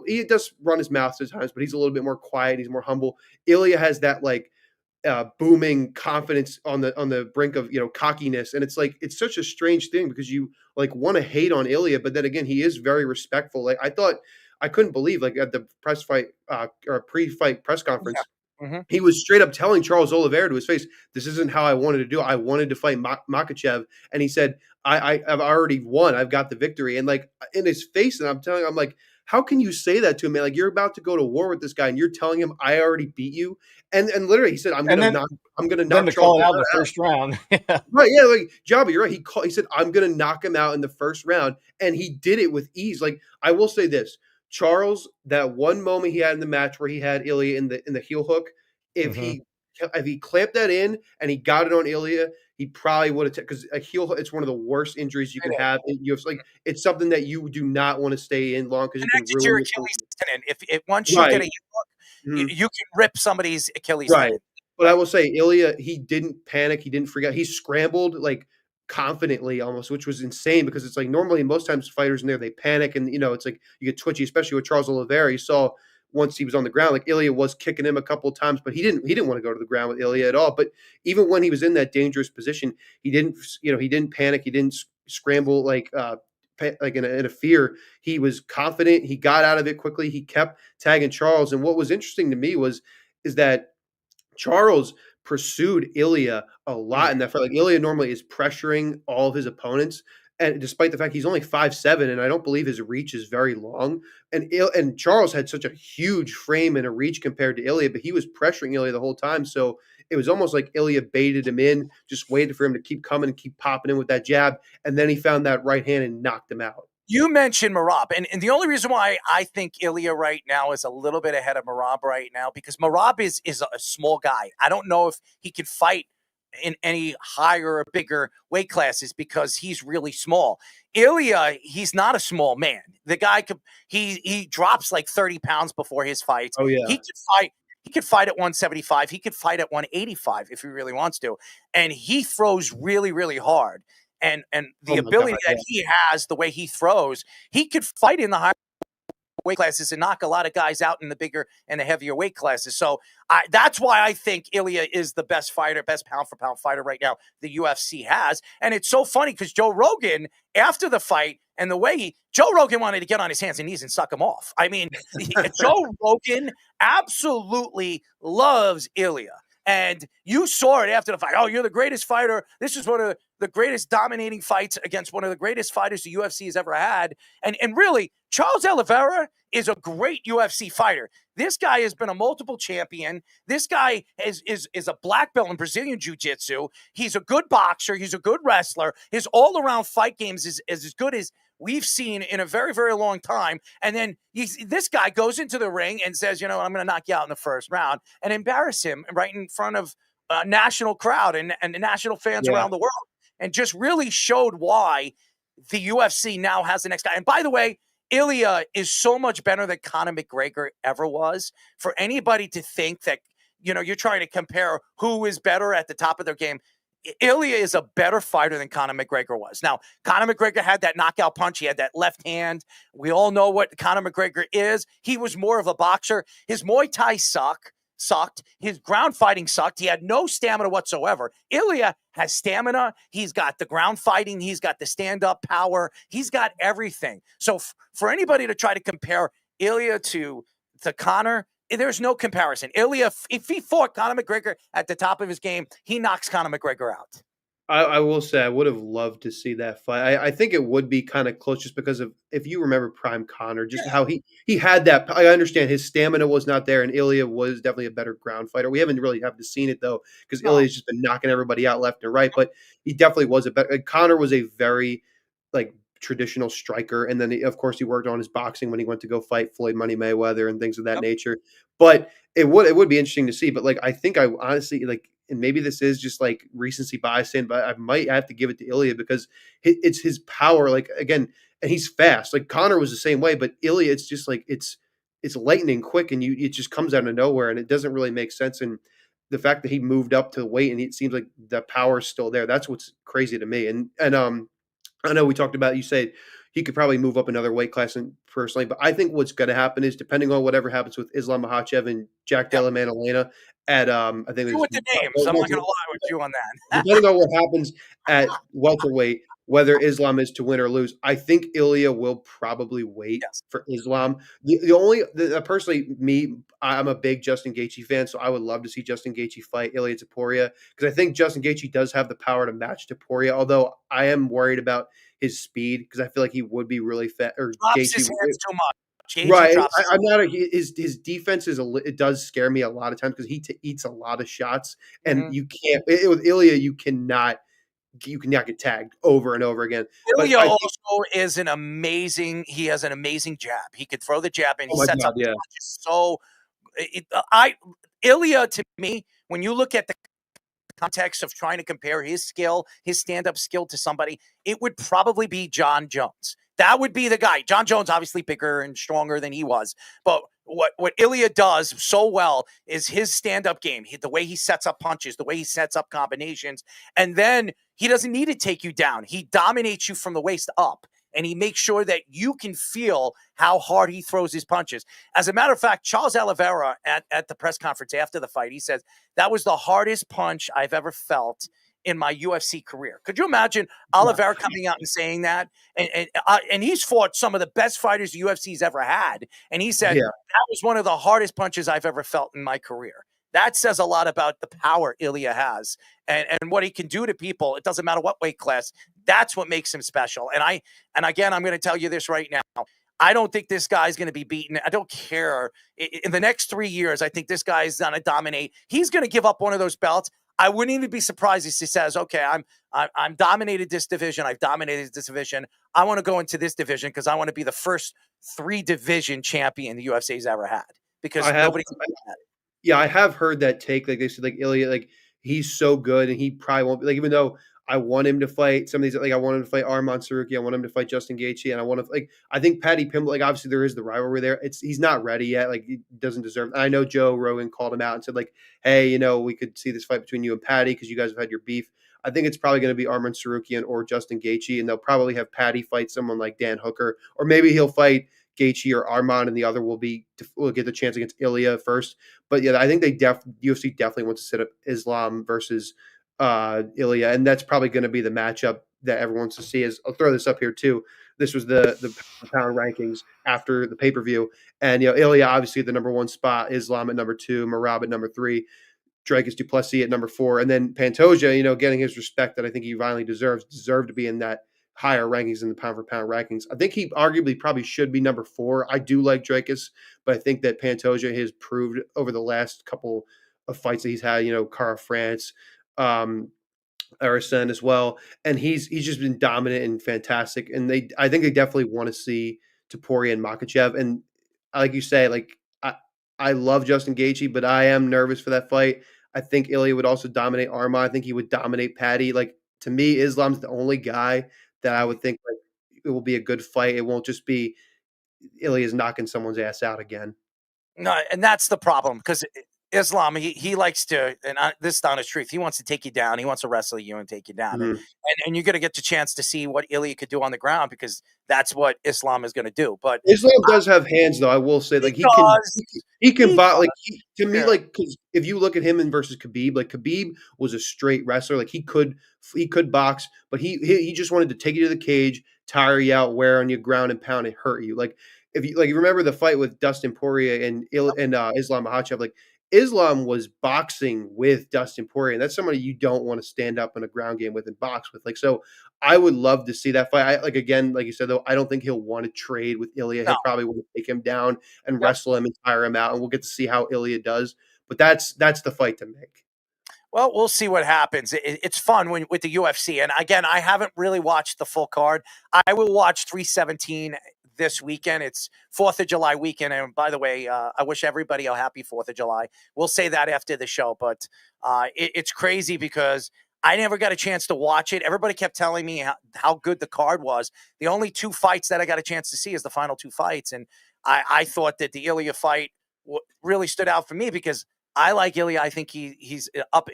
Speaker 12: he does run his mouth sometimes, but he's a little bit more quiet. He's more humble. Ilya has that booming confidence on the brink of cockiness, and it's such a strange thing because you want to hate on Ilya, but then again he is very respectful. I couldn't believe at the press fight or pre-fight press conference, he was straight up telling Charles Oliveira to his face, "This isn't how I wanted to do it. I wanted to fight Makhachev," and he said, "I've already won. I've got the victory." And in his face, and I'm like, how can you say that to him, man? You're about to go to war with this guy, and you're telling him, "I already beat you." And literally, he said, "I'm gonna knock
Speaker 10: Charles out in the first round."
Speaker 12: Right? Yeah, Joba, you're right. He said, "I'm gonna knock him out in the first round," and he did it with ease. I will say this, Charles, that one moment he had in the match where he had Ilya in the heel hook, if he clamped that in and he got it on Ilya, he probably would have because a heel hook, it's one of the worst injuries you can have in UFC. It's something that you do not want to stay in long because you can ruin
Speaker 6: your Achilles tendon. If once you get a heel hook, you can rip somebody's Achilles tendon.
Speaker 12: But I will say, Ilya, he didn't panic. He didn't freak out. He scrambled confidently almost, which was insane because it's like normally most times fighters in there, they panic and, it's like you get twitchy, especially with Charles Oliveira. You saw once he was on the ground, like Ilya was kicking him a couple of times, but he didn't want to go to the ground with Ilya at all. But even when he was in that dangerous position, he didn't panic. He didn't scramble like in a fear. He was confident. He got out of it quickly. He kept tagging Charles. And what was interesting to me is that Charles pursued Ilya a lot in that fight. Like Ilya normally is pressuring all of his opponents, and despite the fact he's only 5'7", and I don't believe his reach is very long, and Charles had such a huge frame and a reach compared to Ilya, but he was pressuring Ilya the whole time. So it was almost like Ilya baited him in, just waited for him to keep coming and keep popping in with that jab, and then he found that right hand and knocked him out.
Speaker 6: You mentioned Merab, and the only reason why I think Ilya right now is a little bit ahead of Merab right now, because Merab is a small guy. I don't know if he can fight in any higher or bigger weight classes because he's really small. Ilya, he's not a small man. The guy he drops like 30 pounds before his fights.
Speaker 12: Oh yeah.
Speaker 6: He could fight at 175. He could fight at 185 if he really wants to. And he throws really, really hard. And the ability that he has, the way he throws, he could fight in the higher weight classes and knock a lot of guys out in the bigger and the heavier weight classes. So that's why I think Ilya is the best fighter, best pound-for-pound fighter right now the UFC has. And it's so funny because Joe Rogan, after the fight, and the way Joe Rogan wanted to get on his hands and knees and suck him off. I mean, Joe Rogan absolutely loves Ilya. And you saw it after the fight. Oh, you're the greatest fighter. This is one of the greatest dominating fights against one of the greatest fighters the UFC has ever had. And really, Charles Oliveira is a great UFC fighter. This guy has been a multiple champion. This guy is a black belt in Brazilian Jiu-Jitsu. He's a good boxer. He's a good wrestler. His all-around fight games is as good as we've seen in a very, very long time. And then this guy goes into the ring and says, I'm going to knock you out in the first round and embarrass him right in front of a national crowd and the national fans around the world, and just really showed why the UFC now has the next guy. And by the way, Ilya is so much better than Conor McGregor ever was. For anybody to think that, you're trying to compare who is better at the top of their game, Ilya is a better fighter than Conor McGregor was. Now, Conor McGregor had that knockout punch. He had that left hand. We all know what Conor McGregor is. He was more of a boxer. His Muay Thai sucked. His ground fighting sucked. He had no stamina whatsoever. Ilya has stamina. He's got the ground fighting. He's got the stand-up power. He's got everything. So for anybody to try to compare Ilya to Conor, there's no comparison. Ilya, if he fought Conor McGregor at the top of his game, he knocks Conor McGregor out.
Speaker 12: I will say I would have loved to see that fight. I think it would be kind of close just because of, if you remember Prime Conor, just how he had that. I understand his stamina was not there, and Ilya was definitely a better ground fighter. We haven't really seen it though, because Ilya's just been knocking everybody out left and right. But he definitely was a better. Conor was a very traditional striker, and then of course he worked on his boxing when he went to go fight Floyd Money Mayweather and things of that nature. But it would be interesting to see. But I think I honestly and maybe this is just recency bias in, but I might have to give it to Ilya because it's his power. Again, and he's fast. Conor was the same way, but Ilya, it's just it's lightning quick, and it just comes out of nowhere, and it doesn't really make sense. And the fact that he moved up to the weight, and it seems like the power is still there. That's what's crazy to me. And I know we talked about, you said he could probably move up another weight class personally, but I think what's going to happen is, depending on whatever happens with Islam Makhachev and Jack Della Maddalena at I think
Speaker 6: with the names, I'm not going to lie with you on that.
Speaker 12: Depending on what happens at welterweight, whether Islam is to win or lose, I think Ilya will probably wait for Islam. Personally, I'm a big Justin Gaethje fan, so I would love to see Justin Gaethje fight Ilya Topuria, because I think Justin Gaethje does have the power to match Topuria, although I am worried about his speed, because I feel like he would be really fast. Or
Speaker 6: drops his hands too much.
Speaker 12: Right, I'm not. His defense it does scare me a lot of times, because he eats a lot of shots, and you can't with Ilya. You cannot get tagged over and over again.
Speaker 6: Ilya also is an amazing. He has an amazing jab. He could throw the jab, and he sets up punches. So, Ilya, to me, when you look at the context of trying to compare his skill, his stand-up skill to somebody, it would probably be John Jones. That would be the guy. John Jones, obviously bigger and stronger than he was. But what Ilya does so well is his stand-up game, the way he sets up punches, the way he sets up combinations. And then he doesn't need to take you down. He dominates you from the waist up. And he makes sure that you can feel how hard he throws his punches. As a matter of fact, Charles Oliveira at the press conference after the fight, he says, that was the hardest punch I've ever felt in my UFC career. Could you imagine Oliveira coming out and saying that? And he's fought some of the best fighters the UFC's ever had. And he said, that was one of the hardest punches I've ever felt in my career. That says a lot about the power Ilya has and what he can do to people. It doesn't matter what weight class. That's what makes him special. And again, I'm going to tell you this right now. I don't think this guy's going to be beaten. I don't care. In the next 3 years, I think this guy is going to dominate. He's going to give up one of those belts. I wouldn't even be surprised if he says, okay, I'm dominated this division. I've dominated this division. I want to go into this division because I want to be the first 3-division champion the UFC's ever had because nobody can do that.
Speaker 12: Yeah, I have heard that take. Like they said, like Ilya, like he's so good and he probably won't be like, even though I want him to fight some of these, like I want him to fight Arman Saruki, I want him to fight Justin Gaethje, and I want to like I think Paddy Pimblett, like obviously there is the rivalry there. He's not ready yet. Like he doesn't deserve. I know Joe Rogan called him out and said like, hey, you know, we could see this fight between you and Paddy because you guys have had your beef. I think it's probably going to be Arman Sarukian or Justin Gaethje, and they'll probably have Paddy fight someone like Dan Hooker, or maybe he'll fight Gaethje or Arman, and the other will get the chance against Ilya first. But yeah, I think UFC definitely wants to set up Islam versus Ilya, and that's probably going to be the matchup that everyone wants to see. I'll throw this up here too. This was the pound rankings after the pay-per-view, and Ilya obviously at the number 1 spot, Islam at number 2, Merab at number 3, Dricus Du Plessis at number 4, and then Pantoja, getting his respect that I think he finally deserved to be in that higher rankings in the pound for pound rankings. I think he arguably probably should be number 4. I do like Dricus, but I think that Pantoja has proved over the last couple of fights that he's had, Cara France, Arisen as well, and he's just been dominant and fantastic. And I think they definitely want to see Topuria and Makhachev. And like you say, like I love Justin Gaethje, but I am nervous for that fight. I think Ilya would also dominate Arma. I think he would dominate Paddy. Like to me, Islam's the only guy that I would think like it will be a good fight. It won't just be Ilya's knocking someone's ass out again.
Speaker 6: No, and that's the problem because Islam, he likes to, and this is the honest truth, he wants to take you down. He wants to wrestle you and take you down.
Speaker 12: Mhm.
Speaker 6: And you're going to get the chance to see what Ilya could do on the ground because that's what Islam is going to do. But
Speaker 12: Islam does have hands, though. I will say, like he can box. Like to me, like because if you look at him versus Khabib, like Khabib was a straight wrestler. Like he could box, but he just wanted to take you to the cage, tire you out, wear on your ground and pound and hurt you. Like if you remember the fight with Dustin Poirier and Islam Makhachev, like Islam was boxing with Dustin Poirier, and that's somebody you don't want to stand up in a ground game with and box with. Like, so I would love to see that fight. Like you said, though, I don't think he'll want to trade with Ilya. He'll probably want to take him down and wrestle him and tire him out, and we'll get to see how Ilya does. But that's the fight to make.
Speaker 6: Well, we'll see what happens. It's fun with the UFC. And again, I haven't really watched the full card. I will watch 317 this weekend. It's 4th of July weekend. And by the way, I wish everybody a happy 4th of July. We'll say that after the show. But it's crazy because I never got a chance to watch it. Everybody kept telling me how good the card was. The only 2 fights that I got a chance to see is the final 2 fights. And I thought that the Ilya fight really stood out for me because I like Ilya. I think he's up.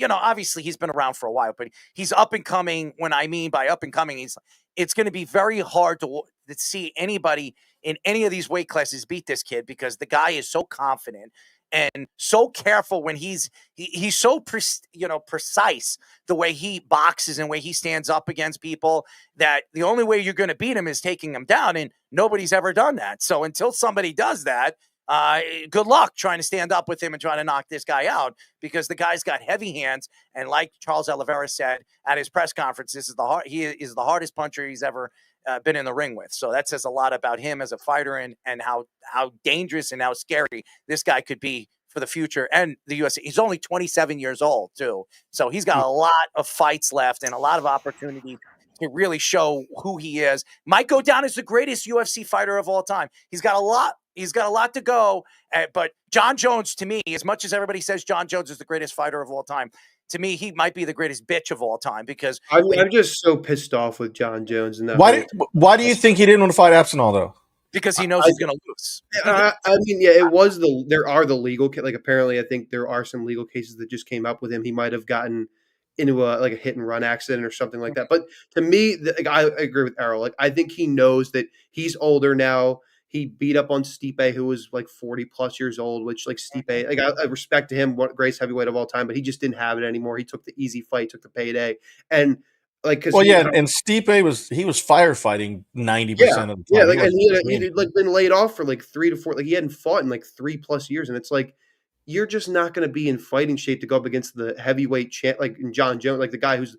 Speaker 6: Obviously he's been around for a while, but he's up and coming. When I mean by up and coming, it's going to be very hard to see anybody in any of these weight classes beat this kid because the guy is so confident and so careful when he's so precise the way he boxes and way he stands up against people that the only way you're going to beat him is taking him down, and nobody's ever done that. So until somebody does that, good luck trying to stand up with him and trying to knock this guy out because the guy's got heavy hands. And like Charles Oliveira said at his press conference, he is the hardest puncher he's ever been in the ring with. So that says a lot about him as a fighter and how dangerous and how scary this guy could be for the future. And the UFC, he's only 27 years old too. So he's got a lot of fights left and a lot of opportunity to really show who he is. Might go down as the greatest UFC fighter of all time. He's got a lot. He's got a lot to go. But John Jones, to me, as much as everybody says John Jones is the greatest fighter of all time, to me, he might be the greatest bitch of all time because
Speaker 12: I'm just so pissed off with John Jones and that.
Speaker 10: Why do you think he didn't want to fight Aspinall though?
Speaker 6: Because he knows he's going to lose.
Speaker 12: I mean, yeah, it was there are the legal like apparently I think there are some legal cases that just came up with him. He might have gotten into a hit and run accident or something like that. But to me, I agree with Errol. Like I think he knows that he's older now. He beat up on Stipe, who was like 40 plus years old, which like Stipe, like I respect to him, greatest heavyweight of all time, but he just didn't have it anymore. He took the easy fight, took the payday, and like because
Speaker 10: and Stipe was firefighting 90% of the time.
Speaker 12: Like and he'd like been laid off for like 3 to 4, like he hadn't fought in like 3+ years, and it's like you're just not going to be in fighting shape to go up against the heavyweight champ like John Jones, like the guy who's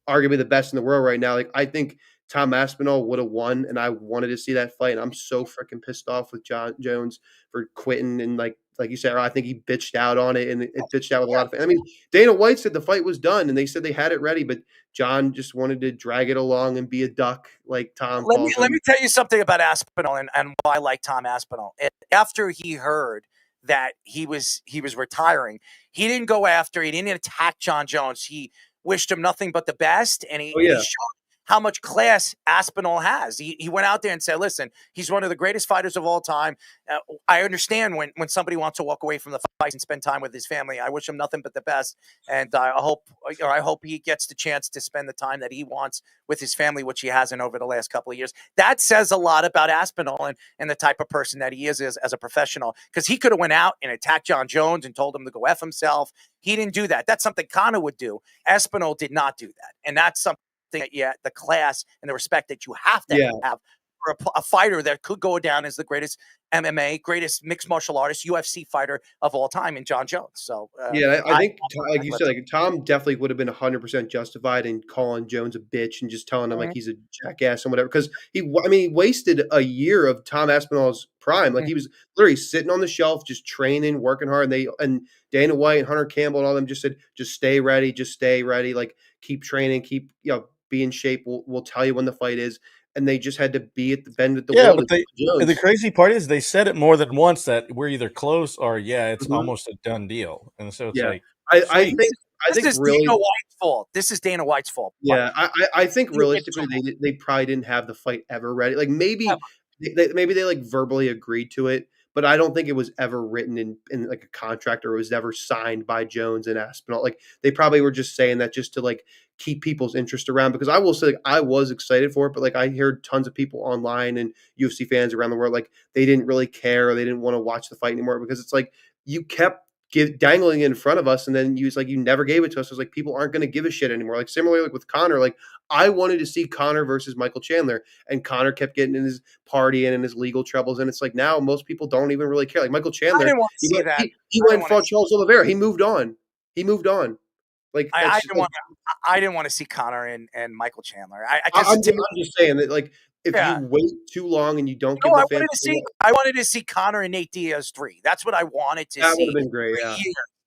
Speaker 12: arguably the best in the world right now. Like I think Tom Aspinall would have won, and I wanted to see that fight. And I'm so freaking pissed off with John Jones for quitting. And like you said, I think he bitched out on it, and it bitched out with a lot of. I mean, Dana White said the fight was done, and they said they had it ready, but John just wanted to drag it along and be a duck, like Tom.
Speaker 6: Let me tell you something about Aspinall and why I like Tom Aspinall. After he heard that he was retiring, he didn't go after. He didn't attack John Jones. He wished him nothing but the best, and he showed how much class Aspinall has. He went out there and said, listen, he's one of the greatest fighters of all time. I understand when somebody wants to walk away from the fight and spend time with his family. I wish him nothing but the best. And I hope he gets the chance to spend the time that he wants with his family, which he hasn't over the last couple of years. That says a lot about Aspinall and the type of person that he is as a professional, because he could have went out and attacked John Jones and told him to go F himself. He didn't do that. That's something Conor would do. Aspinall did not do that. And that's something that the class and the respect that you have to have for a fighter that could go down as the greatest MMA, greatest mixed martial artist, UFC fighter of all time in John Jones. So
Speaker 12: I think, like you said, like Tom definitely would have been 100% justified in calling Jones a bitch and just telling him like he's a jackass and whatever. Because he wasted a year of Tom Aspinall's prime. Like he was literally sitting on the shelf, just training, working hard. And Dana White and Hunter Campbell and all them just said, just stay ready, like keep training, keep be in shape. We'll tell you when the fight is. And they just had to be at the bend at the wheel.
Speaker 10: But the crazy part is they said it more than once that we're either close or it's almost a done deal. And so it's like
Speaker 12: I think
Speaker 6: this is
Speaker 12: really,
Speaker 6: Dana White's fault. This is Dana White's fault.
Speaker 12: Yeah, I think realistically they probably didn't have the fight ever ready. Like maybe they like verbally agreed to it, but I don't think it was ever written in like a contract or it was ever signed by Jones and Aspinall. Like they probably were just saying that just to like keep people's interest around, because I will say like, I was excited for it, but like I heard tons of people online and UFC fans around the world, like they didn't really care or they didn't want to watch the fight anymore, because it's like you kept dangling it in front of us and then you never gave it to us. It was like people aren't going to give a shit anymore. Like similarly like with Conor, like I wanted to see Conor versus Michael Chandler, and Conor kept getting in his party and in his legal troubles, and it's like now most people don't even really care. Like Michael Chandler, he went and fought Charles Oliveira. He moved on. Like
Speaker 6: I didn't want to see Conor and Michael Chandler.
Speaker 12: I'm just saying that like if you wait too long and you don't give the fans,
Speaker 6: I wanted to see Conor and Nate Diaz 3. That's what I wanted to see.
Speaker 12: That would have been great. Yeah.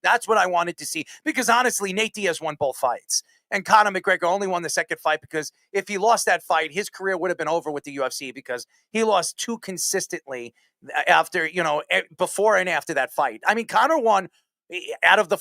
Speaker 6: That's what I wanted to see, because honestly, Nate Diaz won both fights, and Conor McGregor only won the second fight, because if he lost that fight, his career would have been over with the UFC, because he lost too consistently after before and after that fight. I mean, Conor won. Out of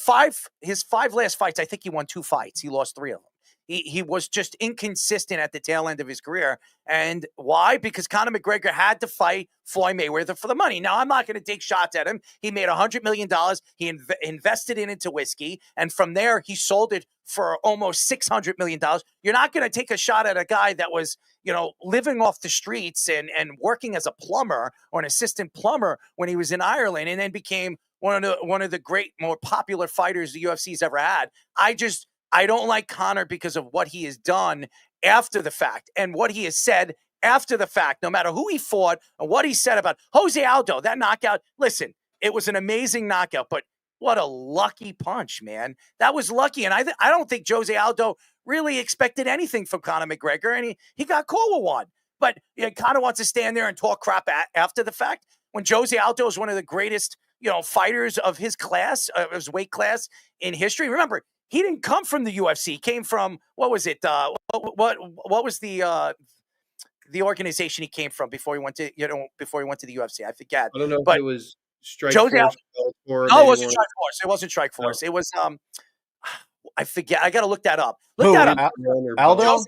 Speaker 6: his 5 last fights, I think he won 2 fights. He lost 3 of them. He was just inconsistent at the tail end of his career. And why? Because Conor McGregor had to fight Floyd Mayweather for the money. Now, I'm not going to take shots at him. He made $100 million. He invested it into whiskey. And from there, he sold it for almost $600 million. You're not going to take a shot at a guy that was, living off the streets and working as a plumber or an assistant plumber when he was in Ireland, and then became one of the great, more popular fighters the UFC's ever had. I don't like Conor because of what he has done after the fact and what he has said after the fact, no matter who he fought and what he said about Jose Aldo, that knockout. Listen, it was an amazing knockout, but what a lucky punch, man. That was lucky. And I don't think Jose Aldo really expected anything from Conor McGregor, and he got caught with one. But Conor wants to stand there and talk crap after the fact, when Jose Aldo is one of the greatest fighters of his class, of his weight class in history. Remember, he didn't come from the UFC. He came from, what was it? what was the organization he came from before he went to the UFC? I forget.
Speaker 12: I don't know if
Speaker 6: But
Speaker 12: it was Strike
Speaker 6: Jose
Speaker 12: Force or
Speaker 6: no, it
Speaker 12: maybe
Speaker 6: wasn't
Speaker 12: one.
Speaker 6: Strike Force. It wasn't Strike Force. It was I forget. I got to look that up.
Speaker 10: Who?
Speaker 6: Aldo?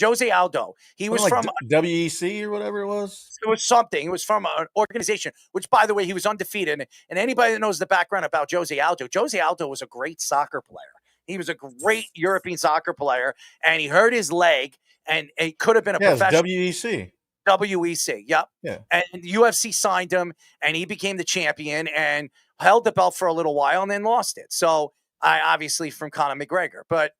Speaker 6: Jose Aldo. He was
Speaker 10: like
Speaker 6: from
Speaker 10: WEC or whatever it was.
Speaker 6: It was something. It was from an organization, which, by the way, he was undefeated. And anybody that knows the background about Jose Aldo was a great soccer player. He was a great European soccer player, and he hurt his leg, and it could have been a professional.
Speaker 10: WEC.
Speaker 6: WEC, yep.
Speaker 10: Yeah.
Speaker 6: And UFC signed him, and he became the champion and held the belt for a little while and then lost it. So, obviously from Conor McGregor. But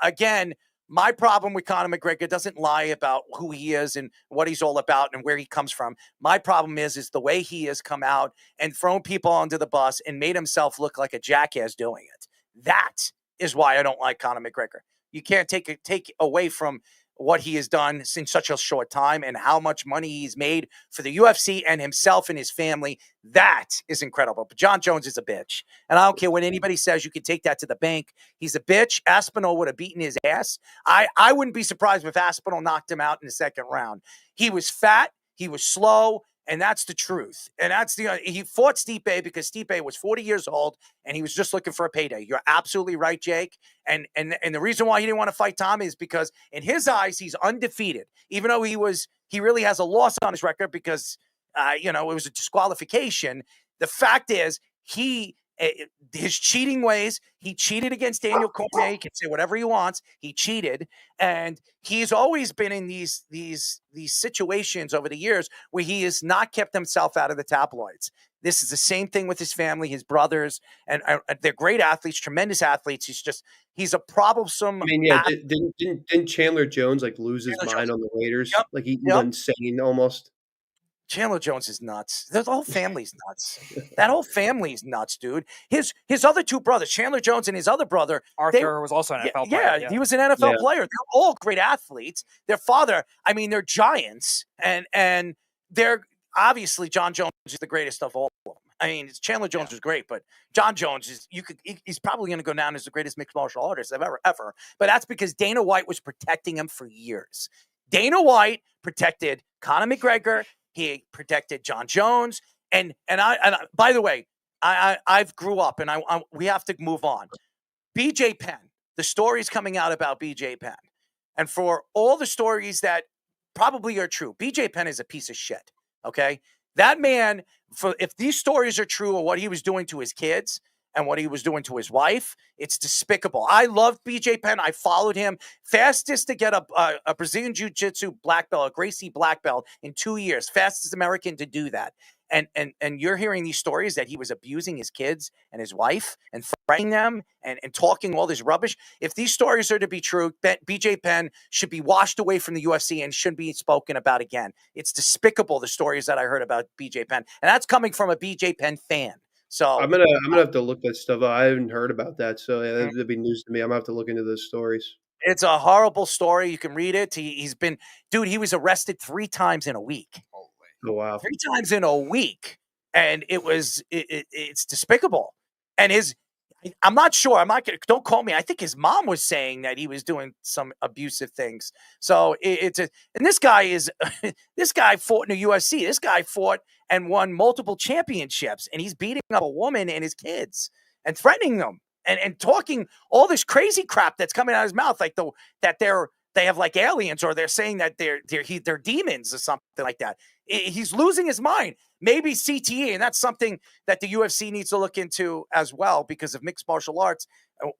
Speaker 6: again, my problem with Conor McGregor doesn't lie about who he is and what he's all about and where he comes from. My problem is the way he has come out and thrown people under the bus and made himself look like a jackass doing it. That is why I don't like Conor McGregor. You can't take away from what he has done in such a short time and how much money he's made for the UFC and himself and his family. That is incredible. But Jon Jones is a bitch. And I don't care what anybody says. You can take that to the bank. He's a bitch. Aspinall would have beaten his ass. I wouldn't be surprised if Aspinall knocked him out in the second round. He was fat. He was slow. And that's the truth. And that's he fought Stipe because Stipe was 40 years old and he was just looking for a payday. You're absolutely right, Jake. And the reason why he didn't want to fight Tommy is because in his eyes, he's undefeated, even though he really has a loss on his record because, it was a disqualification. The fact is his cheating ways, he cheated against Daniel Cormier. He can say whatever he wants. He cheated. And he's always been in these situations over the years where he has not kept himself out of the tabloids. This is the same thing with his family, his brothers, and they're great athletes, tremendous athletes. He's a troublesome.
Speaker 12: I mean, yeah, didn't Chandler Jones lose his mind on the Raiders?
Speaker 6: Yep.
Speaker 12: Like he went insane almost.
Speaker 6: Chandler Jones is nuts. The whole family's nuts. That whole family's nuts, dude. His other two brothers, Chandler Jones and his other brother,
Speaker 9: Arthur was also an NFL player.
Speaker 6: Yeah, he was an NFL player. They're all great athletes. Their father, they're giants, and they're obviously Jon Jones is the greatest of all of them. Chandler Jones was great, but Jon Jones he's probably going to go down as the greatest mixed martial artist ever. But that's because Dana White was protecting him for years. Dana White protected Conor McGregor. He protected Jon Jones, and by the way, I've grew up, and we have to move on. BJ Penn, the stories coming out about BJ Penn, and for all the stories that probably are true, BJ Penn is a piece of shit. Okay, that man, if these stories are true of what he was doing to his kids and what he was doing to his wife, it's despicable. I loved BJ Penn. I followed him. Fastest to get a Brazilian Jiu-Jitsu black belt, a Gracie black belt in 2 years. Fastest American to do that. And you're hearing these stories that he was abusing his kids and his wife and threatening them and talking all this rubbish. If these stories are to be true, BJ Penn should be washed away from the UFC and shouldn't be spoken about again. It's despicable, the stories that I heard about BJ Penn. And that's coming from a BJ Penn fan. So
Speaker 12: I'm gonna have to look that stuff up. I haven't heard about that, so yeah, that'd be news to me. I'm gonna have to look into those stories.
Speaker 6: It's a horrible story. You can read it. He was arrested 3 times in a week.
Speaker 12: Oh wow,
Speaker 6: 3 times in a week, and it's despicable. And I'm not sure. I'm not gonna. Don't call me. I think his mom was saying that he was doing some abusive things. So and this guy this guy fought in the UFC. This guy fought and won multiple championships, and he's beating up a woman and his kids and threatening them and talking all this crazy crap that's coming out of his mouth, like that they have like aliens, or they're saying that they're demons or something like that. He's losing his mind. Maybe CTE, and that's something that the UFC needs to look into as well because of mixed martial arts,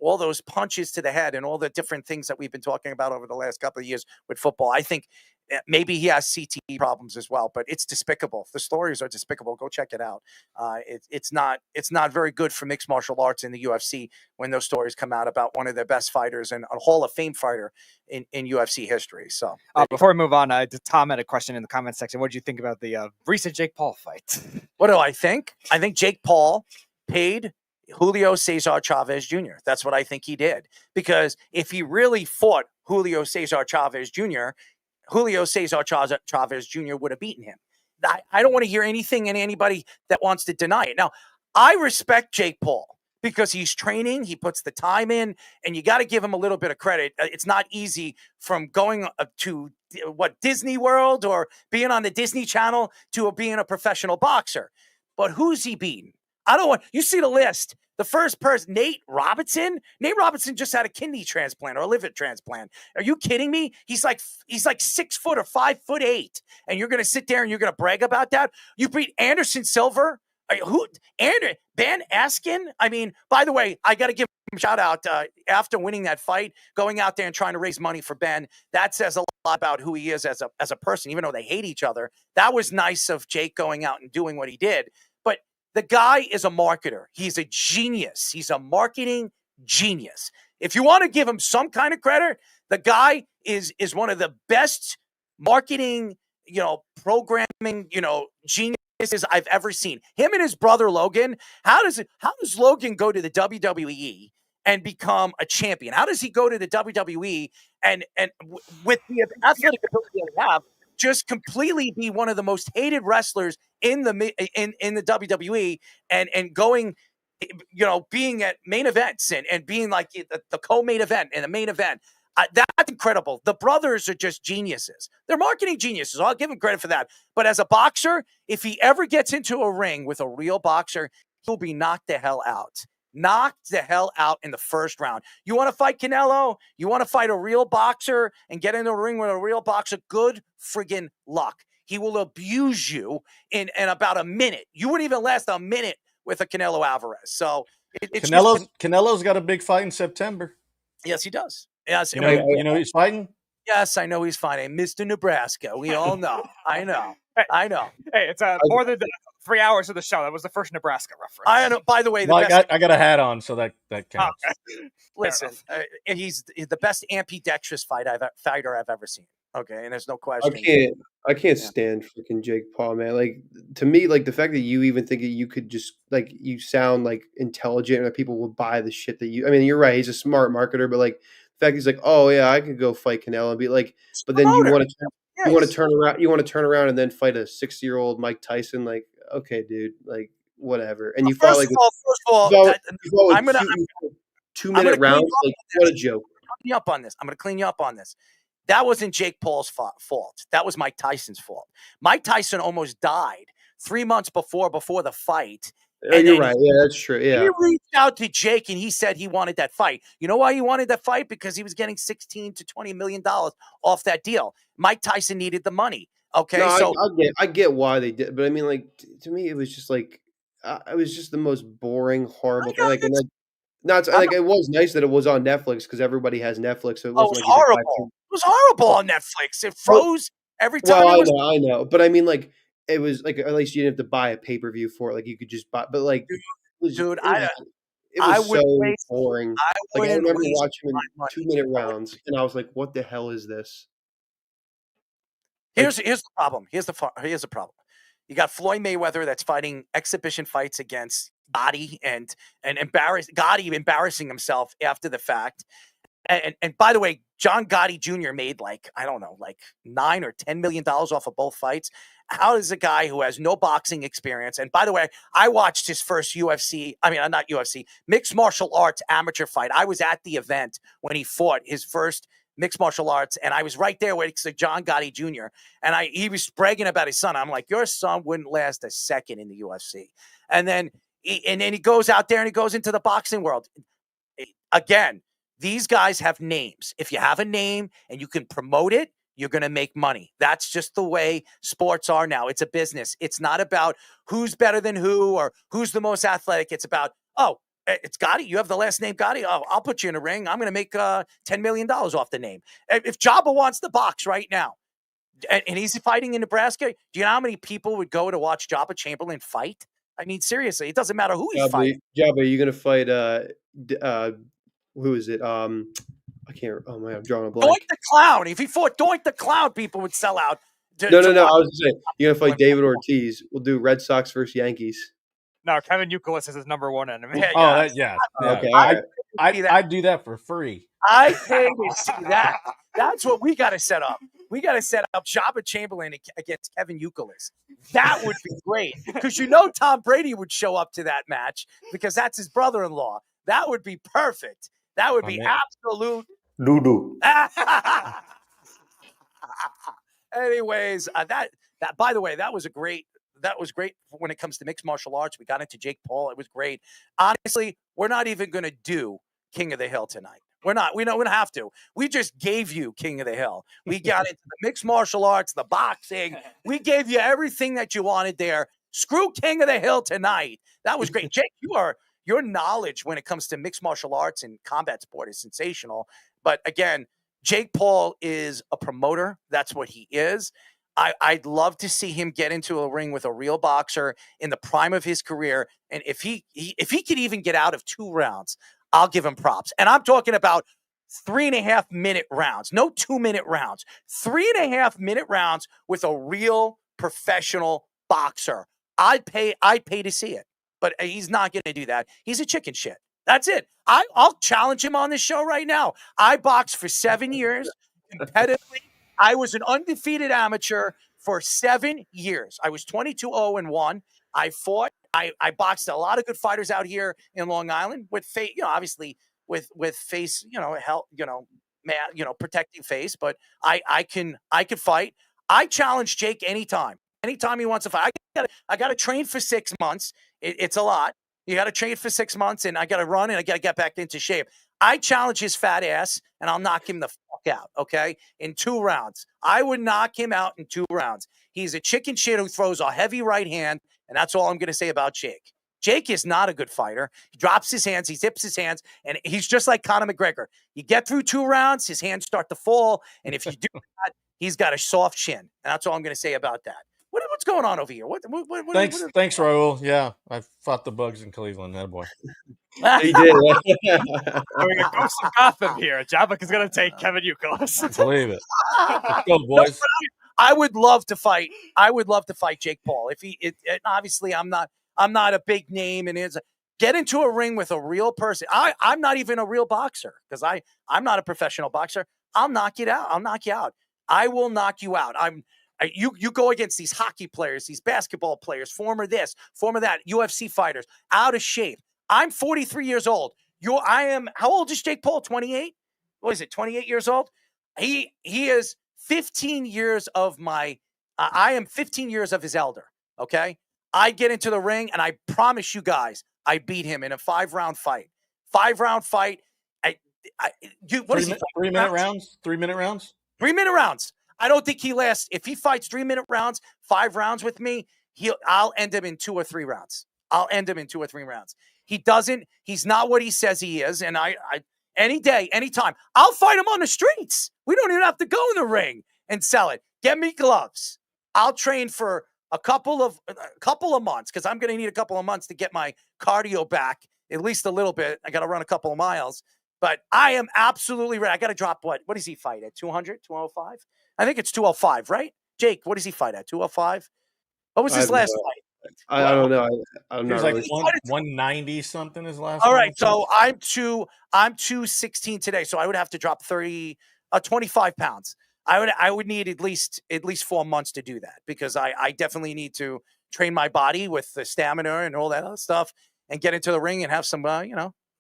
Speaker 6: all those punches to the head and all the different things that we've been talking about over the last couple of years with football. I think maybe he has CTE problems as well, but it's despicable. The stories are despicable. Go check it out. It's not very good for mixed martial arts in the UFC when those stories come out about one of their best fighters and a Hall of Fame fighter in UFC history. So
Speaker 9: before we move on, Tom had a question in the comment section. What did you think about the recent Jake Paul fight?
Speaker 6: What do I think? I think Jake Paul paid Julio Cesar Chavez Jr. That's what I think he did. Because if he really fought Julio Cesar Chavez Jr., Julio Cesar Chavez Jr. would have beaten him. I don't want to hear anything and anybody that wants to deny it. Now, I respect Jake Paul. because he's training, he puts the time in, and you got to give him a little bit of credit. It's not easy from going to Disney World or being on the Disney Channel to being a professional boxer. But who's he beaten? I don't want you see the list. The first person, Nate Robinson. Nate Robinson just had a kidney transplant or a liver transplant. Are you kidding me? He's like 6 foot or 5'8", and you're gonna sit there and you're gonna brag about that? You beat Anderson Silva. Ben Askin? I mean, by the way, I got to give him a shout out after winning that fight, going out there and trying to raise money for Ben. That says a lot about who he is as a person, even though they hate each other. That was nice of Jake going out and doing what he did. But the guy is a marketer. He's a genius. He's a marketing genius. If you want to give him some kind of credit, the guy is one of the best marketing, programming, geniuses I've ever seen. Him and his brother Logan. How does Logan go to the WWE and become a champion? How does he go to the WWE and with the athletic ability that he have, just completely be one of the most hated wrestlers in the WWE and going, being at main events and being like the co-main event and the main event. That's incredible. The brothers are just geniuses. They're marketing geniuses. I'll give them credit for that. But as a boxer, if he ever gets into a ring with a real boxer, he'll be knocked the hell out. Knocked the hell out in the first round. You want to fight Canelo? You want to fight a real boxer and get in the ring with a real boxer? Good friggin' luck. He will abuse you in about a minute. You wouldn't even last a minute with a Canelo Alvarez. So
Speaker 10: Canelo's got a big fight in September.
Speaker 6: Yes, he does. Yes,
Speaker 10: you know he's fighting.
Speaker 6: Yes, I know he's fighting Mr. Nebraska. We all know. I know.
Speaker 9: Hey, it's more than 3 hours of the show. That was the first Nebraska reference.
Speaker 6: I know. By the way,
Speaker 10: I got a hat on, so that counts.
Speaker 6: Okay. Listen, he's the best ambidextrous fighter I've ever seen. Okay, and there's no question.
Speaker 12: I can't stand freaking Jake Paul, man. Like, to me, like, the fact that you even think that you could just, like, you sound like intelligent and that people will buy the shit that you. I mean, you're right. He's a smart marketer, but like the fact he's like, oh yeah, I could go fight Canelo and be like, but then you want to turn around. You want to turn around and then fight a 60-year-old Mike Tyson. Like, okay, dude, like whatever. And you fought like
Speaker 6: first of all,
Speaker 12: I'm gonna 2-minute rounds. Like, what a joke.
Speaker 6: I'm gonna clean you up on this. That wasn't Jake Paul's fault. That was Mike Tyson's fault. Mike Tyson almost died 3 months before the fight.
Speaker 12: You're right. Yeah, that's true. Yeah.
Speaker 6: He reached out to Jake and he said he wanted that fight. You know why he wanted that fight? Because he was getting $16 to $20 million off that deal. Mike Tyson needed the money. Okay,
Speaker 12: no,
Speaker 6: so
Speaker 12: I get why they did, but I mean, like, to me, it was just like it was just the most boring, horrible thing. Like, it was nice that it was on Netflix because everybody has Netflix. So it wasn't
Speaker 6: horrible. It was horrible on Netflix. It froze every time.
Speaker 12: Well, I know, but I mean, like, it was like at least you didn't have to buy a pay-per-view for it. Like, you could just buy, but like, it was so boring. Like, I remember watching him in 2-minute rounds, and I was like, "What the hell is this?"
Speaker 6: Here's the problem. Here's the problem. You got Floyd Mayweather that's fighting exhibition fights against Gotti and Gotti embarrassing himself after the fact. And by the way, John Gotti Jr. made like $9 or $10 million off of both fights. How does a guy who has no boxing experience? And by the way, I watched his first mixed martial arts amateur fight. I was at the event when he fought his first mixed martial arts, and I was right there with John Gotti Jr. And he was bragging about his son. I'm like, your son wouldn't last a second in the UFC. And then he goes out there and he goes into the boxing world. Again, these guys have names. If you have a name and you can promote it, you're going to make money. That's just the way sports are now. It's a business. It's not about who's better than who or who's the most athletic. It's about, it's Gotti. You have the last name Gotti. Oh, I'll put you in a ring. I'm going to make $10 million off the name. If Joba wants to box right now and he's fighting in Nebraska, do you know how many people would go to watch Joba Chamberlain fight? I mean, seriously, it doesn't matter who he's fighting.
Speaker 12: Joba, are you going to fight who is it? I can't. Oh man, I'm drawing a blank.
Speaker 6: Doink the Clown. If he fought Doink the Clown, people would sell out.
Speaker 12: No. I was saying you're gonna fight David Ortiz. We'll do Red Sox versus Yankees.
Speaker 9: No, Kevin Youkilis is his number one enemy.
Speaker 10: Yeah. Okay. I'd do that for free.
Speaker 6: I pay to see that. That's what we got to set up. We got to set up Joba Chamberlain against Kevin Youkilis. That would be great because Tom Brady would show up to that match because that's his brother-in-law. That would be perfect. That would be absolute
Speaker 14: Doo-doo.
Speaker 6: Anyways, that by the way, that was great when it comes to mixed martial arts. We got into Jake Paul. It was great. Honestly, we're not even going to do King of the Hill tonight. We're not. We don't have to. We just gave you King of the Hill. We got into the mixed martial arts, the boxing. We gave you everything that you wanted there. Screw King of the Hill tonight. That was great. Jake, your knowledge when it comes to mixed martial arts and combat sport is sensational. But again, Jake Paul is a promoter. That's what he is. I'd love to see him get into a ring with a real boxer in the prime of his career. And if he could even get out of 2 rounds, I'll give him props. And I'm talking about 3.5-minute rounds, no 2-minute rounds, 3.5-minute rounds with a real professional boxer. I'd pay to see it, but he's not going to do that. He's a chicken shit. That's it. I'll challenge him on this show right now. I boxed for 7 years competitively. I was an undefeated amateur for 7 years. I was 22-0-1. I fought. I boxed a lot of good fighters out here in Long Island with face, obviously with face, protecting face. But I can fight. I challenge Jake anytime he wants to fight. I got to train for 6 months. It's a lot. You got to train for 6 months, and I got to run, and I got to get back into shape. I challenge his fat ass, and I'll knock him the fuck out, okay, in 2 rounds. I would knock him out in 2 rounds. He's a chicken shit who throws a heavy right hand, and that's all I'm going to say about Jake. Jake is not a good fighter. He drops his hands, he zips his hands, and he's just like Conor McGregor. You get through 2 rounds, his hands start to fall, and if you do that, he's got a soft chin, and that's all I'm going to say about that. What's going on over here?
Speaker 10: Thanks, Raul. Yeah, I fought the bugs in Cleveland. That boy.
Speaker 12: He did.
Speaker 9: We're going to go some Gotham here. Javik is going to take Kevin Youkilis.
Speaker 10: Believe it. Let's go, boys.
Speaker 6: I would love to fight. Jake Paul. Obviously, I'm not a big name, and get into a ring with a real person. I'm not even a real boxer because I'm not a professional boxer. I'll knock you out. I will knock you out. You go against these hockey players, these basketball players, former this, former that, UFC fighters, out of shape. I'm 43 years old. How old is Jake Paul? 28? What is it, 28 years old? He is 15 years of I am 15 years of his elder, okay? I get into the ring, and I promise you guys, I beat him in a 5-round fight. 5-round fight. What is he?
Speaker 10: 3-minute rounds? 3-minute rounds?
Speaker 6: 3-minute rounds. I don't think he lasts. If he fights 3-minute rounds, 5 rounds with me, I'll end him in 2 or 3 rounds. He doesn't. He's not what he says he is. And I any day, anytime, I'll fight him on the streets. We don't even have to go in the ring and sell it. Get me gloves. I'll train for a couple of months because I'm going to need a couple of months to get my cardio back at least a little bit. I got to run a couple of miles. But I am absolutely ready. I got to drop what? What does he fight at? 200, 205? I think it's 205, right? Jake, what does he fight at? 205? What was his last fight?
Speaker 12: I don't know. I'm
Speaker 10: He was
Speaker 12: not
Speaker 10: like
Speaker 12: really
Speaker 10: 190 something his last.
Speaker 6: All right,
Speaker 10: one.
Speaker 6: so I'm 216 today, so I would have to drop 25 pounds. I would need at least 4 months to do that because I definitely need to train my body with the stamina and all that other stuff and get into the ring and have some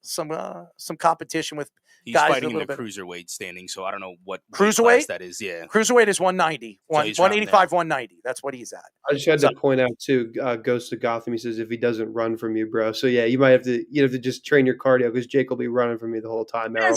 Speaker 6: some competition with
Speaker 11: He's
Speaker 6: guys
Speaker 11: fighting in the
Speaker 6: bit.
Speaker 11: cruiserweight standing, so I don't know what
Speaker 6: Cruiserweight
Speaker 11: that is. Yeah,
Speaker 6: cruiserweight is 190,
Speaker 11: So he's around
Speaker 6: 185, 190. That's what he's at.
Speaker 12: I just had to point out too. Goes to Gotham. He says if he doesn't run from you, bro. So yeah, you might have to just train your cardio because Jake will be running from you the whole time.
Speaker 6: Yeah,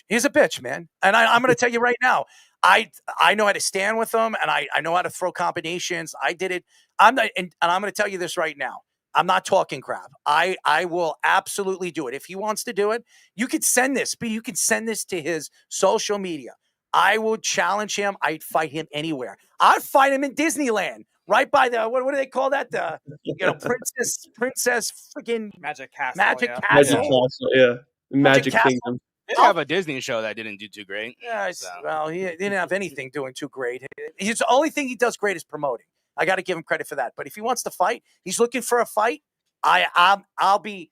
Speaker 6: he's a bitch, man. And I'm going to tell you right now, I know how to stand with him, and I know how to throw combinations. I did it. And I'm going to tell you this right now. I'm not talking crap. I will absolutely do it. If he wants to do it, you could send this, but you can send this to his social media. I would challenge him. I'd fight him anywhere. I'd fight him in Disneyland, right by the, what do they call that? The, princess freaking
Speaker 9: Magic Castle.
Speaker 6: Magic
Speaker 9: yeah.
Speaker 6: Castle.
Speaker 12: Yeah. Magic
Speaker 6: Castle.
Speaker 12: Kingdom.
Speaker 11: They have a Disney show that didn't do too great.
Speaker 6: Yeah, well, he didn't have anything doing too great. The only thing he does great is promoting. I got to give him credit for that. But if he wants to fight, he's looking for a fight. It'll be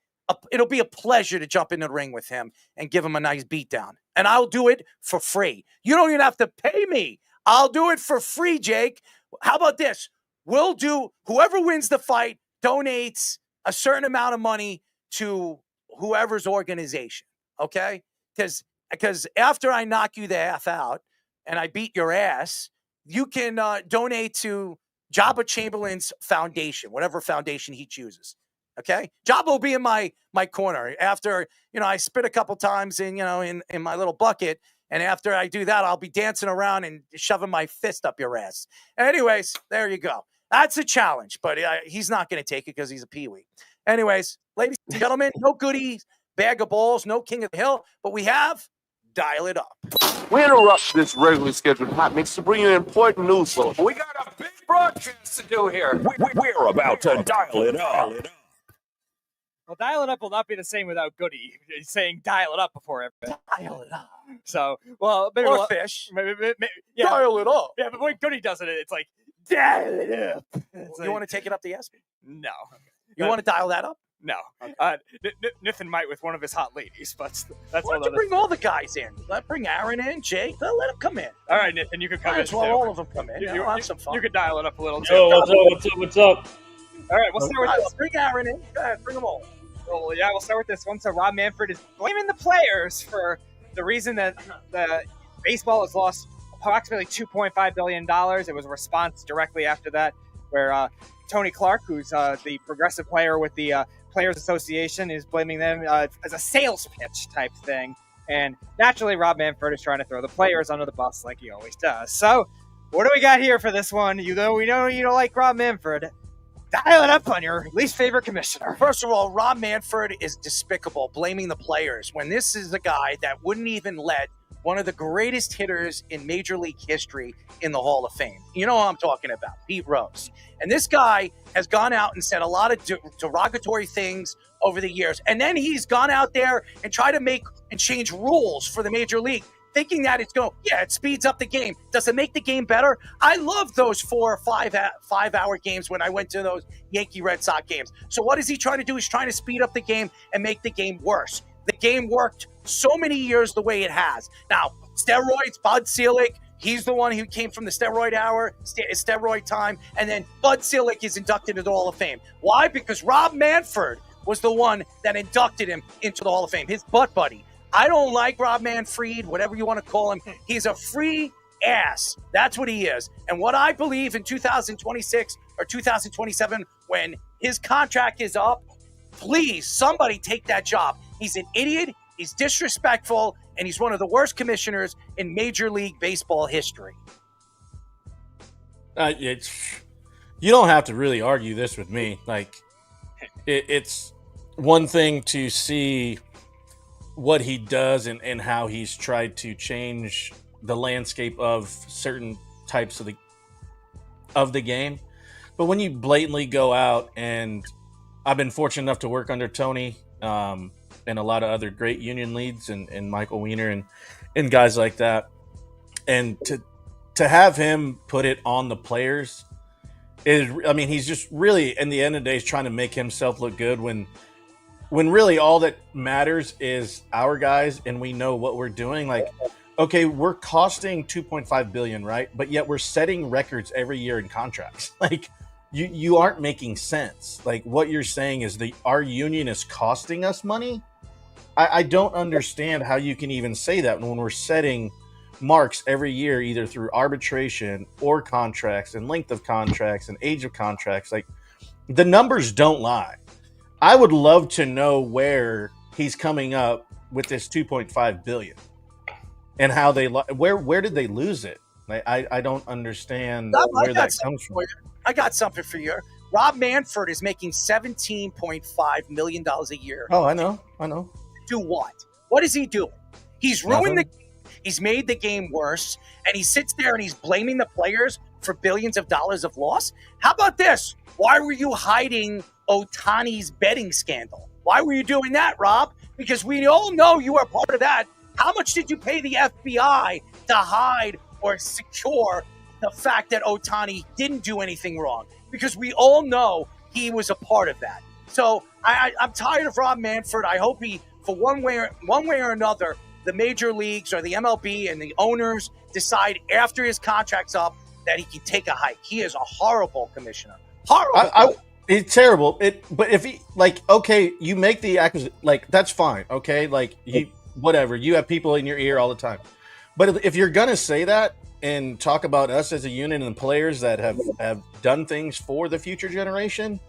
Speaker 6: a pleasure to jump in the ring with him and give him a nice beatdown. And I'll do it for free. You don't even have to pay me. I'll do it for free, Jake. How about this? We'll do, whoever wins the fight donates a certain amount of money to whoever's organization, okay? Because after I knock you the F out and I beat your ass, you can donate to Joba Chamberlain's foundation, whatever foundation he chooses. Okay, Joba will be in my corner after I spit a couple times in my little bucket, and after I do that, I'll be dancing around and shoving my fist up your ass. Anyways, there you go. That's a challenge, but he's not going to take it because he's a peewee. Anyways, ladies and gentlemen, no goodies, bag of balls, no king of the hill, but we have Dial It Up.
Speaker 14: We interrupt this regularly scheduled hot mix to bring you an important news.
Speaker 5: We got a big broadcast to do here. We're about to dial it up.
Speaker 9: Well, Dial It Up will not be the same without Goody saying dial it up before everything.
Speaker 6: Dial it up.
Speaker 9: So, well, maybe
Speaker 6: or fish.
Speaker 9: Maybe, yeah.
Speaker 6: Dial it up.
Speaker 9: Yeah, but when Goody does it, it's like, dial it up.
Speaker 6: You want to take it up the ass?
Speaker 9: No.
Speaker 6: You want to dial that up?
Speaker 9: No. Okay. Nathan might with one of his hot ladies, but that's
Speaker 6: why don't you bring all the guys in? Bring Aaron in, Jake. Let them come in.
Speaker 9: All right, Nathan, you can come in.
Speaker 6: Well, all of them come in.
Speaker 9: You
Speaker 6: have some fun.
Speaker 9: You could dial it up a little, too.
Speaker 15: What's up?
Speaker 9: All right, we'll start with this.
Speaker 6: Bring Aaron in. Go ahead, bring them all.
Speaker 9: Well, yeah, we'll start with this one. So Rob Manfred is blaming the players for the reason that the baseball has lost approximately $2.5 billion. It was a response directly after that where Tony Clark, who's the progressive player with the Players Association, is blaming them as a sales pitch type thing. And naturally, Rob Manfred is trying to throw the players under the bus like he always does. So what do we got here for this one? We know you don't like Rob Manfred. Dial it up on your least favorite commissioner.
Speaker 6: First of all, Rob Manfred is despicable, blaming the players, when this is a guy that wouldn't even let one of the greatest hitters in Major League history in the Hall of Fame. You know what I'm talking about, Pete Rose. And this guy has gone out and said a lot of derogatory things over the years. And then he's gone out there and tried to make and change rules for the Major League, thinking that it speeds up the game. Does it make the game better? I love those 4 or 5 hour games when I went to those Yankee Red Sox games. So what is he trying to do? He's trying to speed up the game and make the game worse. The game worked so many years the way it has. Now, steroids, Bud Selig, he's the one who came from the steroid time, and then Bud Selig is inducted into the Hall of Fame. Why? Because Rob Manfred was the one that inducted him into the Hall of Fame, his butt buddy. I don't like Rob Manfred, whatever you want to call him. He's a free ass. That's what he is. And what I believe in 2026 or 2027, when his contract is up, please, somebody take that job. He's an idiot, he's disrespectful, and he's one of the worst commissioners in Major League Baseball history.
Speaker 10: You don't have to really argue this with me. Like, it's one thing to see what he does and how he's tried to change the landscape of certain types of the game. But when you blatantly go out, and I've been fortunate enough to work under Tony and a lot of other great union leads and Michael Weiner and guys like that, and to have him put it on the players he's just really, in the end of the day, he's trying to make himself look good when really all that matters is our guys, and we know what we're doing. Like, okay, we're costing $2.5 billion, right? But yet we're setting records every year in contracts. Like, you aren't making sense. Like, what you're saying is our union is costing us money. I don't understand how you can even say that when we're setting marks every year, either through arbitration or contracts and length of contracts and age of contracts. Like, the numbers don't lie. I would love to know where he's coming up with this $2.5 billion and how where did they lose it? I don't understand where that comes from.
Speaker 6: I got something for you. Rob Manfred is making $17.5 million a year.
Speaker 10: Oh, I know.
Speaker 6: Do what? What is he doing? He's ruined the game. He's made the game worse, and he sits there and he's blaming the players for billions of dollars of loss. How about this? Why were you hiding Ohtani's betting scandal? Why were you doing that, Rob? Because we all know you are part of that. How much did you pay the FBI to hide or secure the fact that Ohtani didn't do anything wrong? Because we all know he was a part of that. So I'm tired of Rob Manfred. I hope he, for one way or another, the major leagues or the MLB and the owners decide after his contract's up that he can take a hike. He is a horrible commissioner. Horrible.
Speaker 10: It's terrible. But if he okay, you make the acquisition, that's fine. Okay, whatever. You have people in your ear all the time. But if you're gonna say that and talk about us as a unit and the players that have done things for the future generation,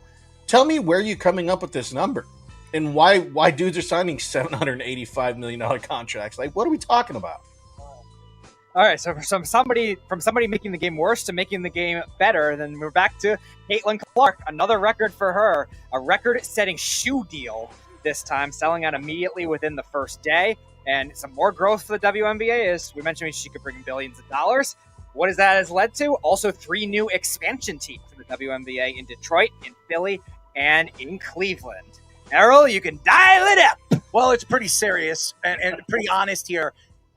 Speaker 10: tell me where you're coming up with this number. And why dudes are signing $785 million contracts? What are we talking about?
Speaker 9: All right, so from somebody making the game worse to making the game better, then we're back to Caitlin Clark. Another record for her, a record-setting shoe deal this time, selling out immediately within the first day. And some more growth for the WNBA, as we mentioned, she could bring in billions of dollars. What has that led to? Also 3 new expansion teams in the WNBA in Detroit, in Philly, and in Cleveland. Errol, you can dial it up.
Speaker 6: Well, it's pretty serious and pretty honest here.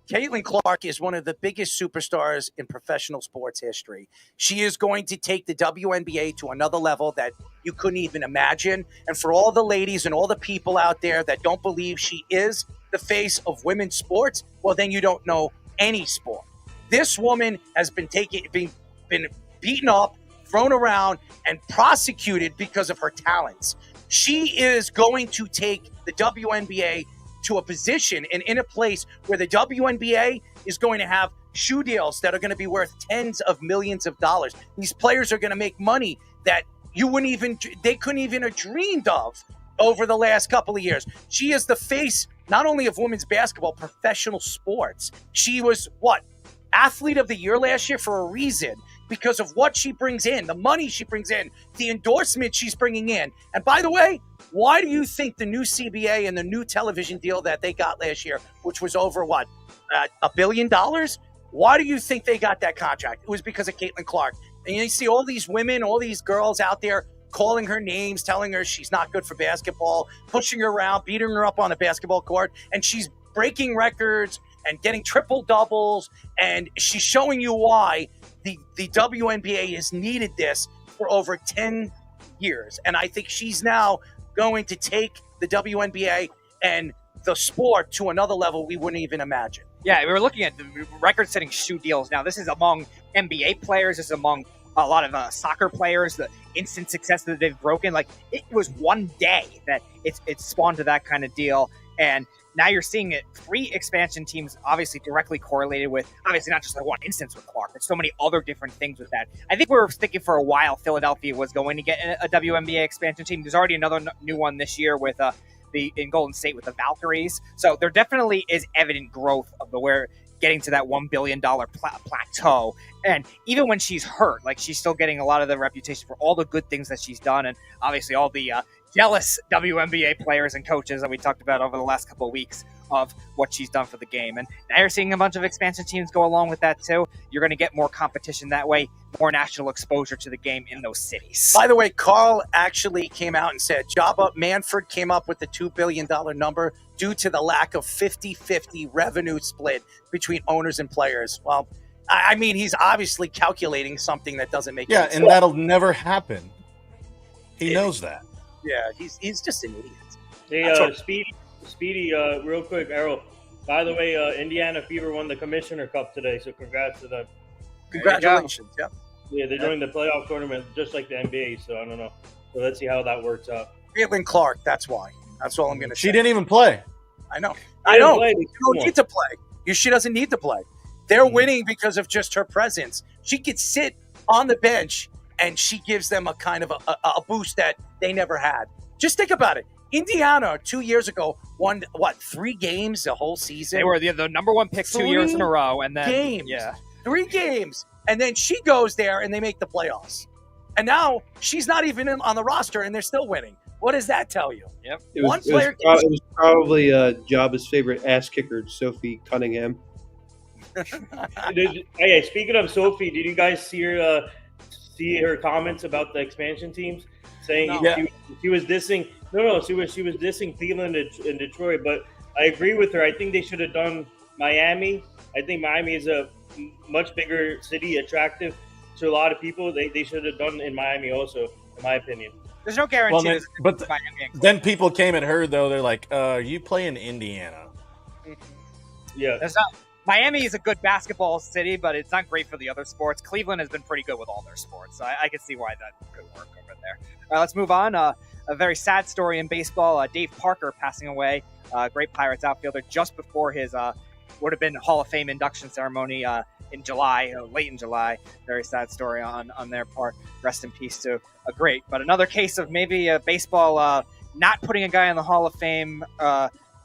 Speaker 6: Caitlin Clark is one of the biggest superstars in professional sports history. She is going to take the WNBA to another level that you couldn't even imagine. And for all the ladies and all the people out there that don't believe she is the face of women's sports, well, then you don't know any sport. This woman has been beaten up, thrown around, and prosecuted because of her talents. She is going to take the WNBA to a position and in a place where the WNBA is going to have shoe deals that are going to be worth tens of millions of dollars. These players are going to make money that they couldn't even have dreamed of over the last couple of years. She is the face not only of women's basketball, professional sports. She was Athlete of the Year last year for a reason, because of what she brings in, the money she brings in, the endorsement she's bringing in. And by the way, why do you think the new CBA and the new television deal that they got last year, which was over $1 billion? Why do you think they got that contract? It was because of Caitlin Clark. And you see all these women, all these girls out there calling her names, telling her she's not good for basketball, pushing her around, beating her up on a basketball court, and she's breaking records and getting triple doubles, and she's showing you why the WNBA has needed this for over 10 years. And I think she's now going to take the WNBA and the sport to another level we wouldn't even imagine.
Speaker 9: Yeah, we were looking at the record-setting shoe deals. Now, this is among NBA players. This is among a lot of soccer players, the instant success that they've broken. It was one day that it spawned to that kind of deal. And now you're seeing it. 3 expansion teams obviously directly correlated with, obviously not just one instance with Clark, but so many other different things with that. I think we were thinking for a while Philadelphia was going to get a WNBA expansion team. There's already another new one this year with in Golden State with the Valkyries. So there definitely is evident growth of getting to that $1 billion plateau. And even when she's hurt, she's still getting a lot of the reputation for all the good things that she's done. And obviously all the jealous WNBA players and coaches that we talked about over the last couple of weeks of what she's done for the game. And now you're seeing a bunch of expansion teams go along with that too. You're going to get more competition that way, more national exposure to the game in those cities.
Speaker 6: By the way, Carl actually came out and said Joba Manfred came up with the $2 billion number due to the lack of 50-50 revenue split between owners and players. Well, I mean, he's obviously calculating something that doesn't make sense.
Speaker 10: Yeah, and that'll never happen. He knows that.
Speaker 6: Yeah, he's just an idiot.
Speaker 15: Hey, Speedy, real quick, Errol. By the way, Indiana Fever won the Commissioner Cup today, so congrats to them.
Speaker 6: Congratulations. Yeah.
Speaker 15: Yeah, they're doing the playoff tournament just like the NBA, so I don't know. So let's see how that works out.
Speaker 6: Caitlin Clark, that's why. That's all I'm going to say.
Speaker 10: She didn't even play.
Speaker 6: I know. I know. She don't need to play. She doesn't need to play. They're winning because of just her presence. She could sit on the bench, and she gives them a kind of a boost that they never had. Just think about it. Indiana 2 years ago won 3 games the whole season.
Speaker 9: They were the number 1 pick 2 years in a row, and then
Speaker 6: 3 games, and then she goes there and they make the playoffs. And now she's not even on the roster, and they're still winning. What does that tell you?
Speaker 9: Yep.
Speaker 12: It was probably Joba's favorite ass kicker, Sophie Cunningham.
Speaker 15: Hey, speaking of Sophie, did you guys see her comments about the expansion teams, saying she was dissing? No, she was dissing Cleveland and Detroit. But I agree with her. I think they should have done Miami. I think Miami is a much bigger city, attractive to a lot of people. They should have done in Miami also, in my opinion.
Speaker 9: There's no guarantee.
Speaker 10: Well, then people came at her though. They're like, "You play in Indiana."
Speaker 15: Yeah.
Speaker 9: Miami is a good basketball city, but it's not great for the other sports. Cleveland has been pretty good with all their sports, so I can see why that could work over there. All right, let's move on. A very sad story in baseball. Dave Parker passing away, great Pirates outfielder, just before his would have been Hall of Fame induction ceremony in July, late in July. Very sad story on their part. Rest in peace to a great. But another case of maybe baseball not putting a guy in the Hall of Fame,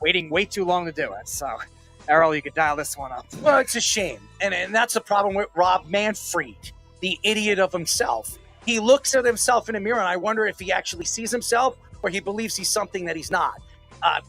Speaker 9: waiting way too long to do it. So, Errol, you could dial this one up.
Speaker 6: Well, it's a shame. And that's the problem with Rob Manfred, the idiot of himself. He looks at himself in a mirror, and I wonder if he actually sees himself or he believes he's something that he's not.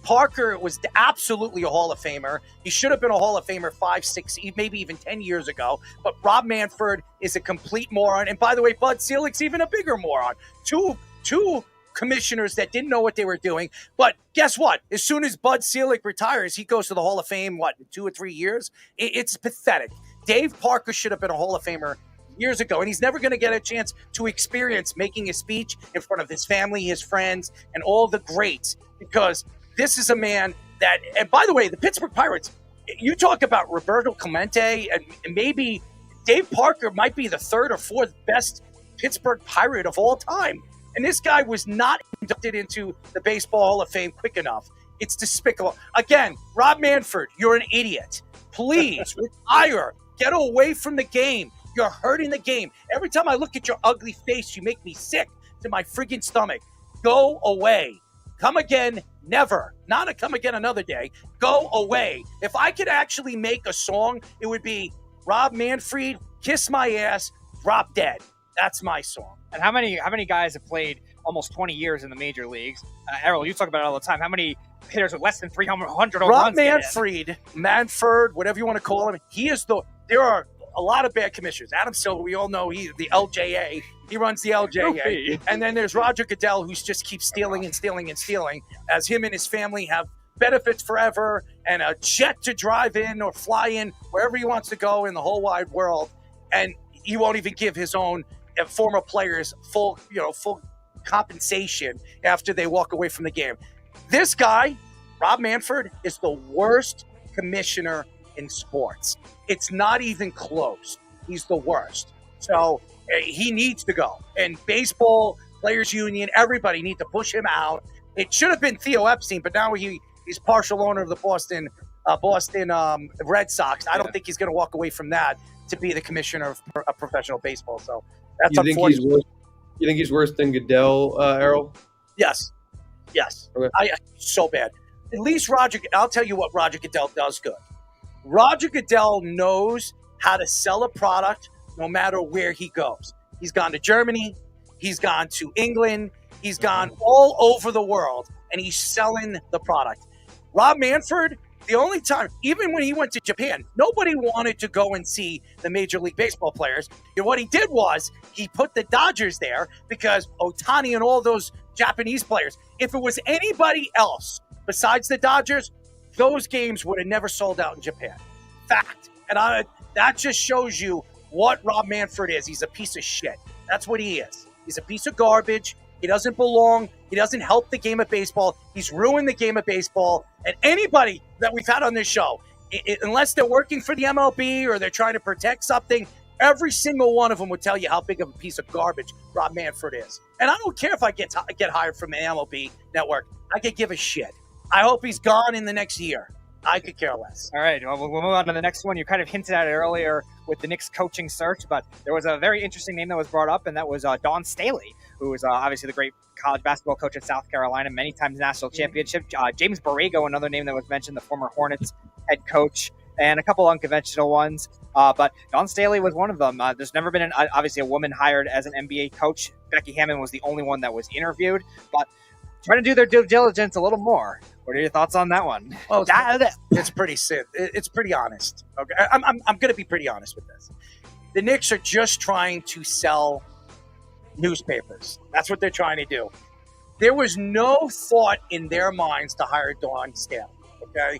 Speaker 6: Parker was absolutely a Hall of Famer. He should have been a Hall of Famer 5, 6, maybe even 10 years ago. But Rob Manfred is a complete moron. And by the way, Bud Selig's even a bigger moron. Two commissioners that didn't know what they were doing. But guess what? As soon as Bud Selig retires, he goes to the Hall of Fame, in 2 or 3 years? It's pathetic. Dave Parker should have been a Hall of Famer years ago, and he's never going to get a chance to experience making a speech in front of his family, his friends, and all the greats, because this is a man that, and by the way, the Pittsburgh Pirates, you talk about Roberto Clemente, and maybe Dave Parker might be the 3rd or 4th best Pittsburgh Pirate of all time. And this guy was not inducted into the Baseball Hall of Fame quick enough. It's despicable. Again, Rob Manfred, you're an idiot. Please retire. Get away from the game. You're hurting the game. Every time I look at your ugly face, you make me sick to my friggin' stomach. Go away. Come again, never. Not a come again another day. Go away. If I could actually make a song, it would be Rob Manfred, Kiss My Ass, Drop Dead. That's my song.
Speaker 9: And how many guys have played almost 20 years in the major leagues? Errol, you talk about it all the time. How many hitters with less than 300 home
Speaker 6: Rob
Speaker 9: runs?
Speaker 6: Manfred, whatever you want to call him, there are a lot of bad commissioners. Adam Silver, we all know he's the LJA. He runs the LJA. And then there's Roger Goodell, who just keeps stealing and stealing and stealing, as him and his family have benefits forever and a jet to drive in or fly in wherever he wants to go in the whole wide world. And he won't even give his own former players full compensation after they walk away from the game. This guy, Rob Manfred, is the worst commissioner in sports. It's not even close. He's the worst. So he needs to go. And baseball, players union, everybody need to push him out. It should have been Theo Epstein, but now he's partial owner of the Boston Red Sox. I don't think he's going to walk away from that to be the commissioner of professional baseball. So that's unfortunate.
Speaker 12: You think he's worse than Goodell, Errol?
Speaker 6: Yes. Okay. So bad. At least I'll tell you what Roger Goodell does good. Roger Goodell knows how to sell a product no matter where he goes. He's gone to Germany. He's gone to England. He's gone all over the world, and he's selling the product. Rob Manfred, the only time, even when he went to Japan, nobody wanted to go and see the Major League Baseball players. And what he did was he put the Dodgers there because Ohtani and all those Japanese players, if it was anybody else besides the Dodgers, those games would have never sold out in Japan. Fact. And that just shows you what Rob Manfred is. He's a piece of shit. That's what he is. He's a piece of garbage. He doesn't belong. He doesn't help the game of baseball. He's ruined the game of baseball. And anybody that we've had on this show, unless they're working for the MLB or they're trying to protect something, every single one of them would tell you how big of a piece of garbage Rob Manfred is. And I don't care if I get hired from the MLB network. I could give a shit. I hope he's gone in the next year. I could care less.
Speaker 9: All right, well, we'll move on to the next one. You kind of hinted at it earlier with the Knicks coaching search, but there was a very interesting name that was brought up, and that was Dawn Staley, who was obviously the great college basketball coach at South Carolina, many times national championship. James Borrego, another name that was mentioned, the former Hornets head coach, and a couple unconventional ones. But Dawn Staley was one of them. There's never been, obviously, a woman hired as an NBA coach. Becky Hammon was the only one that was interviewed, but trying to do their due diligence a little more. What are your thoughts on that one?
Speaker 6: Well, it's pretty simple. It's pretty honest. Okay, I'm going to be pretty honest with this. The Knicks are just trying to sell newspapers. That's what they're trying to do. There was no thought in their minds to hire Dawn Staley. Okay,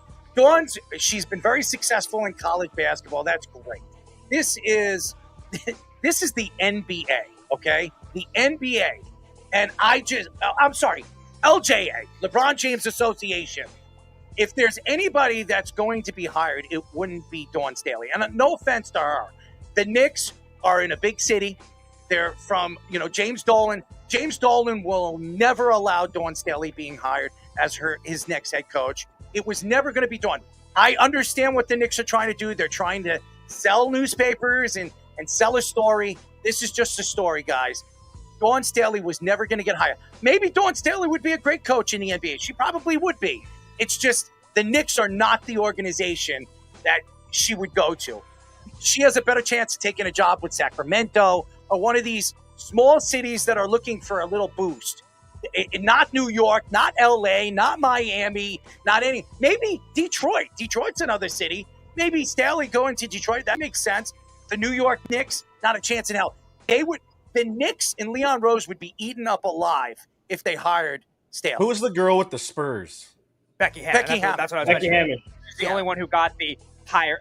Speaker 6: she's been very successful in college basketball. That's great. This is the NBA. Okay, the NBA, and I'm sorry. LJA, LeBron James Association. if there's anybody that's going to be hired, it wouldn't be Dawn Staley. And no offense to her. The Knicks are in a big city. They're from, James Dolan. James Dolan will never allow Dawn Staley being hired as his next head coach. It was never going to be done. I understand what the Knicks are trying to do. They're trying to sell newspapers and sell a story. This is just a story, guys. Dawn Staley was never going to get hired. Maybe Dawn Staley would be a great coach in the NBA. She probably would be. It's just the Knicks are not the organization that she would go to. She has a better chance of taking a job with Sacramento or one of these small cities that are looking for a little boost. Not New York, not LA, not Miami, maybe Detroit. Detroit's another city. Maybe Staley going to Detroit. That makes sense. The New York Knicks, not a chance in hell. The Knicks and Leon Rose would be eaten up alive if they hired Staley.
Speaker 10: Who was the girl with the Spurs?
Speaker 9: Becky Hammond. That's what I was
Speaker 15: Becky
Speaker 9: mentioning.
Speaker 15: Hammond.
Speaker 9: She's the only one who got the higher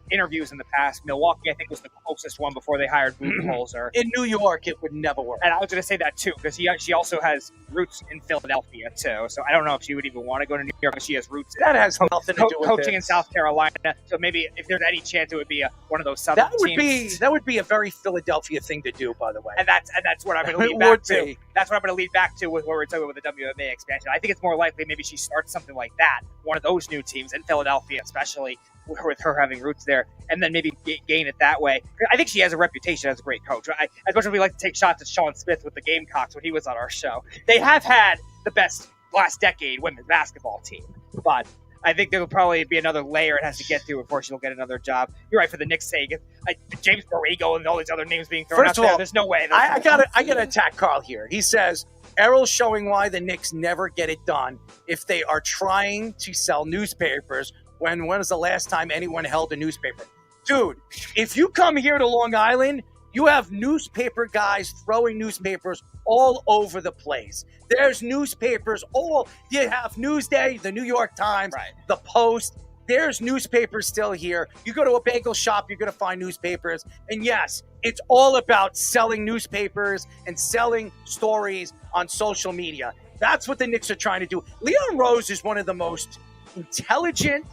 Speaker 9: interviews in the past. Milwaukee, I think, was the closest one before they hired Budenholzer.
Speaker 6: In New York, it would never work.
Speaker 9: And I was going to say that, too, because she also has roots in Philadelphia, too. So I don't know if she would even want to go to New York, but she has roots.
Speaker 6: That has nothing to do with
Speaker 9: coaching in South Carolina. So maybe if there's any chance, it would be one of those Southern teams.
Speaker 6: That would be a very Philadelphia thing to do, by the way.
Speaker 9: And that's what I'm going to lead back to. That's what I'm going to lead back to with what we're talking about with the WNBA expansion. I think it's more likely maybe she starts something like that, one of those new teams in Philadelphia, especially with her having roots there, and then maybe gain it that way. I think she has a reputation as a great coach. As much as we like to take shots at Sean Smith with the Gamecocks when he was on our show, they have had the best last decade women's basketball team. But I think there will probably be another layer it has to get through before she'll get another job. You're right, for the Knicks' sake. James Borrego and all these other names being thrown out there, there's no way.
Speaker 6: I gotta attack Carl here. He says, Errol's showing why the Knicks never get it done if they are trying to sell newspapers. When was the last time anyone held a newspaper? Dude, if you come here to Long Island, you have newspaper guys throwing newspapers all over the place. There's newspapers you have Newsday, the New York Times, the Post. There's newspapers still here. You go to a bagel shop, you're going to find newspapers. And yes, it's all about selling newspapers and selling stories on social media. That's what the Knicks are trying to do. Leon Rose is one of the most intelligent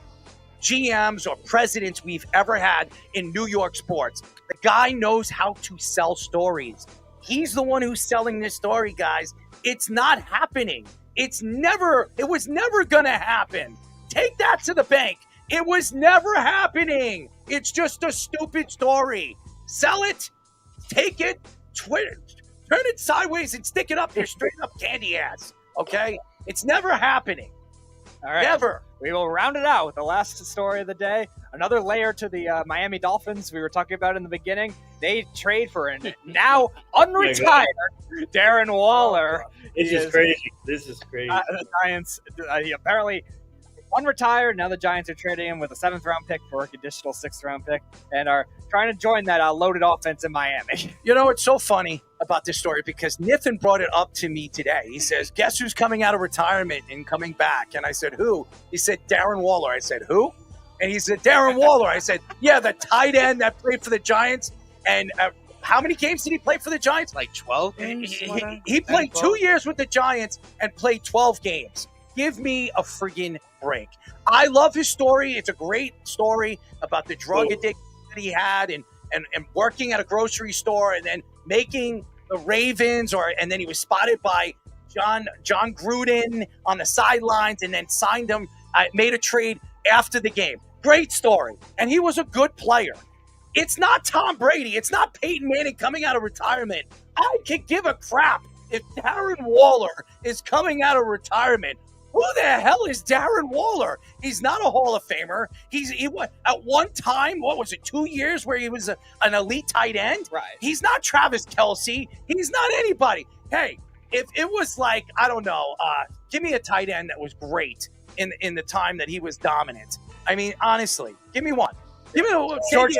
Speaker 6: GMs or presidents we've ever had in New York sports. The guy knows how to sell stories. He's the one who's selling this story, guys. It's not happening. It was never going to happen. Take that to the bank. It was never happening. It's just a stupid story. Sell it, take it, turn it sideways and stick it up your straight up candy ass. Okay? It's never happening.
Speaker 9: All right.
Speaker 6: Never.
Speaker 9: We will round it out with the last story of the day. Another layer to the Miami Dolphins we were talking about in the beginning. They trade for a now unretired Darren Waller.
Speaker 15: This is crazy.
Speaker 9: The Giants apparently unretired. Now the Giants are trading him with a 7th-round pick for a conditional 6th-round pick and are trying to join that loaded offense in Miami.
Speaker 6: You know, it's so funny about this story because Nathan brought it up to me today. He says, guess who's coming out of retirement and coming back? And I said, who? He said, Darren Waller. I said, who? And he said, Darren Waller. I said, yeah, the tight end that played for the Giants. And how many games did he play for the Giants?
Speaker 11: Like 12 games?
Speaker 6: He played 2 years with the Giants and played 12 games. Give me a friggin' break. I love his story. It's a great story about the drug addiction that he had and working at a grocery store and then making the Ravens and then he was spotted by John Gruden on the sidelines and then signed him, made a trade after the game. Great story. And he was a good player. It's not Tom Brady. It's not Peyton Manning coming out of retirement. I could give a crap if Darren Waller is coming out of retirement. Who the hell is Darren Waller? He's not a Hall of Famer. He at one time, 2 years where he was an elite tight end?
Speaker 9: Right.
Speaker 6: He's not Travis Kelce. He's not anybody. Hey, if it was like, I don't know, give me a tight end that was great in the time that he was dominant. I mean, honestly, give me one. Give me
Speaker 9: George.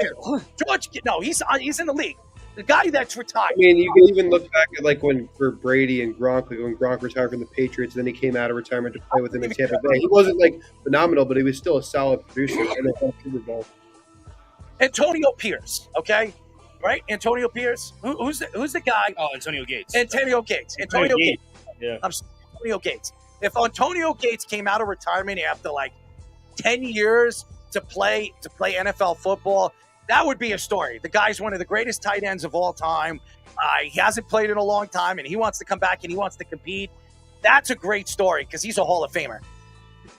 Speaker 6: No, he's in the league. The guy that's retired.
Speaker 12: I mean, you can even look back at for Brady and Gronk, when Gronk retired from the Patriots, then he came out of retirement to play with him in Tampa Bay. He wasn't phenomenal, but he was still a solid producer and a Super Bowl.
Speaker 6: Antonio Pierce, okay, right? Antonio Pierce. Who's the guy?
Speaker 11: Oh, Antonio Gates.
Speaker 6: Antonio Gates. Yeah. Antonio Gates. If Antonio Gates came out of retirement after like 10 years to play NFL football, that would be a story. The guy's one of the greatest tight ends of all time. He hasn't played in a long time, and he wants to come back and he wants to compete. That's a great story because he's a Hall of Famer.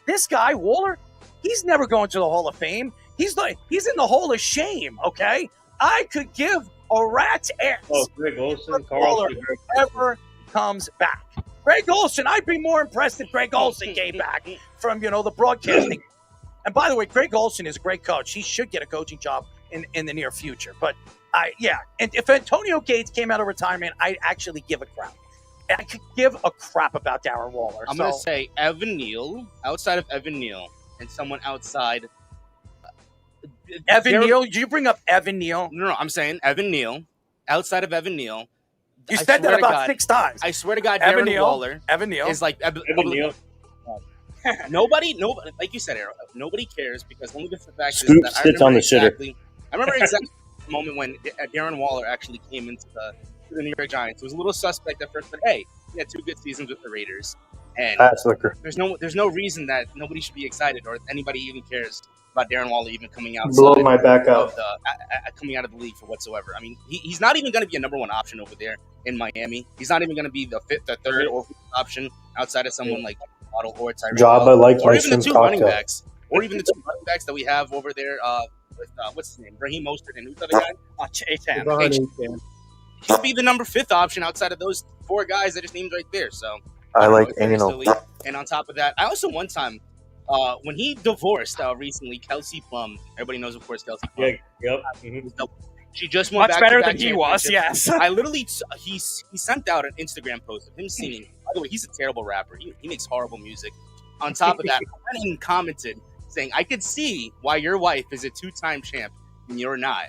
Speaker 6: This guy, Waller, he's never going to the Hall of Fame. He's in the Hall of Shame, okay? I could give a rat's ass
Speaker 15: Greg Olsen,
Speaker 6: if Waller ever comes back. Greg Olsen, I'd be more impressed if Greg Olsen came back from, the broadcasting. And by the way, Greg Olsen is a great coach. He should get a coaching job in the near future. But, and if Antonio Gates came out of retirement, I'd actually give a crap. I could give a crap about Darren Waller.
Speaker 11: I'm going to say Evan Neal, outside of Evan Neal, and someone outside.
Speaker 6: Neal? Did you bring up Evan Neal?
Speaker 11: No, I'm saying Evan Neal. Outside of Evan Neal.
Speaker 6: You said that about 6 times.
Speaker 11: I swear to God,
Speaker 6: Evan
Speaker 11: Darren
Speaker 6: Neal,
Speaker 11: Waller
Speaker 6: Evan Neal
Speaker 11: is like
Speaker 15: Evan Neal.
Speaker 11: Nobody, like you said, Aaron, nobody cares because only the fact
Speaker 15: Scoop
Speaker 11: is that
Speaker 15: sits on the shitter.
Speaker 11: I remember exactly the moment when Darren Waller actually came into the New York Giants. It was a little suspect at first, but hey, he had 2 good seasons with the Raiders, and there's no reason that nobody should be excited or anybody even cares about Darren Waller even coming out.
Speaker 15: Blow my back out.
Speaker 11: Coming out of the league for whatsoever. I mean, he's not even going to be a number 1 option over there in Miami. He's not even going to be the 3rd or 4th option outside of someone like Waddle or Tyreek
Speaker 15: Joba like
Speaker 11: or
Speaker 15: my
Speaker 11: even the 2
Speaker 15: cocktail.
Speaker 11: running backs, or even the 2 running backs that we have over there. With what's his name, Raheem Mostert, and who's the other guy?
Speaker 6: Achane.
Speaker 11: He'll be the number 5th option outside of those 4 guys that just named right there. So
Speaker 15: I like
Speaker 11: anal. And on top of that, I also one time when he divorced recently, Kelsey Plum. Everybody knows, of course, Kelsey Plum.
Speaker 15: Yeah, yep.
Speaker 11: She just won
Speaker 9: much better than he was. Yes,
Speaker 11: I literally he sent out an Instagram post of him singing. By the way, he's a terrible rapper. He makes horrible music. On top of that, I went and commented saying, I could see why your wife is a 2-time champ and you're not,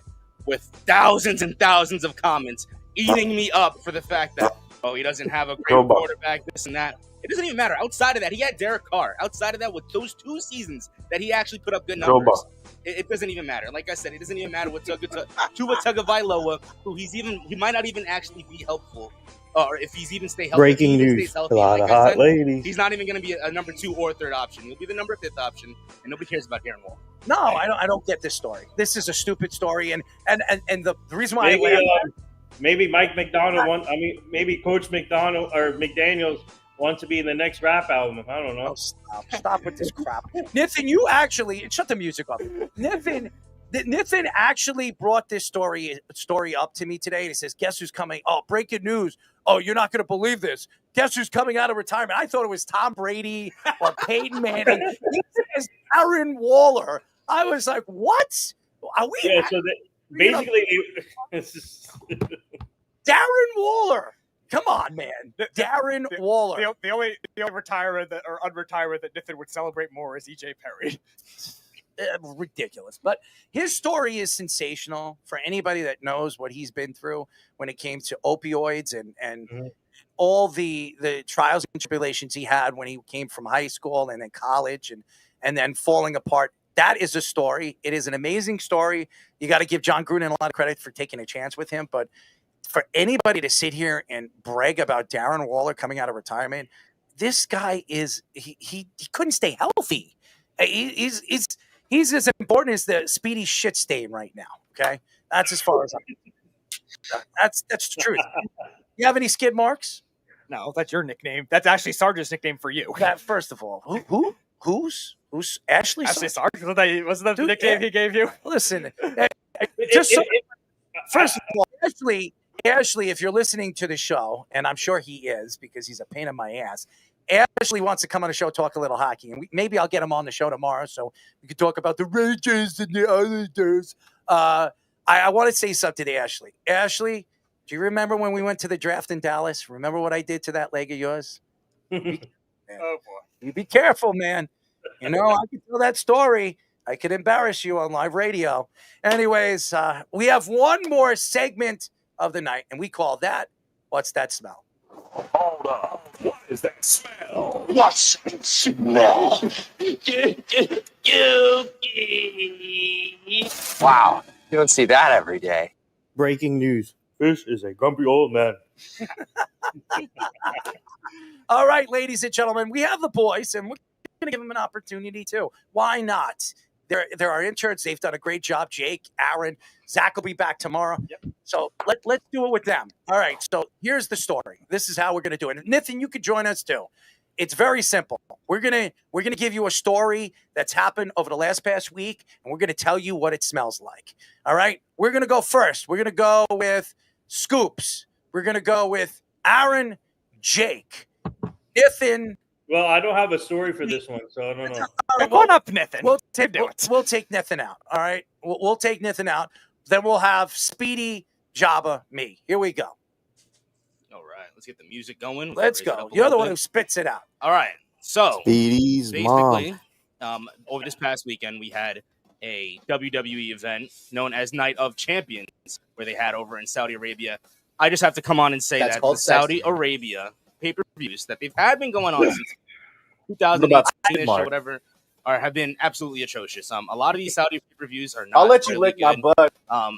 Speaker 11: with thousands and thousands of comments eating me up for the fact that, he doesn't have a great quarterback, this and that. It doesn't even matter. Outside of that, he had Derek Carr. Outside of that, with those 2 seasons that he actually put up good numbers, it doesn't even matter. Like I said, it doesn't even matter what Tua Tagovailoa, who he might not even actually be helpful. Or if he's even stay healthy.
Speaker 15: Breaking news. A lot of hot ladies.
Speaker 11: He's not even going to be a number 2 or 3rd option. He'll be the number 5th option, and nobody cares about Darren Waller.
Speaker 6: No, I don't get this story. This is a stupid story, and the reason why
Speaker 15: maybe Mike McDonald maybe Coach McDonald or McDaniels wants to be in the next rap album. I don't know.
Speaker 6: Oh, stop with this crap. Niffin, you actually shut the music off. Niffin actually brought this story up to me today. He says, guess who's coming? Oh, breaking news. Oh, you're not going to believe this. Guess who's coming out of retirement? I thought it was Tom Brady or Peyton Manning. He says Darren Waller. I was like, what? Are we?
Speaker 15: Yeah, so basically,
Speaker 6: Darren Waller. Come on, man. Darren Waller.
Speaker 9: The only retirement or unretirement that Niffin would celebrate more is E.J. Perry.
Speaker 6: Ridiculous. But his story is sensational for anybody that knows what he's been through when it came to opioids and all the trials and tribulations he had when he came from high school and then college and then falling apart. That is a story. It is an amazing story. You got to give John Gruden a lot of credit for taking a chance with him. But for anybody to sit here and brag about Darren Waller coming out of retirement, this guy he couldn't stay healthy. He's as important as the Speedy shit stain right now. Okay, that's as far as that's the truth. You have any skid marks?
Speaker 9: No, that's your nickname. That's actually Sarge's nickname for you.
Speaker 6: First of all, who's Ashley?
Speaker 9: Ashley Sarge? Wasn't that the nickname he gave you?
Speaker 6: Listen, first of all, Ashley, if you're listening to the show, and I'm sure he is because he's a pain in my ass. Ashley wants to come on the show, talk a little hockey, and maybe I'll get him on the show tomorrow so we can talk about the Rangers and the Islanders. I want to say something to Ashley. Ashley, do you remember when we went to the draft in Dallas? Remember what I did to that leg of yours? Oh, boy. You be careful, man. I can tell that story. I could embarrass you on live radio. Anyways, we have one more segment of the night, and we call that, What's That Smell?
Speaker 5: Hold up. What is that smell?
Speaker 16: What's that smell? Wow, you don't see that every day.
Speaker 15: Breaking news. Fish is a grumpy old man.
Speaker 6: All right, ladies and gentlemen, we have the boys, and we're going to give them an opportunity too. Why not? They're our interns. They've done a great job. Jake, Aaron, Zach will be back tomorrow. Yep. So let's do it with them. All right. So here's the story. This is how we're going to do it. Nathan, you could join us too. It's very simple. We're gonna give you a story that's happened over the past week, and we're gonna tell you what it smells like. All right. We're gonna go first. We're gonna go with Scoops. We're gonna go with Aaron, Jake, Nathan.
Speaker 15: Well, I don't have a story for this one, so I don't know.
Speaker 6: Come on up, Nathan. We'll take Nathan out. All right. We'll take Nathan out. Then we'll have Speedy, Joba, me. Here we go.
Speaker 11: All right. Let's get the music going.
Speaker 6: Let's go. You're the one who spits it out.
Speaker 11: All right. So
Speaker 17: Speedy's
Speaker 11: basically, over this past weekend, we had a WWE event known as Night of Champions, where they had over in Saudi Arabia. I just have to come on and say that the Saudi Arabia pay-per-views that they've been going on since 2018 or whatever have been absolutely atrocious. A lot of these Saudi pay-per-views are not.
Speaker 17: I'll let you
Speaker 11: really
Speaker 17: lick my
Speaker 11: good.
Speaker 17: butt.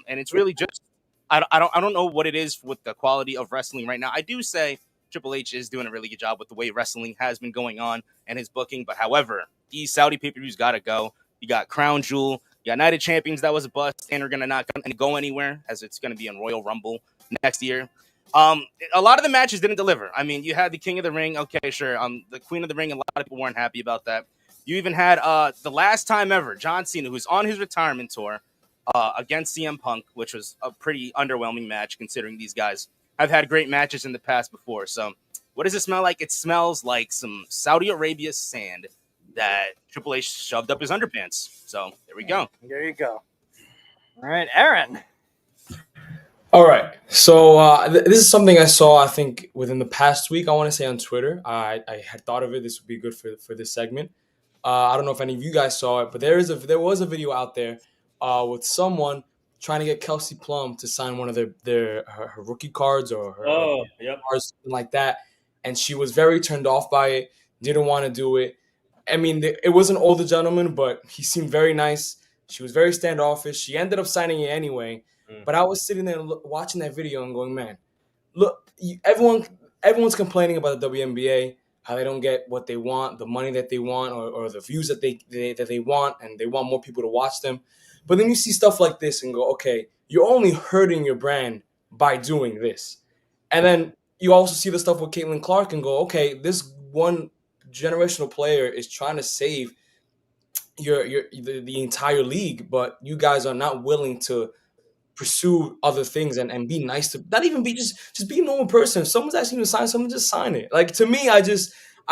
Speaker 11: And it's really just I don't know what it is with the quality of wrestling right now. I do say Triple H is doing a really good job with the way wrestling has been going on and his booking. But however, these Saudi pay-per-views got to go. You got Crown Jewel. You got Night of Champions. That was a bust. And we're not going to go anywhere as it's going to be in Royal Rumble next year. A lot of the matches didn't deliver. I mean, you had the King of the Ring. Okay, sure. The Queen of the Ring. A lot of people weren't happy about that. You even had the last time ever, John Cena, who's on his retirement tour, against CM Punk, which was a pretty underwhelming match considering these guys have had great matches in the past before. So what does it smell like? It smells like some Saudi Arabia sand that Triple H shoved up his underpants. So there we go.
Speaker 6: There you go.
Speaker 9: All right, Aaron.
Speaker 18: All right. So this is something I saw, I think, within the past week. I want to say on Twitter. I had thought of it. This would be good for this segment. I don't know if any of you guys saw it, but there was a video out there with someone trying to get Kelsey Plum to sign one of her rookie cards or her cards, something like that. And she was very turned off by it, didn't want to do it. I mean, it was an older gentleman, but he seemed very nice. She was very standoffish. She ended up signing it anyway. But I was sitting there watching that video and going, man, look, everyone's complaining about the WNBA, how they don't get what they want, the money that they want, or the views that they want, and they want more people to watch them. But then you see stuff like this and go, okay, you're only hurting your brand by doing this. And then you also see the stuff with Caitlin Clark and go, okay, this one generational player is trying to save the entire league, but you guys are not willing to pursue other things and be nice to not even be just be a normal person. If someone's asking you to sign something, just sign it. Like, to me, I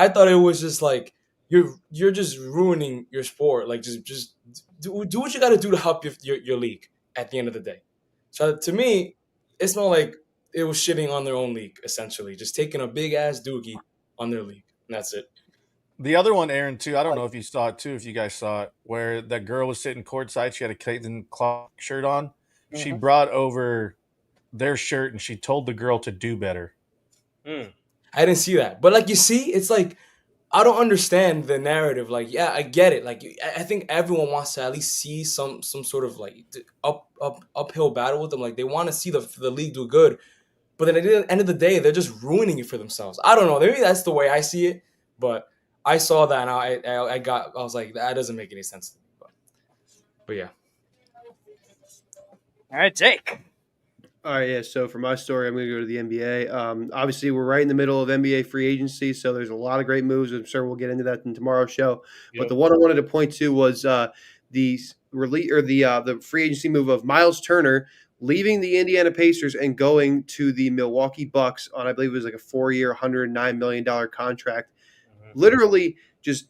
Speaker 18: thought it was just like you're just ruining your sport. Like, just do what you got to do to help your league at the end of the day. So to me, it's not like it was shitting on their own league, essentially, just taking a big ass doogie on their league, and that's it.
Speaker 10: The other one, Aaron, too, I don't know if you saw it, too, if you guys saw it, where that girl was sitting courtside. She had a Clayton Clark shirt on. She brought over their shirt, and she told the girl to do better.
Speaker 18: I didn't see that. But, like, you see, it's like, I don't understand the narrative. Like, yeah, I get it. Like, I think everyone wants to at least see some sort of, like, uphill battle with them. Like, they want to see the league do good. But then at the end of the day, they're just ruining it for themselves. I don't know. Maybe that's the way I see it. But I saw that, and I was like, that doesn't make any sense to me. But yeah.
Speaker 9: All right, Jake.
Speaker 12: All right, yeah. So for my story, I'm going to go to the NBA. Obviously, we're right in the middle of NBA free agency, so there's a lot of great moves. I'm sure we'll get into that in tomorrow's show. Yep. But the one I wanted to point to was the free agency move of Miles Turner leaving the Indiana Pacers and going to the Milwaukee Bucks on, I believe it was like a 4-year, $109 million contract. Literally just,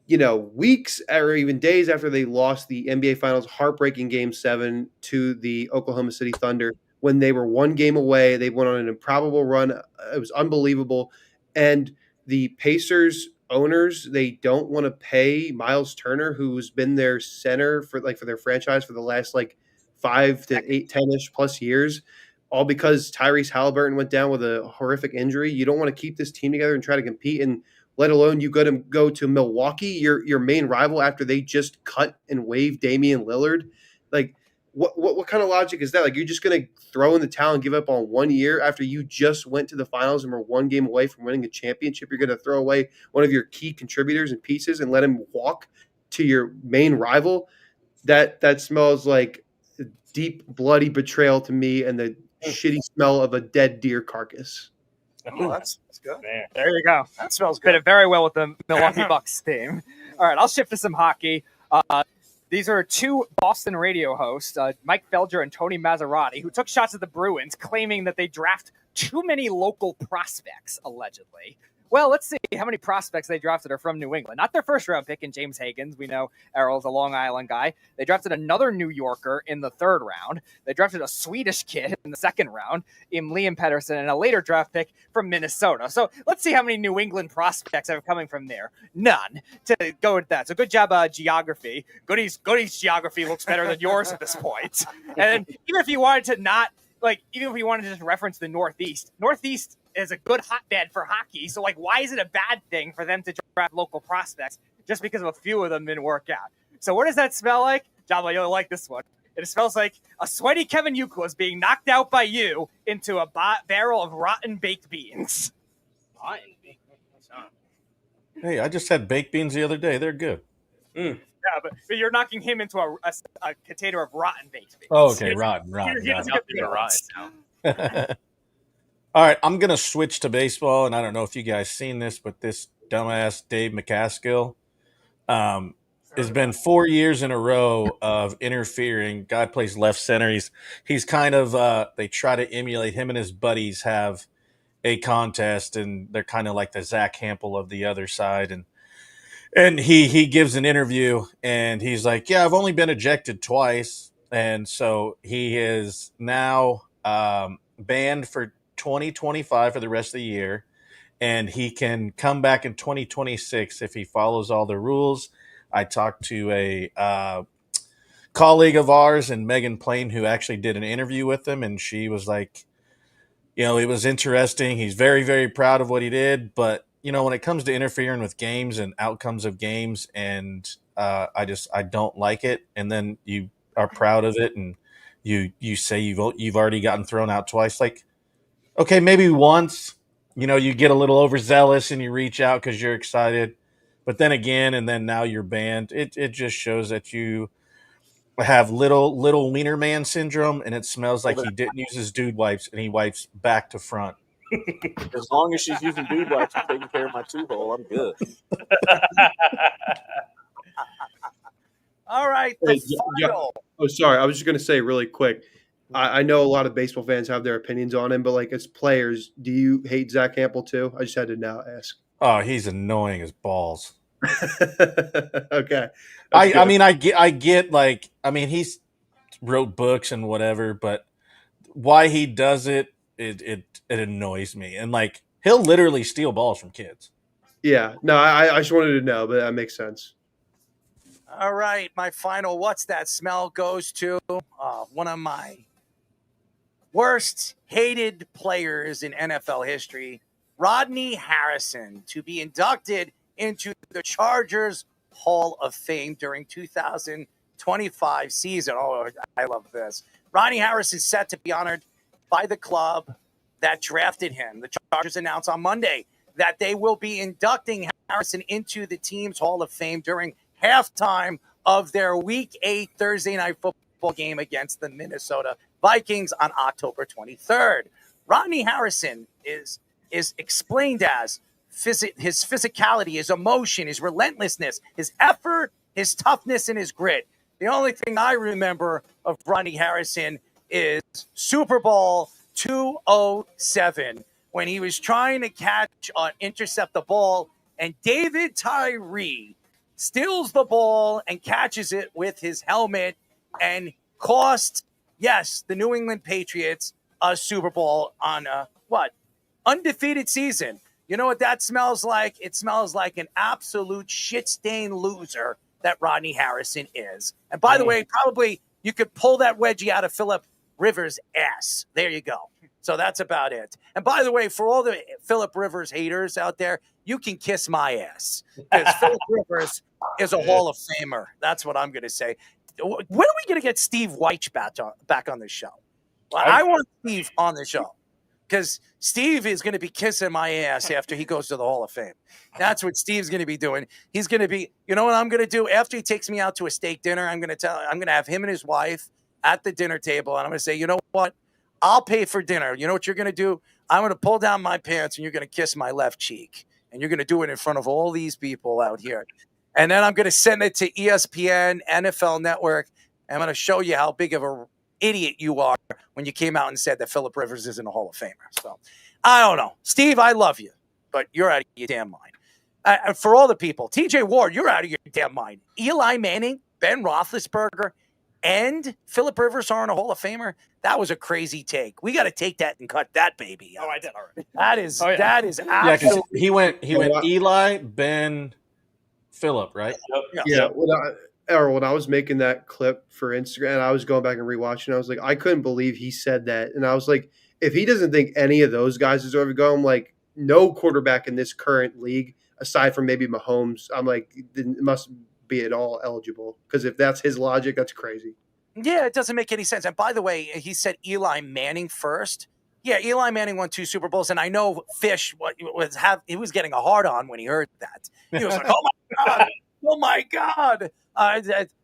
Speaker 12: weeks or even days after they lost the NBA Finals heartbreaking Game 7 to the Oklahoma City Thunder, when they were one game away. They went on an improbable run. It was unbelievable. And the Pacers owners, they don't want to pay Miles Turner, who's been their center for their franchise for the last 5 to 8, 10-ish plus years, all because Tyrese Halliburton went down with a horrific injury. You don't want to keep this team together and try to compete, and let alone you go to Milwaukee, your main rival, after they just cut and waived Damian Lillard. Like, what kind of logic is that? Like, you're just going to throw in the towel and give up on 1 year after you just went to the finals and were one game away from winning a championship? You're going to throw away one of your key contributors and pieces and let him walk to your main rival? That smells like deep, bloody betrayal to me, and the shitty smell of a dead deer carcass.
Speaker 17: Oh, that's good.
Speaker 9: There you go.
Speaker 17: That smells
Speaker 9: Fit
Speaker 17: good.
Speaker 9: it very well with the Milwaukee Bucks theme. All right, I'll shift to some hockey. These are two Boston radio hosts, Mike Felger and Tony Maserati, who took shots at the Bruins, claiming that they draft too many local prospects, allegedly. Well, let's see how many prospects they drafted are from New England. Not their first-round pick in James Higgins. We know Errol's a Long Island guy. They drafted another New Yorker in the third round. They drafted a Swedish kid in the second round, in Liam Pettersson, and a later draft pick from Minnesota. So let's see how many New England prospects are coming from there. None. To go with that. So good job, geography. Goody's geography looks better than yours at this point. And even if you wanted to just reference the Northeast is a good hotbed for hockey. So, why is it a bad thing for them to draft local prospects just because of a few of them didn't work out? So, what does that smell like? Jabba, you'll like this one. It smells like a sweaty Kevin Youkilis being knocked out by you into a barrel of rotten baked beans.
Speaker 11: Rotten baked beans, huh?
Speaker 10: Hey, I just had baked beans the other day. They're good.
Speaker 9: Yeah, but you're knocking him into a container of rotten baked beans.
Speaker 10: Oh, okay, rotten.
Speaker 9: He doesn't get the rotten.
Speaker 10: All right, I'm going to switch to baseball, and I don't know if you guys seen this, but this dumbass Dave McCaskill has been 4 years in a row of interfering. God plays left center. He's kind of they try to emulate him and his buddies have a contest, and they're kind of like the Zach Hampel of the other side, and he gives an interview, and he's like, yeah, I've only been ejected twice, and so he is now banned for 2025 for the rest of the year, and he can come back in 2026 if he follows all the rules. I talked to a colleague of ours and Megan Plain who actually did an interview with him, and she was like, it was interesting. He's very, very proud of what he did, but when it comes to interfering with games and outcomes of games, and I don't like it, and then you are proud of it, and you say you've already gotten thrown out twice, like, okay, maybe once, you get a little overzealous and you reach out because you're excited, but then again, and then now you're banned. It just shows that you have little wiener man syndrome, and it smells like he didn't use his dude wipes, and he wipes back to front.
Speaker 17: As long as she's using dude wipes and taking care of my two-hole, I'm good.
Speaker 6: All right, final.
Speaker 12: Oh, sorry. I was just going to say really quick. I know a lot of baseball fans have their opinions on him, but as players, do you hate Zach Hampel too? I just had to now ask.
Speaker 10: Oh, he's annoying as balls.
Speaker 12: Okay.
Speaker 10: I get he's wrote books and whatever, but why he does it annoys me. And he'll literally steal balls from kids.
Speaker 12: Yeah. No, I just wanted to know, but that makes sense.
Speaker 6: All right, my final what's that smell goes to one of my worst hated players in NFL history, Rodney Harrison, to be inducted into the Chargers Hall of Fame during 2025 season. Oh, I love this. Rodney Harrison is set to be honored by the club that drafted him. The Chargers announced on Monday that they will be inducting Harrison into the team's Hall of Fame during halftime of their Week 8 Thursday Night Football game against the Minnesota Vikings on October 23rd. Rodney Harrison is explained as his physicality, his emotion, his relentlessness, his effort, his toughness, and his grit. The only thing I remember of Rodney Harrison is Super Bowl 207 when he was trying to intercept the ball, and David Tyree steals the ball and catches it with his helmet and cost, the New England Patriots a Super Bowl on a undefeated season. You know what that smells like? It smells like an absolute shit-stained loser that Rodney Harrison is. And by the way, probably you could pull that wedgie out of Phillip Rivers' ass. There you go. So that's about it. And by the way, for all the Phillip Rivers haters out there, you can kiss my ass because Phillip Rivers is a Hall of Famer. That's what I'm going to say. when are we going to get Steve Weich back on the show? I want Steve on the show because Steve is going to be kissing my ass after he goes to the Hall of Fame. That's what Steve's going to be doing. He's going to be, you know what I'm going to do? After he takes me out to a steak dinner, I'm going to have him and his wife at the dinner table, and I'm going to say, you know what? I'll pay for dinner. You know what you're going to do? I'm going to pull down my pants, and you're going to kiss my left cheek, and you're going to do it in front of all these people out here. And then I'm going to send it to ESPN, NFL Network. And I'm going to show you how big of an idiot you are when you came out and said that Phillip Rivers isn't a Hall of Famer. So I don't know. Steve, I love you, but you're out of your damn mind. For all the people, TJ Ward, you're out of your damn mind. Eli Manning, Ben Roethlisberger, and Phillip Rivers aren't a Hall of Famer. That was a crazy take. We got to take that and cut that baby out.
Speaker 9: Oh, I did. All right.
Speaker 6: That is absolutely.
Speaker 10: Yeah, because he went Eli, Ben, Phillip, right?
Speaker 12: Yeah. When I was making that clip for Instagram, and I was going back and rewatching, I was like, I couldn't believe he said that. And I was like, if he doesn't think any of those guys deserve to go, I'm like, no quarterback in this current league, aside from maybe Mahomes, I'm like, it must be at all eligible. Because if that's his logic, that's crazy.
Speaker 6: Yeah, it doesn't make any sense. And by the way, he said Eli Manning first. Yeah, Eli Manning won 2 Super Bowls, and I know Fish he was getting a hard on when he heard that. He was like, "Oh my god, oh my god!"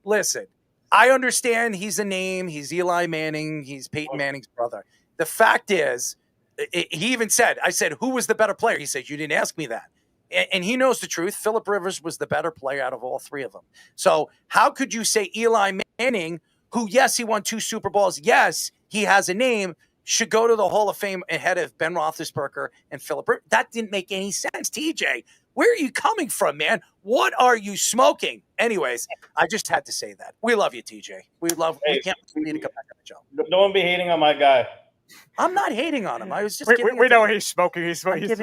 Speaker 6: Listen, I understand he's a name. He's Eli Manning. He's Peyton Manning's brother. The fact is, he even said, "I said who was the better player?" He said, "You didn't ask me that." And he knows the truth. Phillip Rivers was the better player out of all 3 of them. So how could you say Eli Manning, who yes he won 2 Super Bowls, yes he has a name, should go to the Hall of Fame ahead of Ben Roethlisberger and Phillip Rivers? That didn't make any sense. TJ, where are you coming from, man? What are you smoking? Anyways, I just had to say that. We love you, TJ. We can't wait for you to come back on the show.
Speaker 15: No one be hating on my guy.
Speaker 6: I'm not hating on him. I was just
Speaker 9: we know he's smoking. He's smoking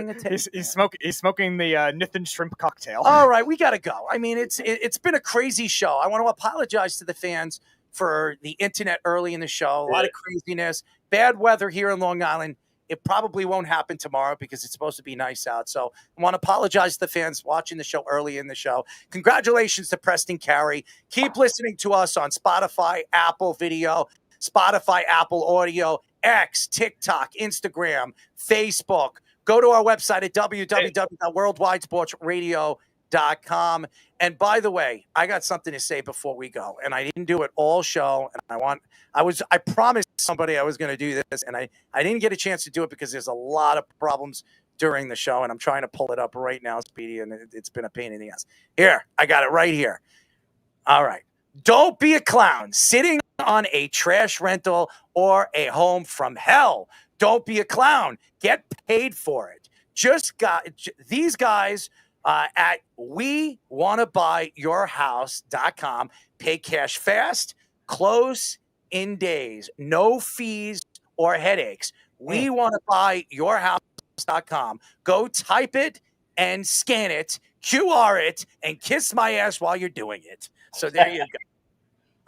Speaker 9: the Nathan shrimp cocktail.
Speaker 6: All right, we got to go. I mean, it's been a crazy show. I want to apologize to the fans for the internet early in the show. A lot of craziness. Bad weather here in Long Island. It probably won't happen tomorrow because it's supposed to be nice out. So I want to apologize to the fans watching the show early in the show. Congratulations to Preston Carey. Keep listening to us on Spotify, Apple Video, Spotify, Apple Audio, X, TikTok, Instagram, Facebook. Go to our website at www.worldwidesportsradio.com. And by the way, I got something to say before we go. And I didn't do it all show. And I promised somebody I was going to do this. And I didn't get a chance to do it because there's a lot of problems during the show. And I'm trying to pull it up right now, Speedy. And it's been a pain in the ass. Here, I got it right here. All right. Don't be a clown sitting on a trash rental or a home from hell. Don't be a clown. Get paid for it. These guys at WeWannaBuyYourHouse.com pay cash fast, close in days, no fees or headaches. WeWannaBuyYourHouse.com. Go type it and scan it, QR it, and kiss my ass while you're doing it. So there you go.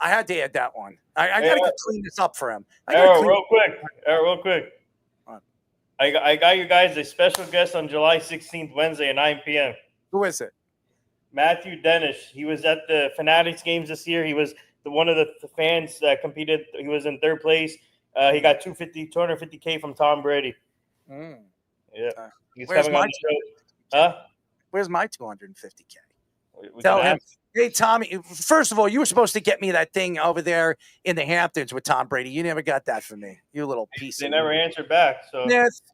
Speaker 6: I had to add that one. I got to clean this up for him.
Speaker 15: Real quick. I got you guys a special guest on July 16th, Wednesday at 9 p.m.
Speaker 6: Who is it?
Speaker 15: Matthew Dennis. He was at the Fanatics games this year. He was one of the fans that competed. He was in 3rd place. He got $250K from Tom Brady. Yeah. He's coming on the show. Huh?
Speaker 6: Where's my $250K? Tell him. Hey, Tommy, first of all, you were supposed to get me that thing over there in the Hamptons with Tom Brady. You never got that for me. You little piece
Speaker 15: They
Speaker 6: of
Speaker 15: never answered back. So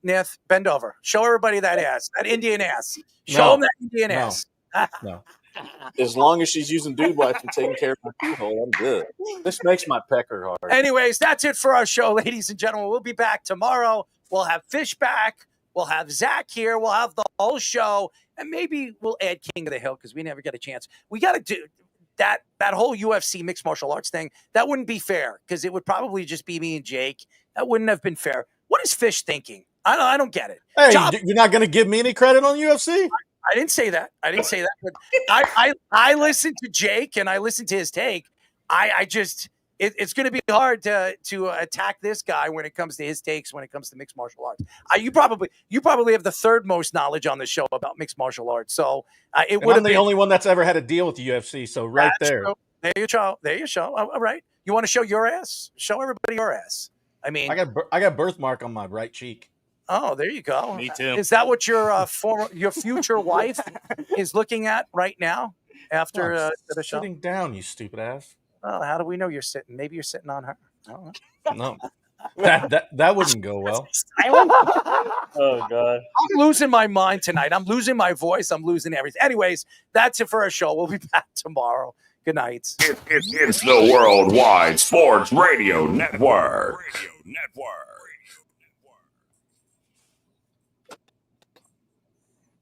Speaker 6: Nith, bend over. Show everybody that ass, that Indian ass. Show them that Indian ass.
Speaker 17: No. As long as she's using dude wipes and taking care of my pee hole, I'm good. This makes my pecker hard.
Speaker 6: Anyways, that's it for our show, ladies and gentlemen. We'll be back tomorrow. We'll have Fish back. We'll have Zach here. We'll have the whole show. And maybe we'll add King of the Hill because we never get a chance. We got to do that whole UFC mixed martial arts thing. That wouldn't be fair because it would probably just be me and Jake. That wouldn't have been fair. What is Fish thinking? I don't get it.
Speaker 10: Hey, you're not going to give me any credit on UFC?
Speaker 6: I didn't say that. But I listened to Jake and I listened to his take. It's going to be hard to attack this guy when it comes to his takes, when it comes to mixed martial arts. You probably have the 3rd most knowledge on the show about mixed martial arts. So
Speaker 10: I'm the only one that's ever had a deal with the UFC. So that's there.
Speaker 6: True. There you show. There you show. All right. You want to show your ass? Show everybody your ass. I mean,
Speaker 10: I got birthmark on my right cheek.
Speaker 6: Oh, there you go.
Speaker 11: Me too.
Speaker 6: Is that what your future wife is looking at right now after the show?
Speaker 10: Sitting down, you stupid ass.
Speaker 6: Well, how do we know you're sitting? Maybe you're sitting on her. I don't know.
Speaker 10: No, that wouldn't go well.
Speaker 15: Oh God,
Speaker 6: I'm losing my mind tonight. I'm losing my voice. I'm losing everything. Anyways, that's it for our show. We'll be back tomorrow. Good night.
Speaker 5: It's the Worldwide Sports Radio Network.